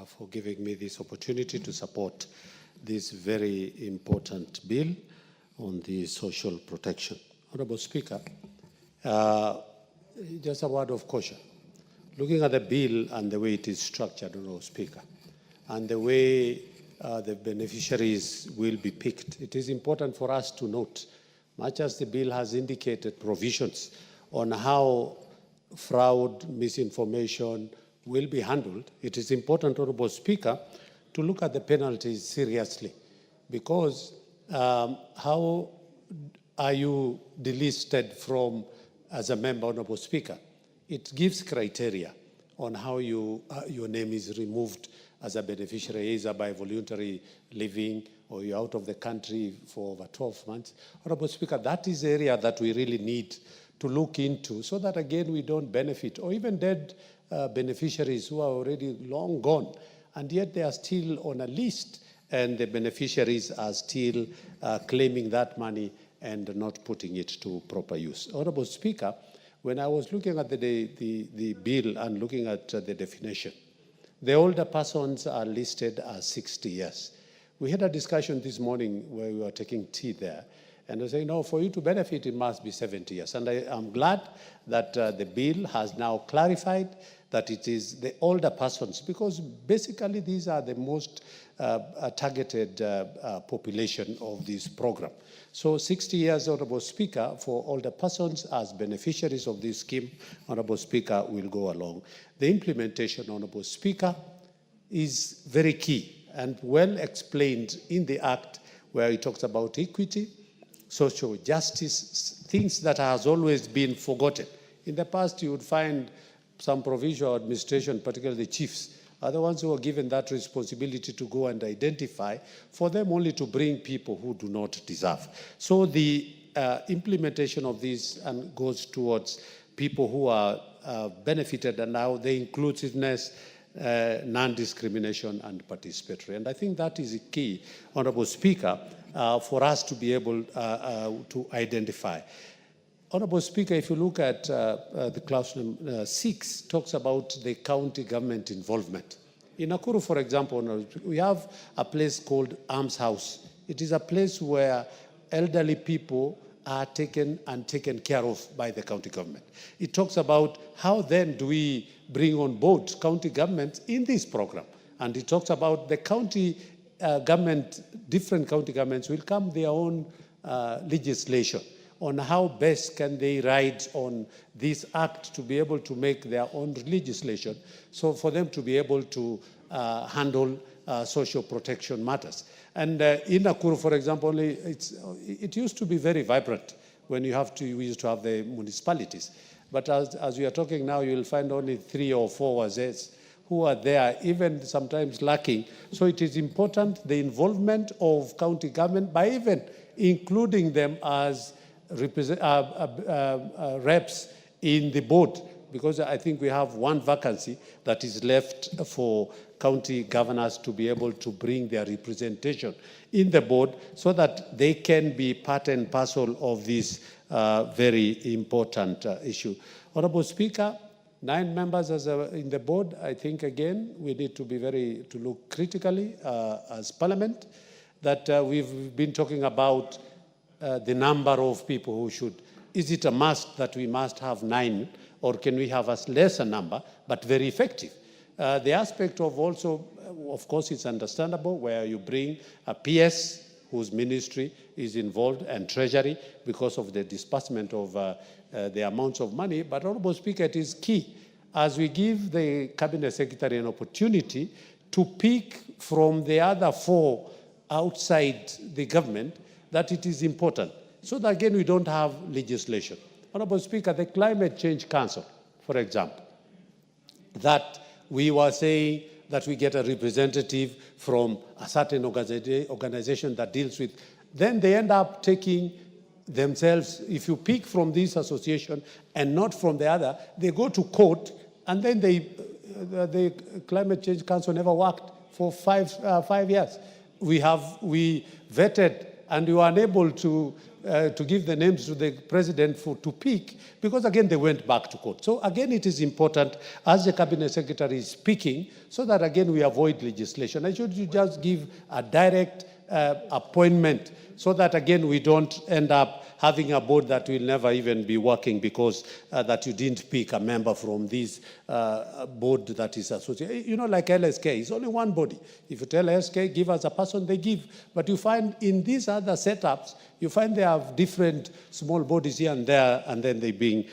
S14: for giving me this opportunity to support this very important bill on the social protection. Honorable Speaker, just a word of caution. Looking at the bill and the way it is structured, Honorable Speaker, and the way the beneficiaries will be picked, it is important for us to note, much as the bill has indicated provisions on how fraud, misinformation will be handled, it is important, Honorable Speaker, to look at the penalties seriously. Because how are you delisted from as a member, Honorable Speaker? It gives criteria on how your name is removed as a beneficiary, either by voluntary leaving or you're out of the country for over 12 months. Honorable Speaker, that is the area that we really need to look into so that, again, we don't benefit, or even dead beneficiaries who are already long gone, and yet they are still on a list, and the beneficiaries are still claiming that money and not putting it to proper use. Honorable Speaker, when I was looking at the bill and looking at the definition, the older persons are listed as 60 years. We had a discussion this morning where we were taking tea there, and they say, no, for you to benefit, it must be 70 years. And I am glad that the bill has now clarified that it is the older persons, because basically these are the most targeted population of this program. So 60 years, Honorable Speaker, for older persons as beneficiaries of this scheme, Honorable Speaker, will go along. The implementation, Honorable Speaker, is very key and well explained in the Act, where it talks about equity, social justice, things that has always been forgotten. In the past, you would find some provincial administration, particularly the chiefs, are the ones who are given that responsibility to go and identify, for them only to bring people who do not deserve. So the implementation of this goes towards people who are benefited, and now the inclusiveness, non-discrimination and participatory. And I think that is key, Honorable Speaker, for us to be able to identify. Honorable Speaker, if you look at the clause 6, talks about the county government involvement. In Nakuru, for example, we have a place called Arms House. It is a place where elderly people are taken care of by the county government. It talks about how then do we bring on board county governments in this program. And it talks about the county government, different county governments will come their own legislation on how best can they ride on this act to be able to make their own legislation, so for them to be able to handle social protection matters. And in Nakuru, for example, it used to be very vibrant when we used to have the municipalities. But as we are talking now, you will find only 3 or 4 wazees who are there, even sometimes lacking. So it is important, the involvement of county government, by even including them as reps in the board, because I think we have one vacancy that is left for county governors to be able to bring their representation in the board so that they can be part and parcel of this very important issue. Honorable Speaker, 9 members in the board. I think, again, we need to be to look critically as Parliament, that we've been talking about the number of people who should. Is it a must that we must have 9, or can we have a lesser number, but very effective? The aspect of also, of course, it's understandable where you bring a PS whose ministry is involved and Treasury because of the disbursement of the amounts of money. But, Honorable Speaker, it is key as we give the Cabinet Secretary an opportunity to pick from the other 4 outside the government, that it is important. So that, again, we don't have legislation. Honorable Speaker, the Climate Change Council, for example, that we were saying that we get a representative from a certain organization that deals with, then they end up taking themselves, if you pick from this association and not from the other, they go to court, and then the Climate Change Council never worked for 5 years. We vetted, and we were unable to give the names to the president to pick, because again, they went back to court. So again, it is important as the Cabinet Secretary is speaking, so that again, we avoid legislation. I should just give a direct appointment, so that again, we don't end up having a board that will never even be working because that you didn't pick a member from this board that is associated. You know, like LSK, it's only one body. If you tell LSK, give us a person, they give. But you find in these other setups, you find they have different small bodies here and there, and then they bring.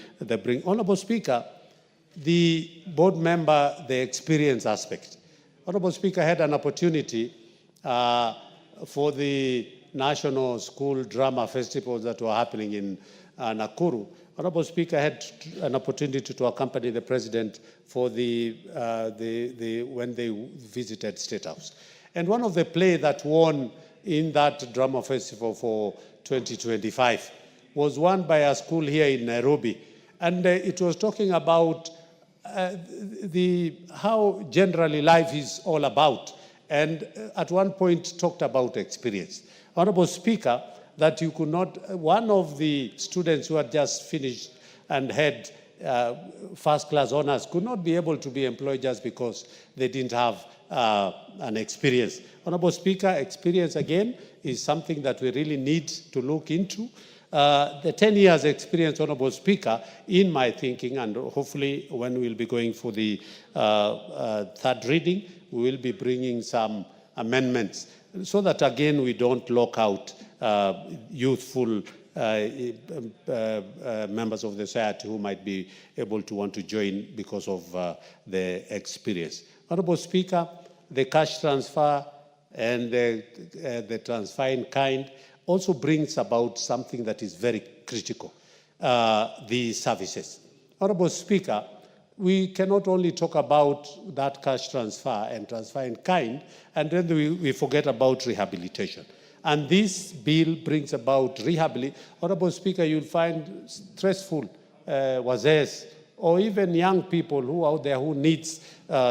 S14: Honorable Speaker, the board member, the experience aspect. Honorable Speaker, had an opportunity for the National School Drama Festivals that were happening in Nakuru. Honorable Speaker, had an opportunity to accompany the President for when they visited State House. And one of the plays that won in that drama festival for 2025 was won by a school here in Nairobi. And it was talking about how generally life is all about. And at one point talked about experience. Honorable Speaker, that you could not, one of the students who had just finished and had first-class honors could not be able to be employed just because they didn't have an experience. Honorable Speaker, experience, again, is something that we really need to look into. The 10 years experience, Honorable Speaker, in my thinking, and hopefully when we'll be going for the 3rd reading, we will be bringing some amendments so that, again, we don't lock out youthful members of the society who might be able to want to join because of the experience. Honorable Speaker, the cash transfer and the transfer in kind also brings about something that is very critical, the services. Honorable Speaker, we cannot only talk about that cash transfer and transfer in kind, and then we forget about rehabilitation. And this bill brings about rehabilitation. Honorable Speaker, you'll find stressful wazees or even young people who are out there who needs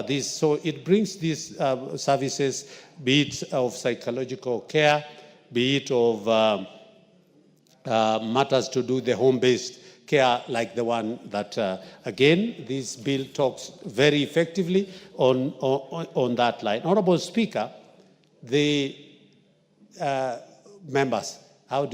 S14: this. So it brings these services, be it of psychological care, be it of matters to do the home-based care like the one that, again, this bill talks very effectively on that line. Honorable Speaker, the members, how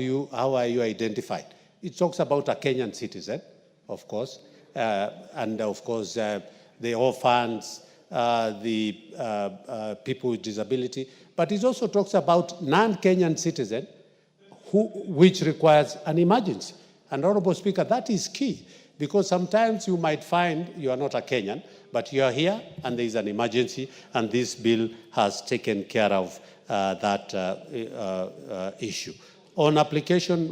S14: are you identified? It talks about a Kenyan citizen, of course, and of course the orphans, the people with disability, but it also talks about non-Kenyan citizen which requires an emergency. And Honorable Speaker, that is key, because sometimes you might find you are not a Kenyan, but you are here and there is an emergency, and this bill has taken care of that issue. On application,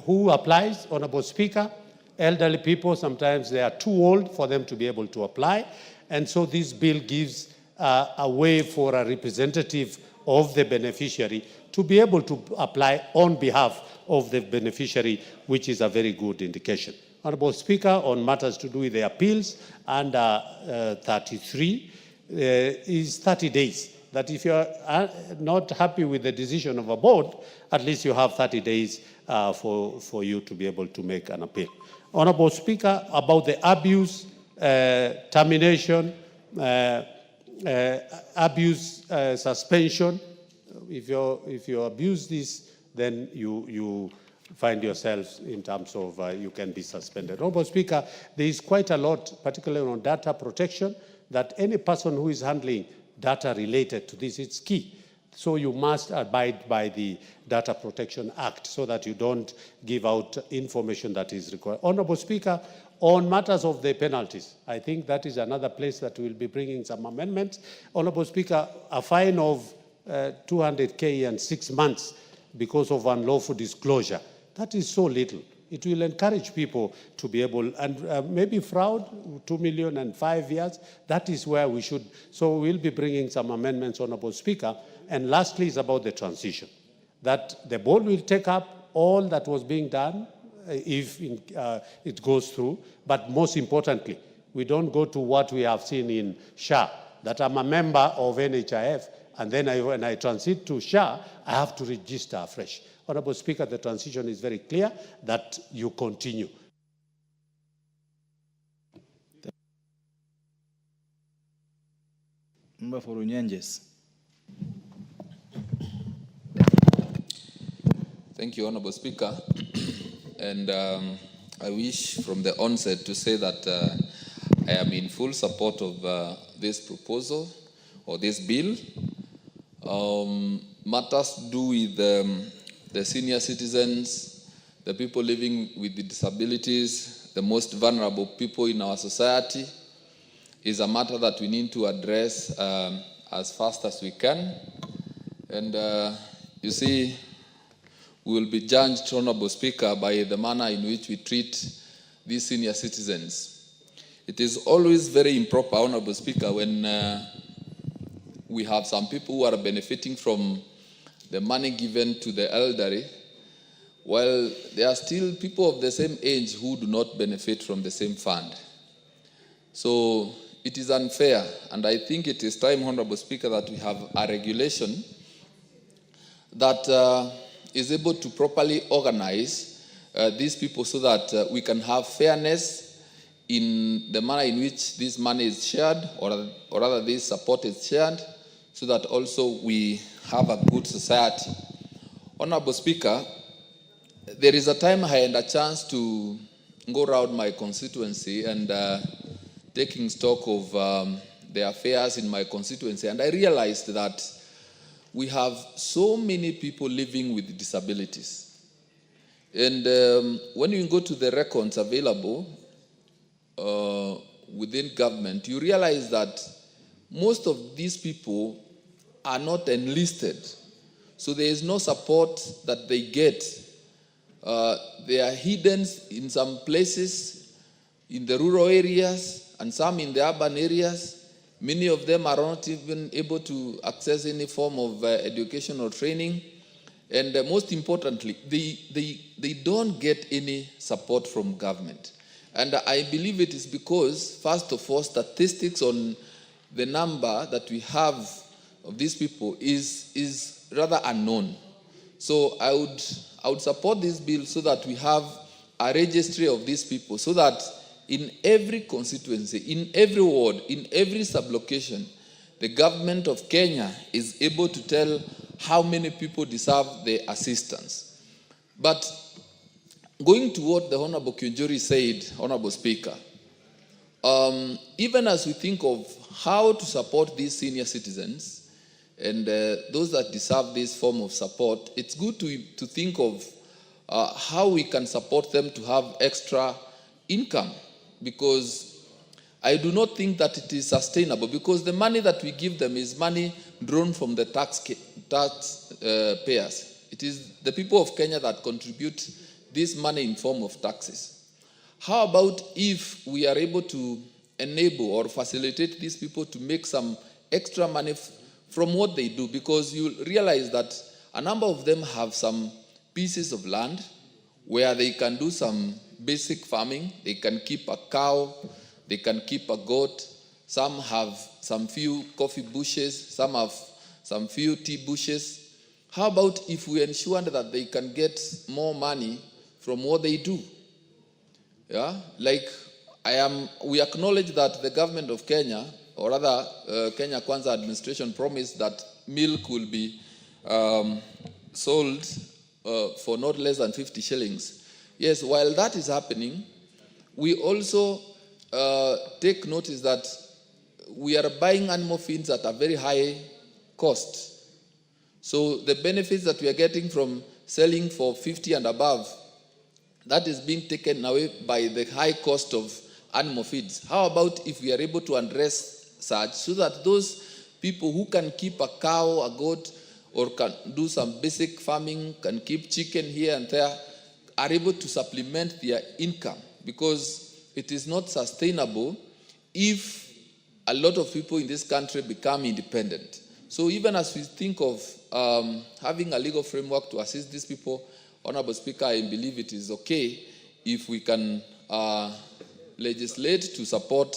S14: who applies, Honorable Speaker? Elderly people, sometimes they are too old for them to be able to apply, and so this bill gives a way for a representative of the beneficiary to be able to apply on behalf of the beneficiary, which is a very good indication. Honorable Speaker, on matters to do with the appeals, under 33 is 30 days. That if you're not happy with the decision of a board, at least you have 30 days for you to be able to make an appeal. Honorable Speaker, about the abuse, termination, abuse suspension, if you abuse this, then you find yourselves in terms of you can be suspended. Honorable Speaker, there is quite a lot, particularly on data protection, that any person who is handling data related to this, it's key. So you must abide by the Data Protection Act so that you don't give out information that is required. Honorable Speaker, on matters of the penalties, I think that is another place that we'll be bringing some amendments. Honorable Speaker, a fine of 200K and 6 months because of unlawful disclosure, that is so little. It will encourage people to be able, and maybe fraud, 2 million and 5 years, that is where we should. So we'll be bringing some amendments, Honorable Speaker. And lastly is about the transition, that the board will take up all that was being done if it goes through, but most importantly, we don't go to what we have seen in SHA, that I'm a member of NHIF, and then when I transit to SHA, I have to register afresh. Honorable Speaker, the transition is very clear that you continue.
S20: Member for Unyenjes.
S13: Thank you, Honorable Speaker. And I wish from the onset to say that I am in full support of this proposal or this bill. Matters to do with the senior citizens, the people living with the disabilities, the most vulnerable people in our society, is a matter that we need to address as fast as we can. And you see, we will be judged, Honorable Speaker, by the manner in which we treat these senior citizens. It is always very improper, Honorable Speaker, when we have some people who are benefiting from the money given to the elderly, while there are still people of the same age who do not benefit from the same fund. So it is unfair, and I think it is time, Honorable Speaker, that we have a regulation that is able to properly organize these people so that we can have fairness in the manner in which this money is shared, or rather this support is shared, so that also we have a good society. Honorable Speaker, there is a time I had a chance to go around my constituency and taking stock of the affairs in my constituency, and I realized that we have so many people living with disabilities. And when you go to the records available within government, you realize that most of these people are not enlisted. So there is no support that they get. They are hidden in some places, in the rural areas, and some in the urban areas. Many of them are not even able to access any form of education or training. And most importantly, they don't get any support from government. And I believe it is because, first of all, statistics on the number that we have of these people is rather unknown. So I would support this bill so that we have a registry of these people, so that in every constituency, in every ward, in every sublocation, the government of Kenya is able to tell how many people deserve the assistance. But going to what the Honorable Kionjori said, Honorable Speaker, even as we think of how to support these senior citizens and those that deserve this form of support, it's good to think of how we can support them to have extra income, because I do not think that it is sustainable, because the money that we give them is money drawn from the taxpayers. It is the people of Kenya that contribute this money in form of taxes. How about if we are able to enable or facilitate these people to make some extra money from what they do? Because you realize that a number of them have some pieces of land where they can do some basic farming. They can keep a cow, they can keep a goat. Some have some few coffee bushes, some have some few tea bushes. How about if we ensure that they can get more money from what they do? Yeah, like we acknowledge that the government of Kenya, or rather Kenya Kwanza administration, promised that milk will be sold for not less than 50 shillings. Yes, while that is happening, we also take notice that we are buying animal feeds at a very high cost. So the benefits that we are getting from selling for 50 and above, that is being taken away by the high cost of animal feeds. How about if we are able to address such, so that those people who can keep a cow, a goat, or can do some basic farming, can keep chicken here and there, are able to supplement their income? Because it is not sustainable if a lot of people in this country become independent. So even as we think of having a legal framework to assist these people, Honorable Speaker, I believe it is okay if we can legislate to support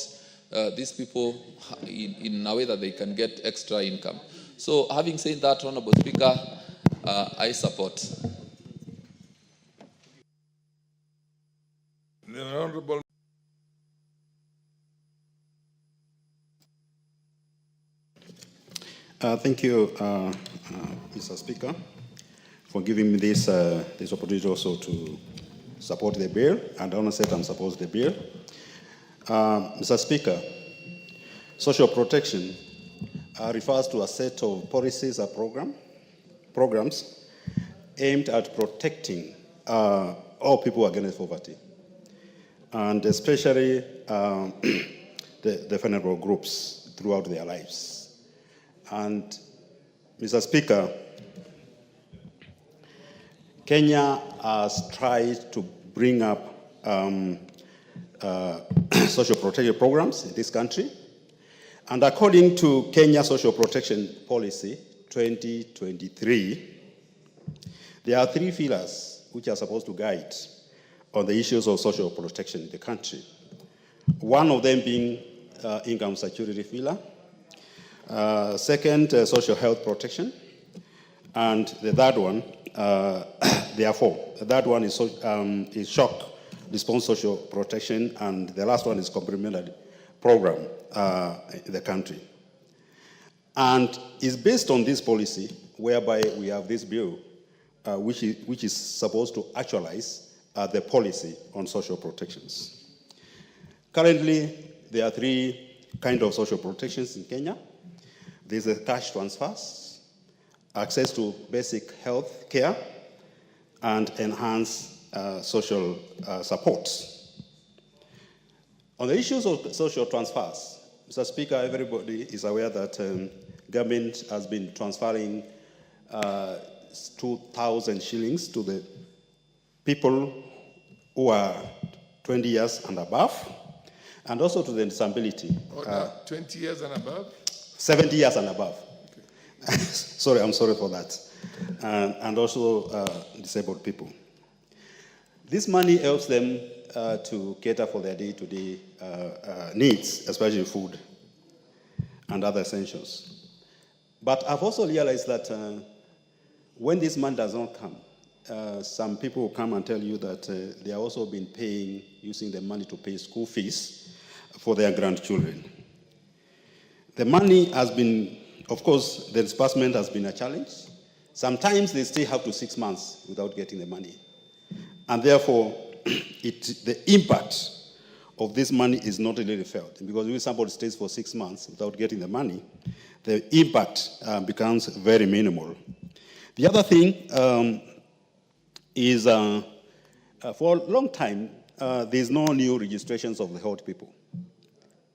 S13: these people in a way that they can get extra income. So having said that, Honorable Speaker, I support.
S9: The Honorable
S22: Thank you, Mr. Speaker, for giving me this opportunity also to support the bill, and honestly, I'm supporting the bill. Mr. Speaker, social protection refers to a set of policies or programs aimed at protecting all people against poverty, and especially the vulnerable groups throughout their lives. And Mr. Speaker, Kenya has tried to bring up social protection programs in this country. And according to Kenya Social Protection Policy 2023, there are 3 pillars which are supposed to guide on the issues of social protection in the country. One of them being income security pillar. Second, social health protection. And the third one, the third one is shock response social protection, and the last one is complementary program in the country. And it's based on this policy whereby we have this bill, which is supposed to actualize the policy on social protections. Currently, there are 3 kinds of social protections in Kenya. There's the cash transfers, access to basic health care, and enhanced social supports. On the issues of social transfers, Mr. Speaker, everybody is aware that government has been transferring 2,000 shillings to the people who are 20 years and above, and also to the disability.
S9: 20 years and above?
S22: 70 years and above. Okay. I'm sorry for that. and also disabled people. This money helps them to cater for their day-to-day needs, especially food and other essentials. But I've also realized that when this money does not come, some people will come and tell you that they have also been using the money to pay school fees for their grandchildren. The money has been, of course, the disbursement has been a challenge. Sometimes they still have to 6 months without getting the money. And therefore, the impact of this money is not really felt. Because if somebody stays for 6 months without getting the money, the impact becomes very minimal. The other thing is for a long time, there's no new registrations of the health people.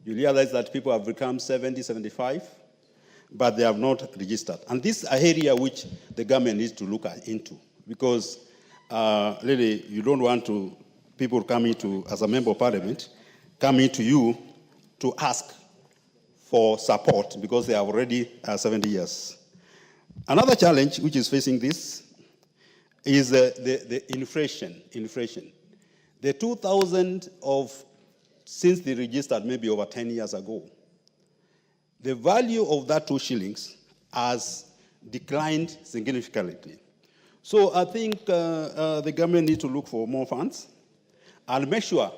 S22: You realize that people have become 70, 75, but they have not registered. And this is an area which the government needs to look into, because really you don't want people coming to, as a member of parliament, coming to you to ask for support because they are already 70 years. Another challenge which is facing this is the inflation. The 2,000 since they registered maybe over 10 years ago, the value of that 2 shillings has declined significantly. So I think the government needs to look for more funds and make sure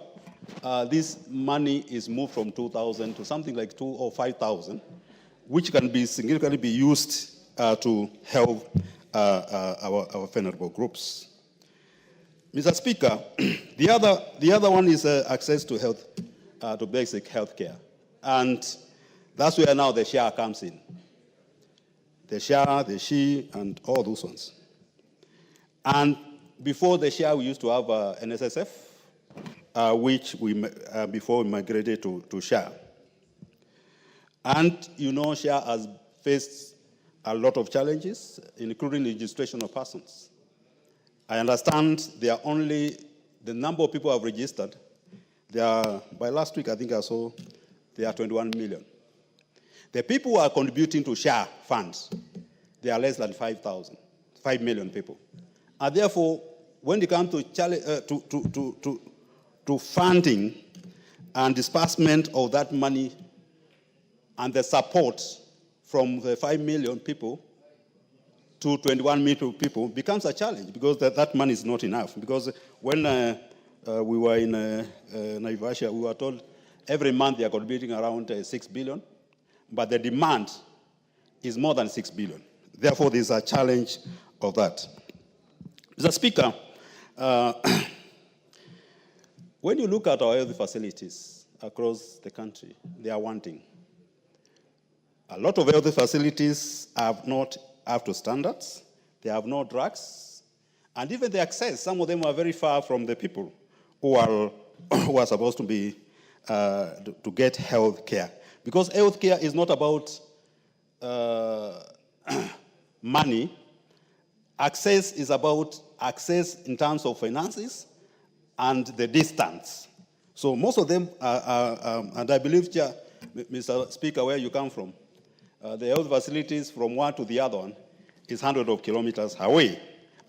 S22: this money is moved from 2,000 to something like 2,000 or 5,000, which can be significantly be used to help our vulnerable groups. Mr. Speaker, the other one is access to health, to basic health care. And that's where now the share comes in. The share, the SHE, and all those ones. And before the share, we used to have NSSF, which before we migrated to share. And you know, share has faced a lot of challenges, including registration of persons. I understand there are only, the number of people who have registered, by last week I think I saw, there are 21 million. The people who are contributing to share funds, they are less than 5 million people. And therefore, when it comes to funding and disbursement of that money and the support from the 5 million people to 21 million people becomes a challenge, because that money is not enough. Because when we were in Naivasha, we were told every month they are contributing around 6 billion, but the demand is more than 6 billion. Therefore, there's a challenge of that. Mr. Speaker, when you look at our health facilities across the country, they are wanting. A lot of health facilities are not up to standards. They have no drugs. And even the access, some of them are very far from the people who are supposed to be, to get health care. Because health care is not about money. Access is about access in terms of finances and the distance. So most of them are and I believe, Mr. Speaker, where you come from, the health facilities from one to the other one is hundreds of kilometers away.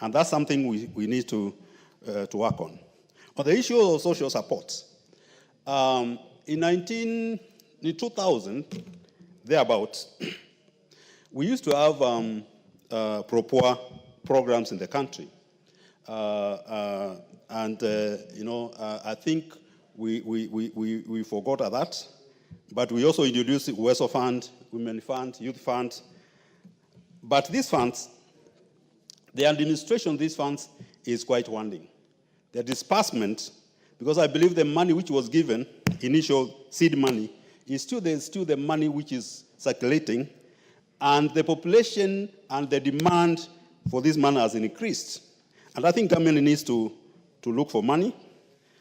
S22: And that's something we need to work on. On the issue of social support, in 2000, thereabouts, we used to have pro-poor programs in the country. I think we forgot that. But we also introduced WESO Fund, Women Fund, Youth Fund. But these funds, the administration of these funds is quite wanting. The disbursement, because I believe the money which was given, initial seed money, is still the money which is circulating, and the population and the demand for this money has increased. And I think government needs to look for money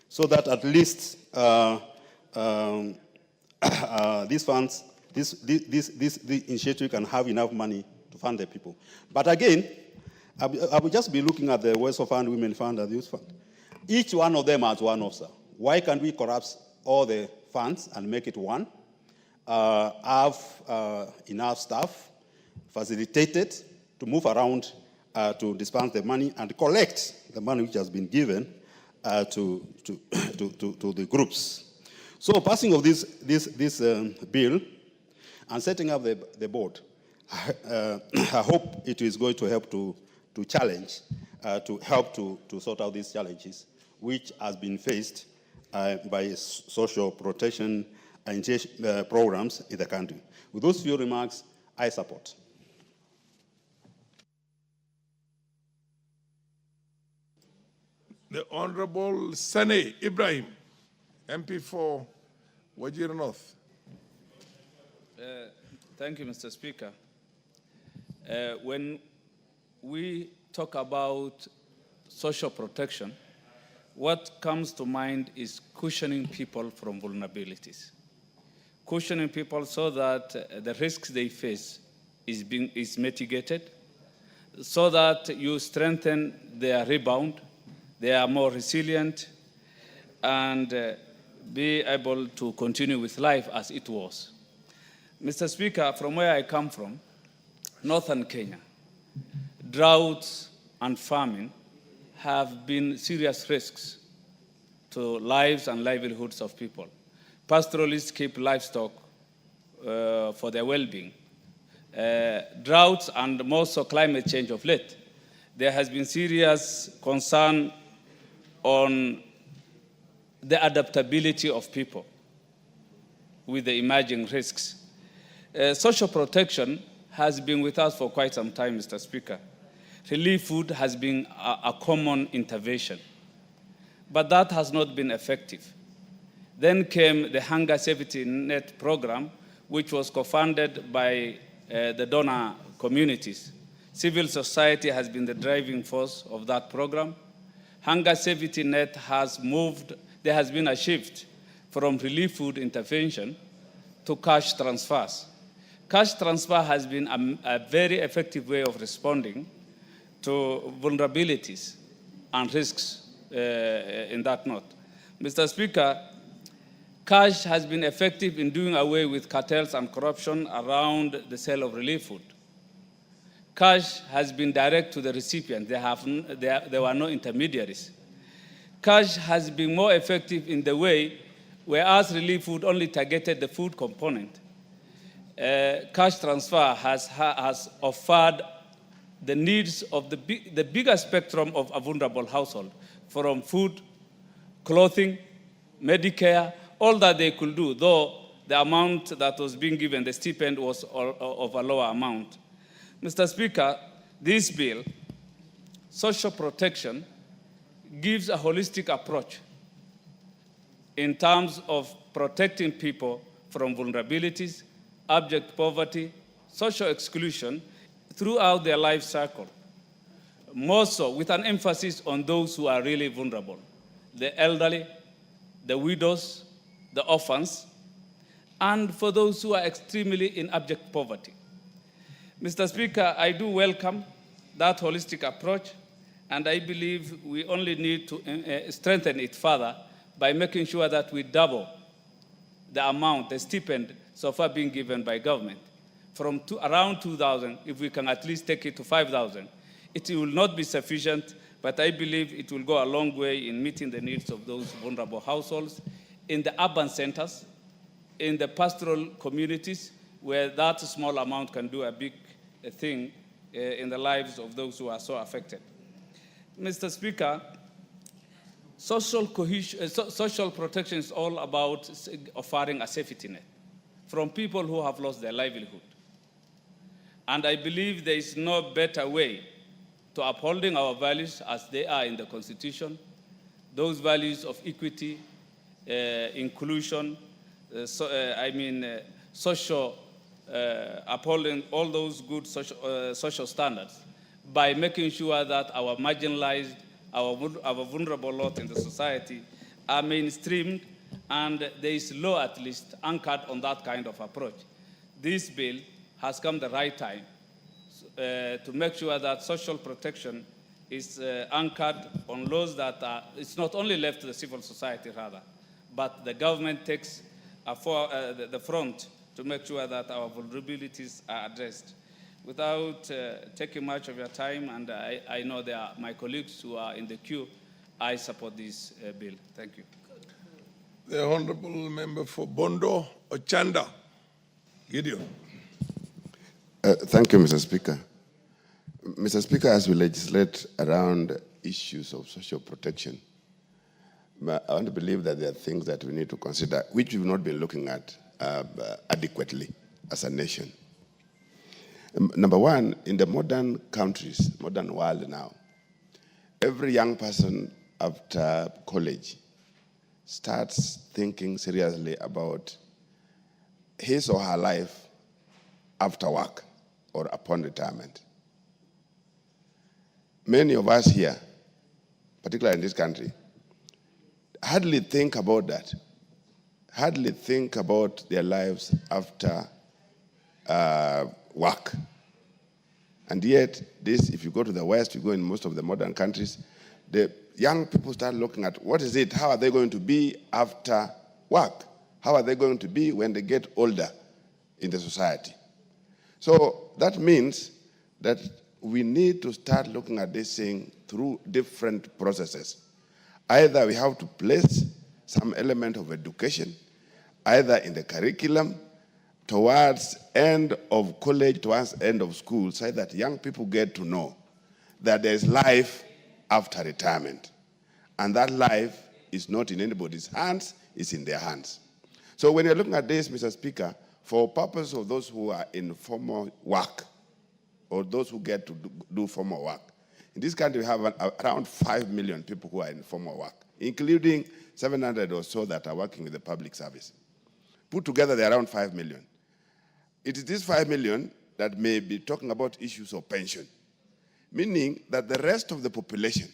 S22: so that at least these funds, this initiative can have enough money to fund the people. But again, I will just be looking at the WESO Fund, Women Fund, and Youth Fund. Each one of them has one officer. Why can't we collapse all the funds and make it one? Have enough staff facilitated to move around to dispense the money and collect the money which has been given to the groups. So passing of this bill and setting up the board, I hope it is going to help to challenge, to help to sort out these challenges which has been faced by social protection programs in the country. With those few remarks, I support.
S9: The Honorable Sane Ibrahim, MP for Wajir North.
S10: Thank you, Mr. Speaker. When we talk about social protection, what comes to mind is cushioning people from vulnerabilities. Cushioning people so that the risks they face is mitigated, so that you strengthen their rebound, they are more resilient, and be able to continue with life as it was. Mr. Speaker, from where I come from, northern Kenya, droughts and famine have been serious risks to lives and livelihoods of people. Pastoralists keep livestock for their well-being. Droughts and more so climate change of late, there has been serious concern on the adaptability of people with the emerging risks. Social protection has been with us for quite some time, Mr. Speaker. Relief food has been a common intervention, but that has not been effective. Then came the Hunger Safety Net program, which was co-funded by the donor communities. Civil society has been the driving force of that program. Hunger Safety Net has moved, there has been a shift from relief food intervention to cash transfers. Cash transfer has been a very effective way of responding to vulnerabilities and risks in that note. Mr. Speaker, cash has been effective in doing away with cartels and corruption around the sale of relief food. Cash has been direct to the recipient. There were no intermediaries. Cash has been more effective in the way, whereas relief food only targeted the food component, cash transfer has offered the needs of the bigger spectrum of a vulnerable household, from food, clothing, Medicare, all that they could do, though the amount that was being given, the stipend, was of a lower amount. Mr. Speaker, this bill, social protection, gives a holistic approach in terms of protecting people from vulnerabilities, abject poverty, social exclusion throughout their life cycle, more so with an emphasis on those who are really vulnerable, the elderly, the widows, the orphans, and for those who are extremely in abject poverty. Mr. Speaker, I do welcome that holistic approach, and I believe we only need to strengthen it further by making sure that we double the amount, the stipend so far being given by government. From around 2,000, if we can at least take it to 5,000. It will not be sufficient, but I believe it will go a long way in meeting the needs of those vulnerable households in the urban centers, in the pastoral communities, where that small amount can do a big thing in the lives of those who are so affected. Mr. Speaker, social protection is all about offering a safety net from people who have lost their livelihood. And I believe there is no better way to upholding our values as they are in the Constitution, those values of equity, inclusion, social, upholding all those good social standards by making sure that our marginalized, our vulnerable lot in the society are mainstreamed, and there is law at least anchored on that kind of approach. This bill has come the right time to make sure that social protection is anchored on laws that are, it's not only left to the civil society rather, but the government takes the front to make sure that our vulnerabilities are addressed. without taking much of your time, and I know there are my colleagues who are in the queue, I support this bill. Thank you.
S9: The Honorable Member for Bondo Ochanda. Gideon.
S4: Thank you, Mr. Speaker. Mr. Speaker, as we legislate around issues of social protection, I want to believe that there are things that we need to consider, which we've not been looking at adequately as a nation. Number one, in the modern countries, modern world now, every young person after college starts thinking seriously about his or her life after work or upon retirement. Many of us here, particularly in this country, hardly think about that, hardly think about their lives after work. And yet, this, if you go to the West, you go in most of the modern countries, the young people start looking at what is it, how are they going to be after work? How are they going to be when they get older in the society? So that means that we need to start looking at this thing through different processes. Either we have to place some element of education, either in the curriculum, towards end of college, towards end of school, so that young people get to know that there's life after retirement. And that life is not in anybody's hands, it's in their hands. So when you're looking at this, Mr. Speaker, for purpose of those who are in formal work, or those who get to do formal work, in this country we have around 5 million people who are in formal work, including 700 or so that are working with the public service. Put together, they're around 5 million. It is this 5 million that may be talking about issues of pension, meaning that the rest of the population,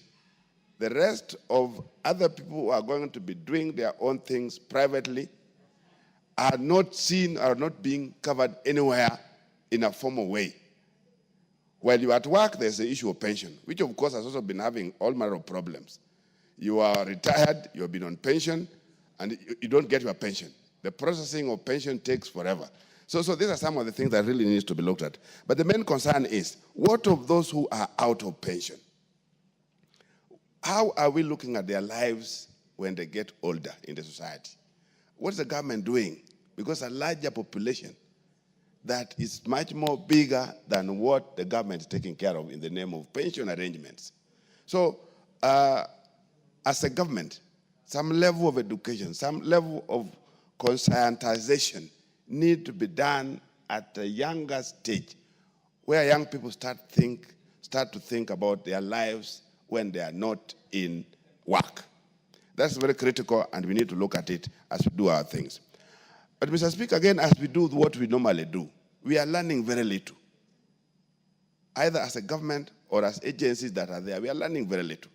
S4: the rest of other people who are going to be doing their own things privately are not seen, are not being covered anywhere in a formal way. While you're at work, there's the issue of pension, which of course has also been having all manner of problems. You are retired, you've been on pension, and you don't get your pension. The processing of pension takes forever. So these are some of the things that really needs to be looked at. But the main concern is, what of those who are out of pension? How are we looking at their lives when they get older in the society? What's the government doing? Because a larger population that is much more bigger than what the government is taking care of in the name of pension arrangements. So as a government, some level of education, some level of conscientization need to be done at a younger stage, where young people start to think about their lives when they are not in work. That's very critical, and we need to look at it as we do our things. But Mr. Speaker, again, as we do what we normally do, we are learning very little. Either as a government or as agencies that are there, we are learning very little.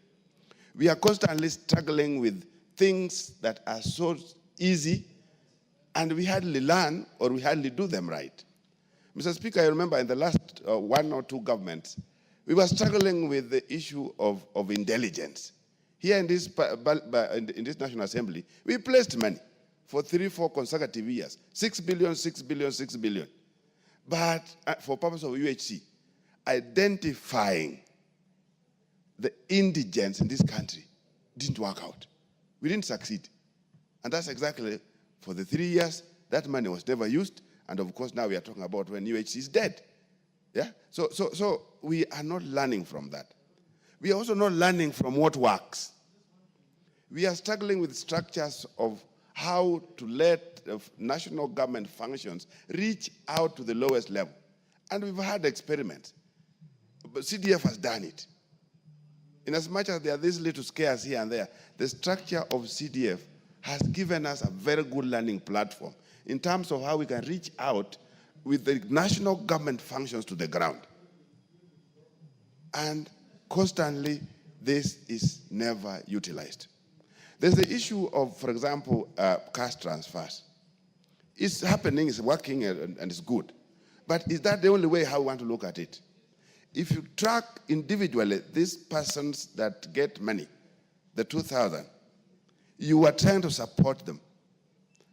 S4: We are constantly struggling with things that are so easy, and we hardly learn or we hardly do them right. Mr. Speaker, I remember in the last 1 or 2 governments, we were struggling with the issue of intelligence. Here in this National Assembly, we placed money for 3-4 consecutive years, 6 billion, 6 billion, 6 billion. But for purpose of UHC, identifying the indigents in this country didn't work out. We didn't succeed. And that's exactly, for the 3 years, that money was never used. And of course, now we are talking about when UHC is dead. Yeah? So we are not learning from that. We are also not learning from what works. We are struggling with structures of how to let national government functions reach out to the lowest level. And we've had experiments. But CDF has done it. In as much as there are these little scares here and there, the structure of CDF has given us a very good learning platform in terms of how we can reach out with the national government functions to the ground. And constantly, this is never utilized. There's the issue of, for example, cash transfers. It's happening, it's working, and it's good. But is that the only way how we want to look at it? If you track individually these persons that get money, the 2,000, you are trying to support them,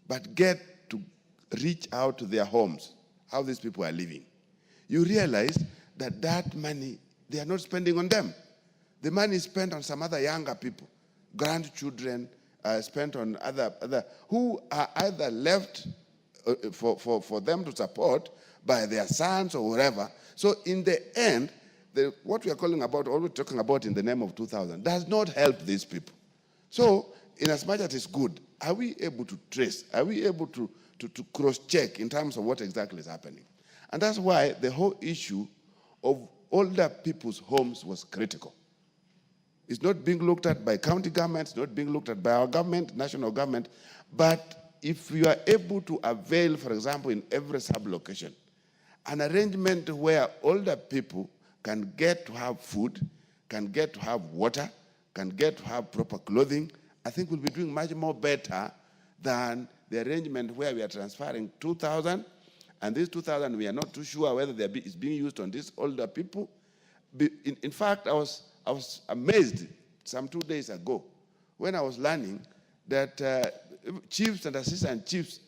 S4: but get to reach out to their homes, how these people are living. you realize that that money, they are not spending on them. The money is spent on some other younger people, grandchildren, spent on other who are either left for them to support by their sons or whatever. So in the end, what we are calling about, or we're talking about in the name of 2000, does not help these people. So in as much as it's good, are we able to trace? Are we able to cross-check in terms of what exactly is happening? And that's why the whole issue of older people's homes was critical. It's not being looked at by county governments, not being looked at by our government, national government, but if you are able to avail, for example, in every sub-location, an arrangement where older people can get to have food, can get to have water, can get to have proper clothing, I think we'll be doing much more better than the arrangement where we are transferring 2,000, and these 2,000, we are not too sure whether it's being used on these older people. In fact, I was amazed some 2 days ago when I was learning that chiefs and assistant chiefs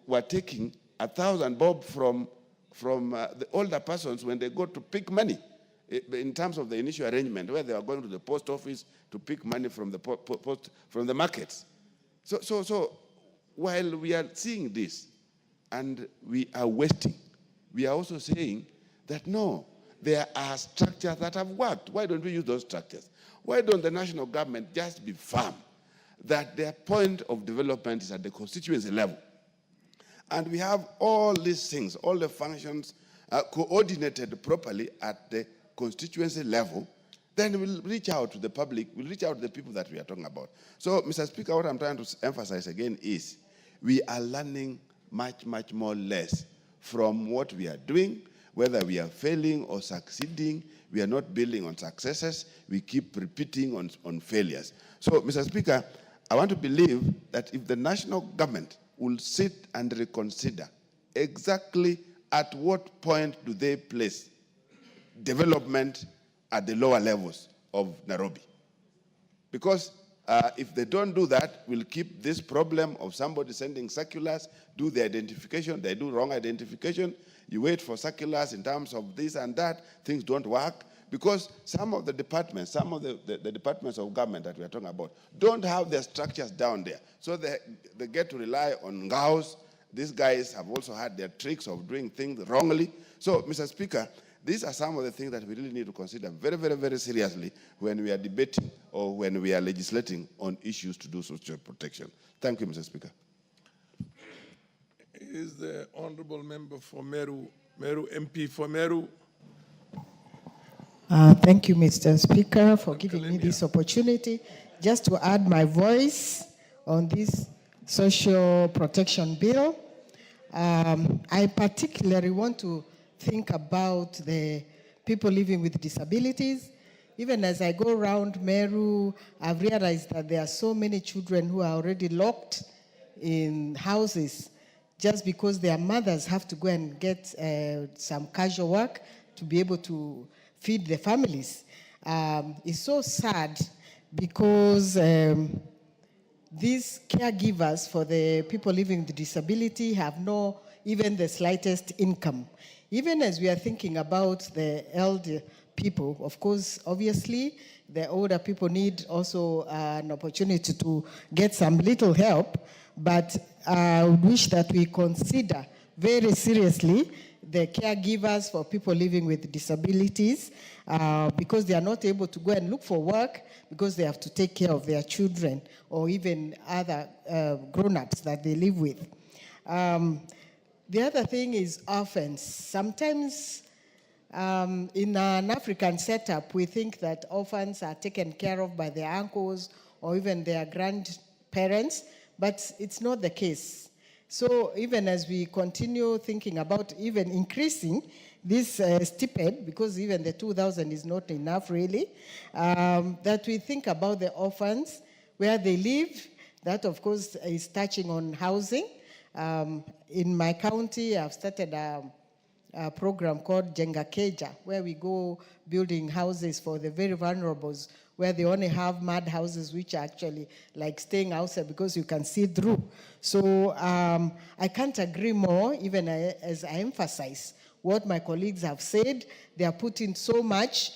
S4: were taking 1,000 bob from the older persons when they go to pick money in terms of the initial arrangement where they were going to the post office to pick money from the from the markets. So while we are seeing this and we are wasting, we are also saying that no, there are structures that have worked. Why don't we use those structures? Why don't the national government just be firm that their point of development is at the constituency level? And we have all these things, all the functions coordinated properly at the constituency level, then we'll reach out to the public, we'll reach out to the people that we are talking about. So, Mr. Speaker, what I'm trying to emphasize again is we are learning much, much more less from what we are doing, whether we are failing or succeeding. We are not building on successes. We keep repeating on failures. So, Mr. Speaker, I want to believe that if the national government will sit and reconsider exactly at what point do they place development at the lower levels of Nairobi. Because if they don't do that, we'll keep this problem of somebody sending circulars, do the identification, they do wrong identification, you wait for circulars in terms of this and that, things don't work, because some of the departments, some of the departments of government that we are talking about don't have their structures down there. So they get to rely on ngaos. These guys have also had their tricks of doing things wrongly. So, Mr. Speaker, these are some of the things that we really need to consider very, very, very seriously when we are debating or when we are legislating on issues to do social protection. Thank you, Mr. Speaker.
S9: Is the honorable member for Meru MP for Meru?
S3: Thank you, Mr. Speaker, for giving me this opportunity. Just to add my voice on this social protection bill, I particularly want to think about the people living with disabilities. Even as I go around Meru, I've realized that there are so many children who are already locked in houses just because their mothers have to go and get some casual work to be able to feed the families. It's so sad because these caregivers for the people living with disability have no even the slightest income. Even as we are thinking about the elder people, of course, obviously, the older people need also an opportunity to get some little help, but I wish that we consider very seriously the caregivers for people living with disabilities because they are not able to go and look for work because they have to take care of their children or even other grown-ups that they live with. The other thing is orphans. Sometimes in an African setup, we think that orphans are taken care of by their uncles or even their grandparents, but it's not the case. So even as we continue thinking about even increasing this stipend, because even the 2,000 is not enough really, that we think about the orphans, where they live. That, of course, is touching on housing. In my county, I've started a program called Jenga Keja, where we go building houses for the very vulnerables, where they only have mud houses, which are actually like staying outside because you can see through. So I can't agree more, even as I emphasize what my colleagues have said. They are putting so much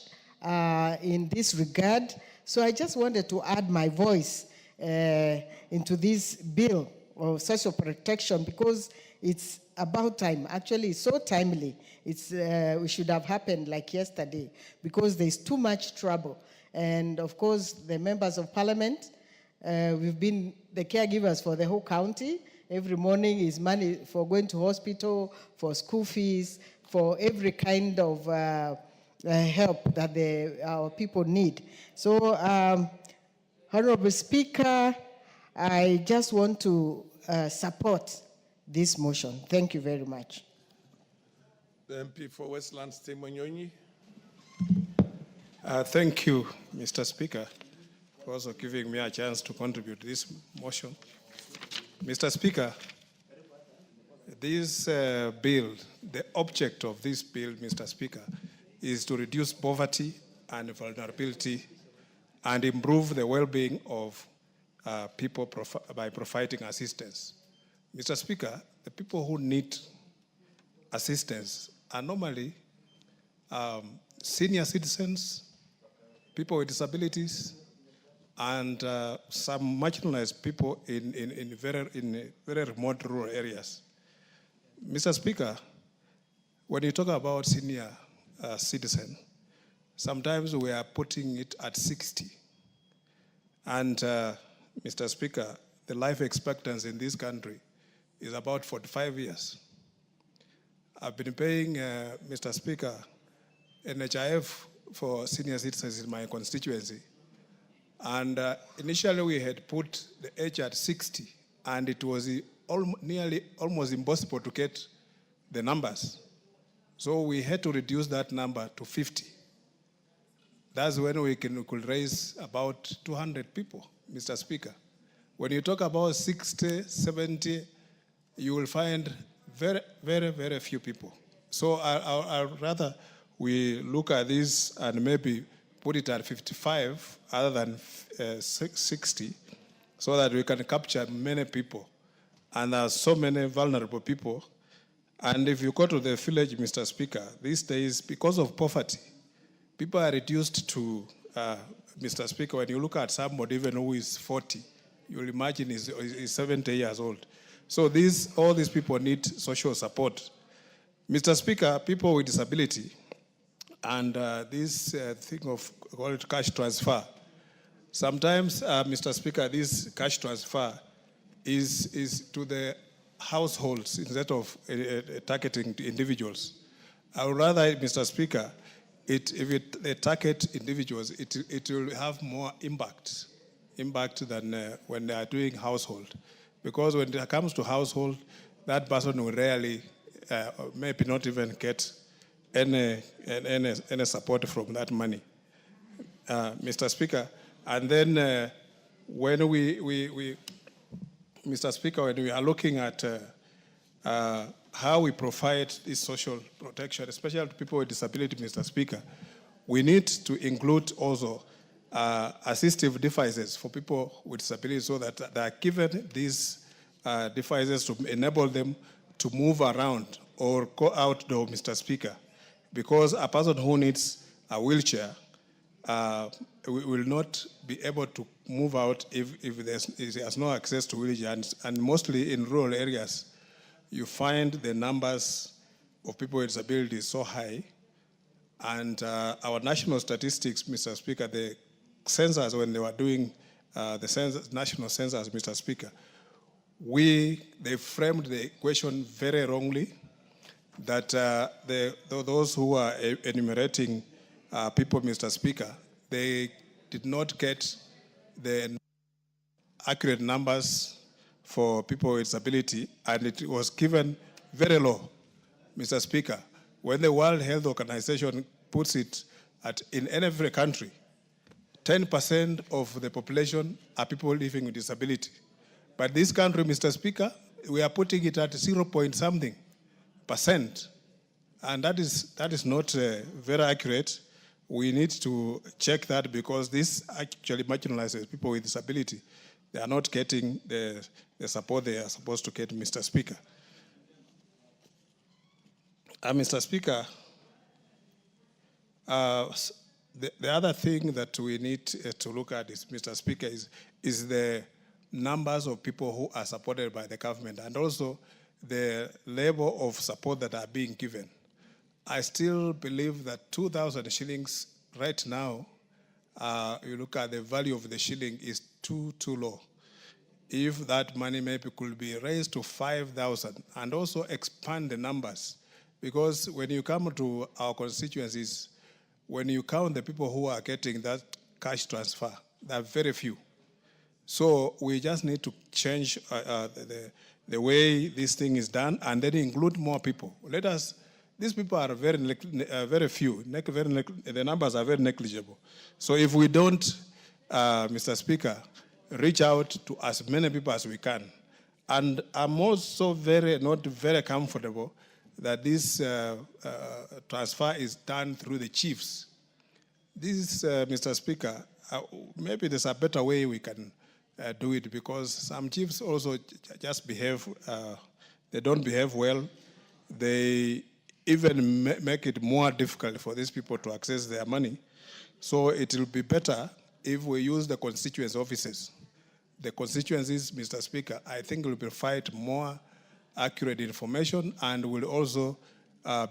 S3: in this regard. So I just wanted to add my voice into this bill of social protection because it's about time. Actually, it's so timely. It's, it should have happened like yesterday because there's too much trouble. And of course, the members of parliament, we've been the caregivers for the whole county. Every morning is money for going to hospital, for school fees, for every kind of help that our people need. So, Honorable Speaker, I just want to support this motion. Thank you very much.
S9: The MP for Westlands, Timonyonyi.
S8: Thank you, Mr. Speaker, for also giving me a chance to contribute to this motion. Mr. Speaker, this bill, the object of this bill, Mr. Speaker, is to reduce poverty and vulnerability and improve the well-being of people by providing assistance. Mr. Speaker, the people who need assistance are normally senior citizens, people with disabilities, and some marginalized people in very remote rural areas. Mr. Speaker, when you talk about senior citizen, sometimes we are putting it at 60. And Mr. Speaker, the life expectancy in this country is about 45 years. I've been paying, Mr. Speaker, NHIF for senior citizens in my constituency. And initially we had put the age at 60, and it was nearly almost impossible to get the numbers. So we had to reduce that number to 50. That's when we could raise about 200 people, Mr. Speaker. When you talk about 60, 70, you will find very, very, very few people. So I'd rather we look at this and maybe put it at 55 other than 60 so that we can capture many people. And there are so many vulnerable people. And if you go to the village, Mr. Speaker, these days, because of poverty, people are reduced to, Mr. Speaker, when you look at somebody even who is 40, you'll imagine he's 70 years old. So all these people need social support. Mr. Speaker, people with disability, and this thing of called cash transfer. Sometimes, Mr. Speaker, this cash transfer is to the households instead of targeting individuals. I would rather, Mr. Speaker, if it target individuals, it will have more impact than when they are doing household. Because when it comes to household, that person will rarely, maybe not even get any support from that money, Mr. Speaker. And then when Mr. Speaker, when we are looking at how we provide this social protection, especially to people with disability, Mr. Speaker, we need to include also assistive devices for people with disability so that they are given these devices to enable them to move around or go outdoor, Mr. Speaker. Because a person who needs a wheelchair will not be able to move out if he has no access to wheelchair. And mostly in rural areas, you find the numbers of people with disabilities so high. And our national statistics, Mr. Speaker, the census, when they were doing the national census, Mr. Speaker, they framed the question very wrongly, that those who are enumerating people, Mr. Speaker, they did not get the accurate numbers for people with disability, and it was given very low, Mr. Speaker. When the World Health Organization puts it in every country, 10% of the population are people living with disability. But this country, Mr. Speaker, we are putting it at 0.something%. And that is not very accurate. We need to check that because this actually marginalizes people with disability. They are not getting the support they are supposed to get, Mr. Speaker.
S11: Mr. Speaker, the other thing that we need to look at is, Mr. Speaker, is the numbers of people who are supported by the government and also the level of support that are being given. I still believe that 2,000 shillings right now, you look at the value of the shilling is too low. If that money maybe could be raised to 5,000 and also expand the numbers, because when you come to our constituencies, when you count the people who are getting that cash transfer, there are very few. So we just need to change the way this thing is done and then include more people. These people are very few, the numbers are very negligible. So if we don't, Mr. Speaker, reach out to as many people as we can. And I'm also not very comfortable that this transfer is done through the chiefs. This, Mr. Speaker, maybe there's a better way we can do it, because some chiefs also just behave, they don't behave well. They even make it more difficult for these people to access their money. So it will be better if we use the constituency offices. The constituencies, Mr. Speaker, I think will provide more accurate information and will also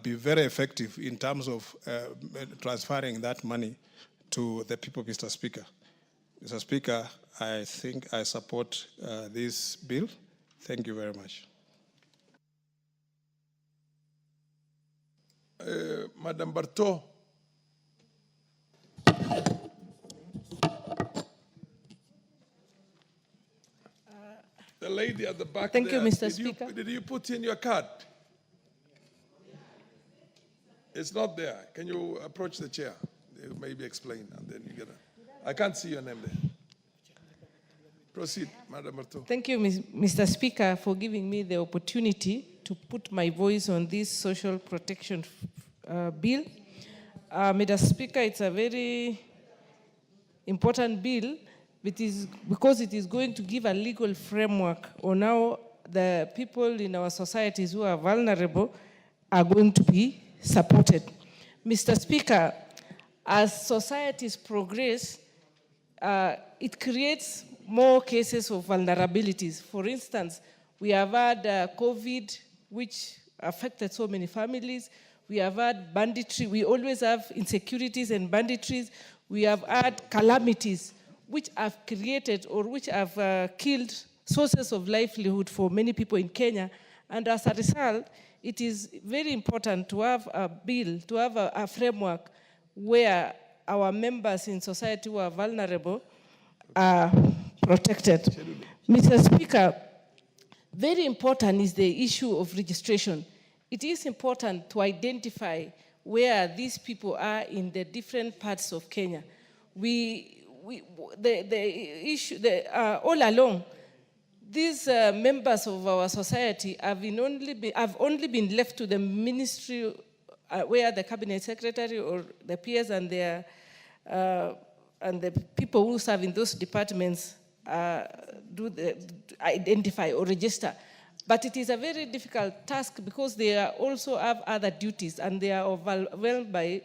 S11: be very effective in terms of transferring that money to the people, Mr. Speaker. Mr. Speaker, I think I support this bill. Thank you very much.
S9: Madam Barto. The lady at the back.
S2: Thank
S9: there,
S2: you, Mr. Speaker.
S9: Did you put in your card? It's not there. Can you approach the chair? Maybe explain, and then you get it. I can't see your name there. Proceed, Madam Barto.
S2: Thank you, Mr. Speaker, for giving me the opportunity to put my voice on this social protection bill. Mr. Speaker, it's a very important bill because it is going to give a legal framework on how the people in our societies who are vulnerable are going to be supported. Mr. Speaker, as societies progress, it creates more cases of vulnerabilities. For instance, we have had COVID, which affected so many families. We have had banditry. We always have insecurities and banditries. We have had calamities which have created or which have killed sources of livelihood for many people in Kenya. And as a result, it is very important to have a bill, to have a framework where our members in society who are vulnerable are protected. Mr. Speaker, very important is the issue of registration. It is important to identify where these people are in the different parts of Kenya. All along, these members of our society have only been left to the ministry where the cabinet secretary or the peers and the people who serve in those departments identify or register. But it is a very difficult task because they also have other duties and they are overwhelmed by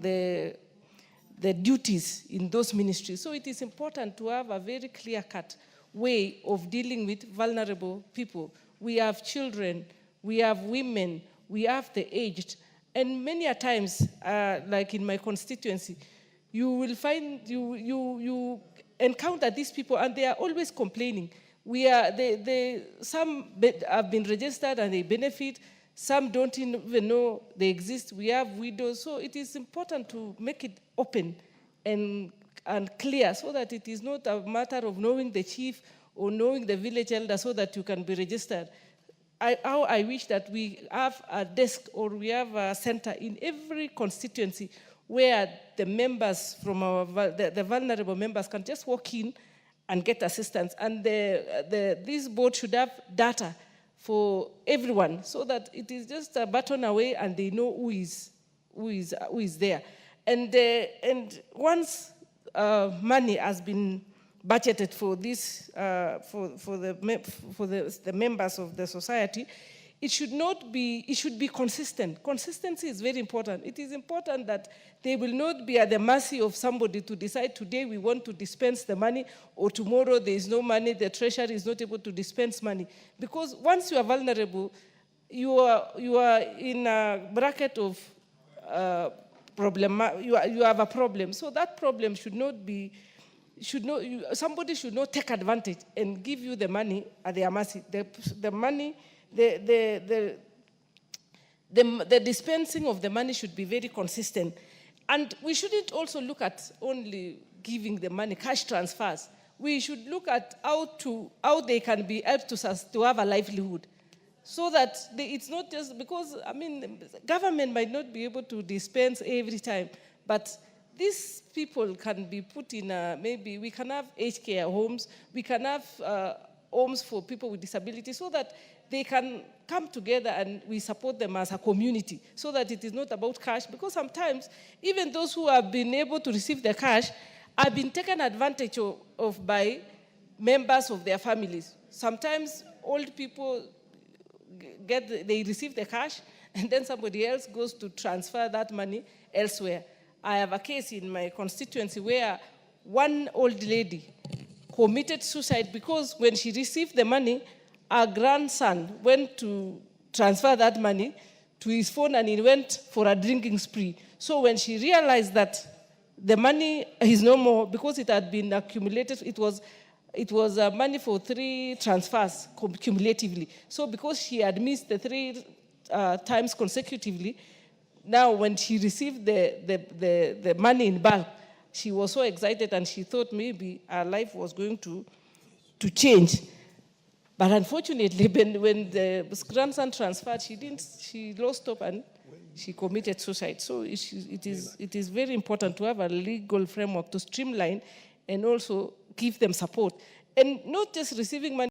S2: the duties in those ministries. So it is important to have a very clear-cut way of dealing with vulnerable people. We have children, we have women, we have the aged, and many a times, like in my constituency, you will find, you encounter these people and they are always complaining. Some have been registered and they benefit, some don't even know they exist. We have widows, so it is important to make it open and clear so that it is not a matter of knowing the chief or knowing the village elder so that you can be registered. I wish that we have a desk or we have a center in every constituency where the members from the vulnerable members can just walk in and get assistance. And this board should have data for everyone so that it is just a button away and they know who is there. And once money has been budgeted for this, for the members of the society, it should not be, it should be consistent. Consistency is very important. It is important that they will not be at the mercy of somebody to decide today we want to dispense the money, or tomorrow there is no money, the treasury is not able to dispense money. Because once you are vulnerable, you are in a bracket of you have a problem. So that problem should not be, somebody should not take advantage and give you the money at their mercy. The money, the dispensing of the money should be very consistent. And we shouldn't also look at only giving the money, cash transfers. We should look at how they can be helped to have a livelihood. So that it's not just because, I mean, government might not be able to dispense every time, but these people can be put in maybe we can have aged care homes, we can have homes for people with disabilities, so that they can come together and we support them as a community, so that it is not about cash, because sometimes even those who have been able to receive the cash have been taken advantage of by members of their families. Sometimes old people they receive the cash, and then somebody else goes to transfer that money elsewhere. I have a case in my constituency where one old lady committed suicide because when she received the money, her grandson went to transfer that money to his phone and he went for a drinking spree. So when she realized that the money is no more, because it had been accumulated, it was money for 3 transfers cumulatively. So because she had missed the 3 times consecutively, now when she received the money in bulk, she was so excited and she thought maybe her life was going to change. But unfortunately, when the grandson transferred, she lost hope and she committed suicide. So it is very important to have a legal framework to streamline and also give them support. And not just receiving money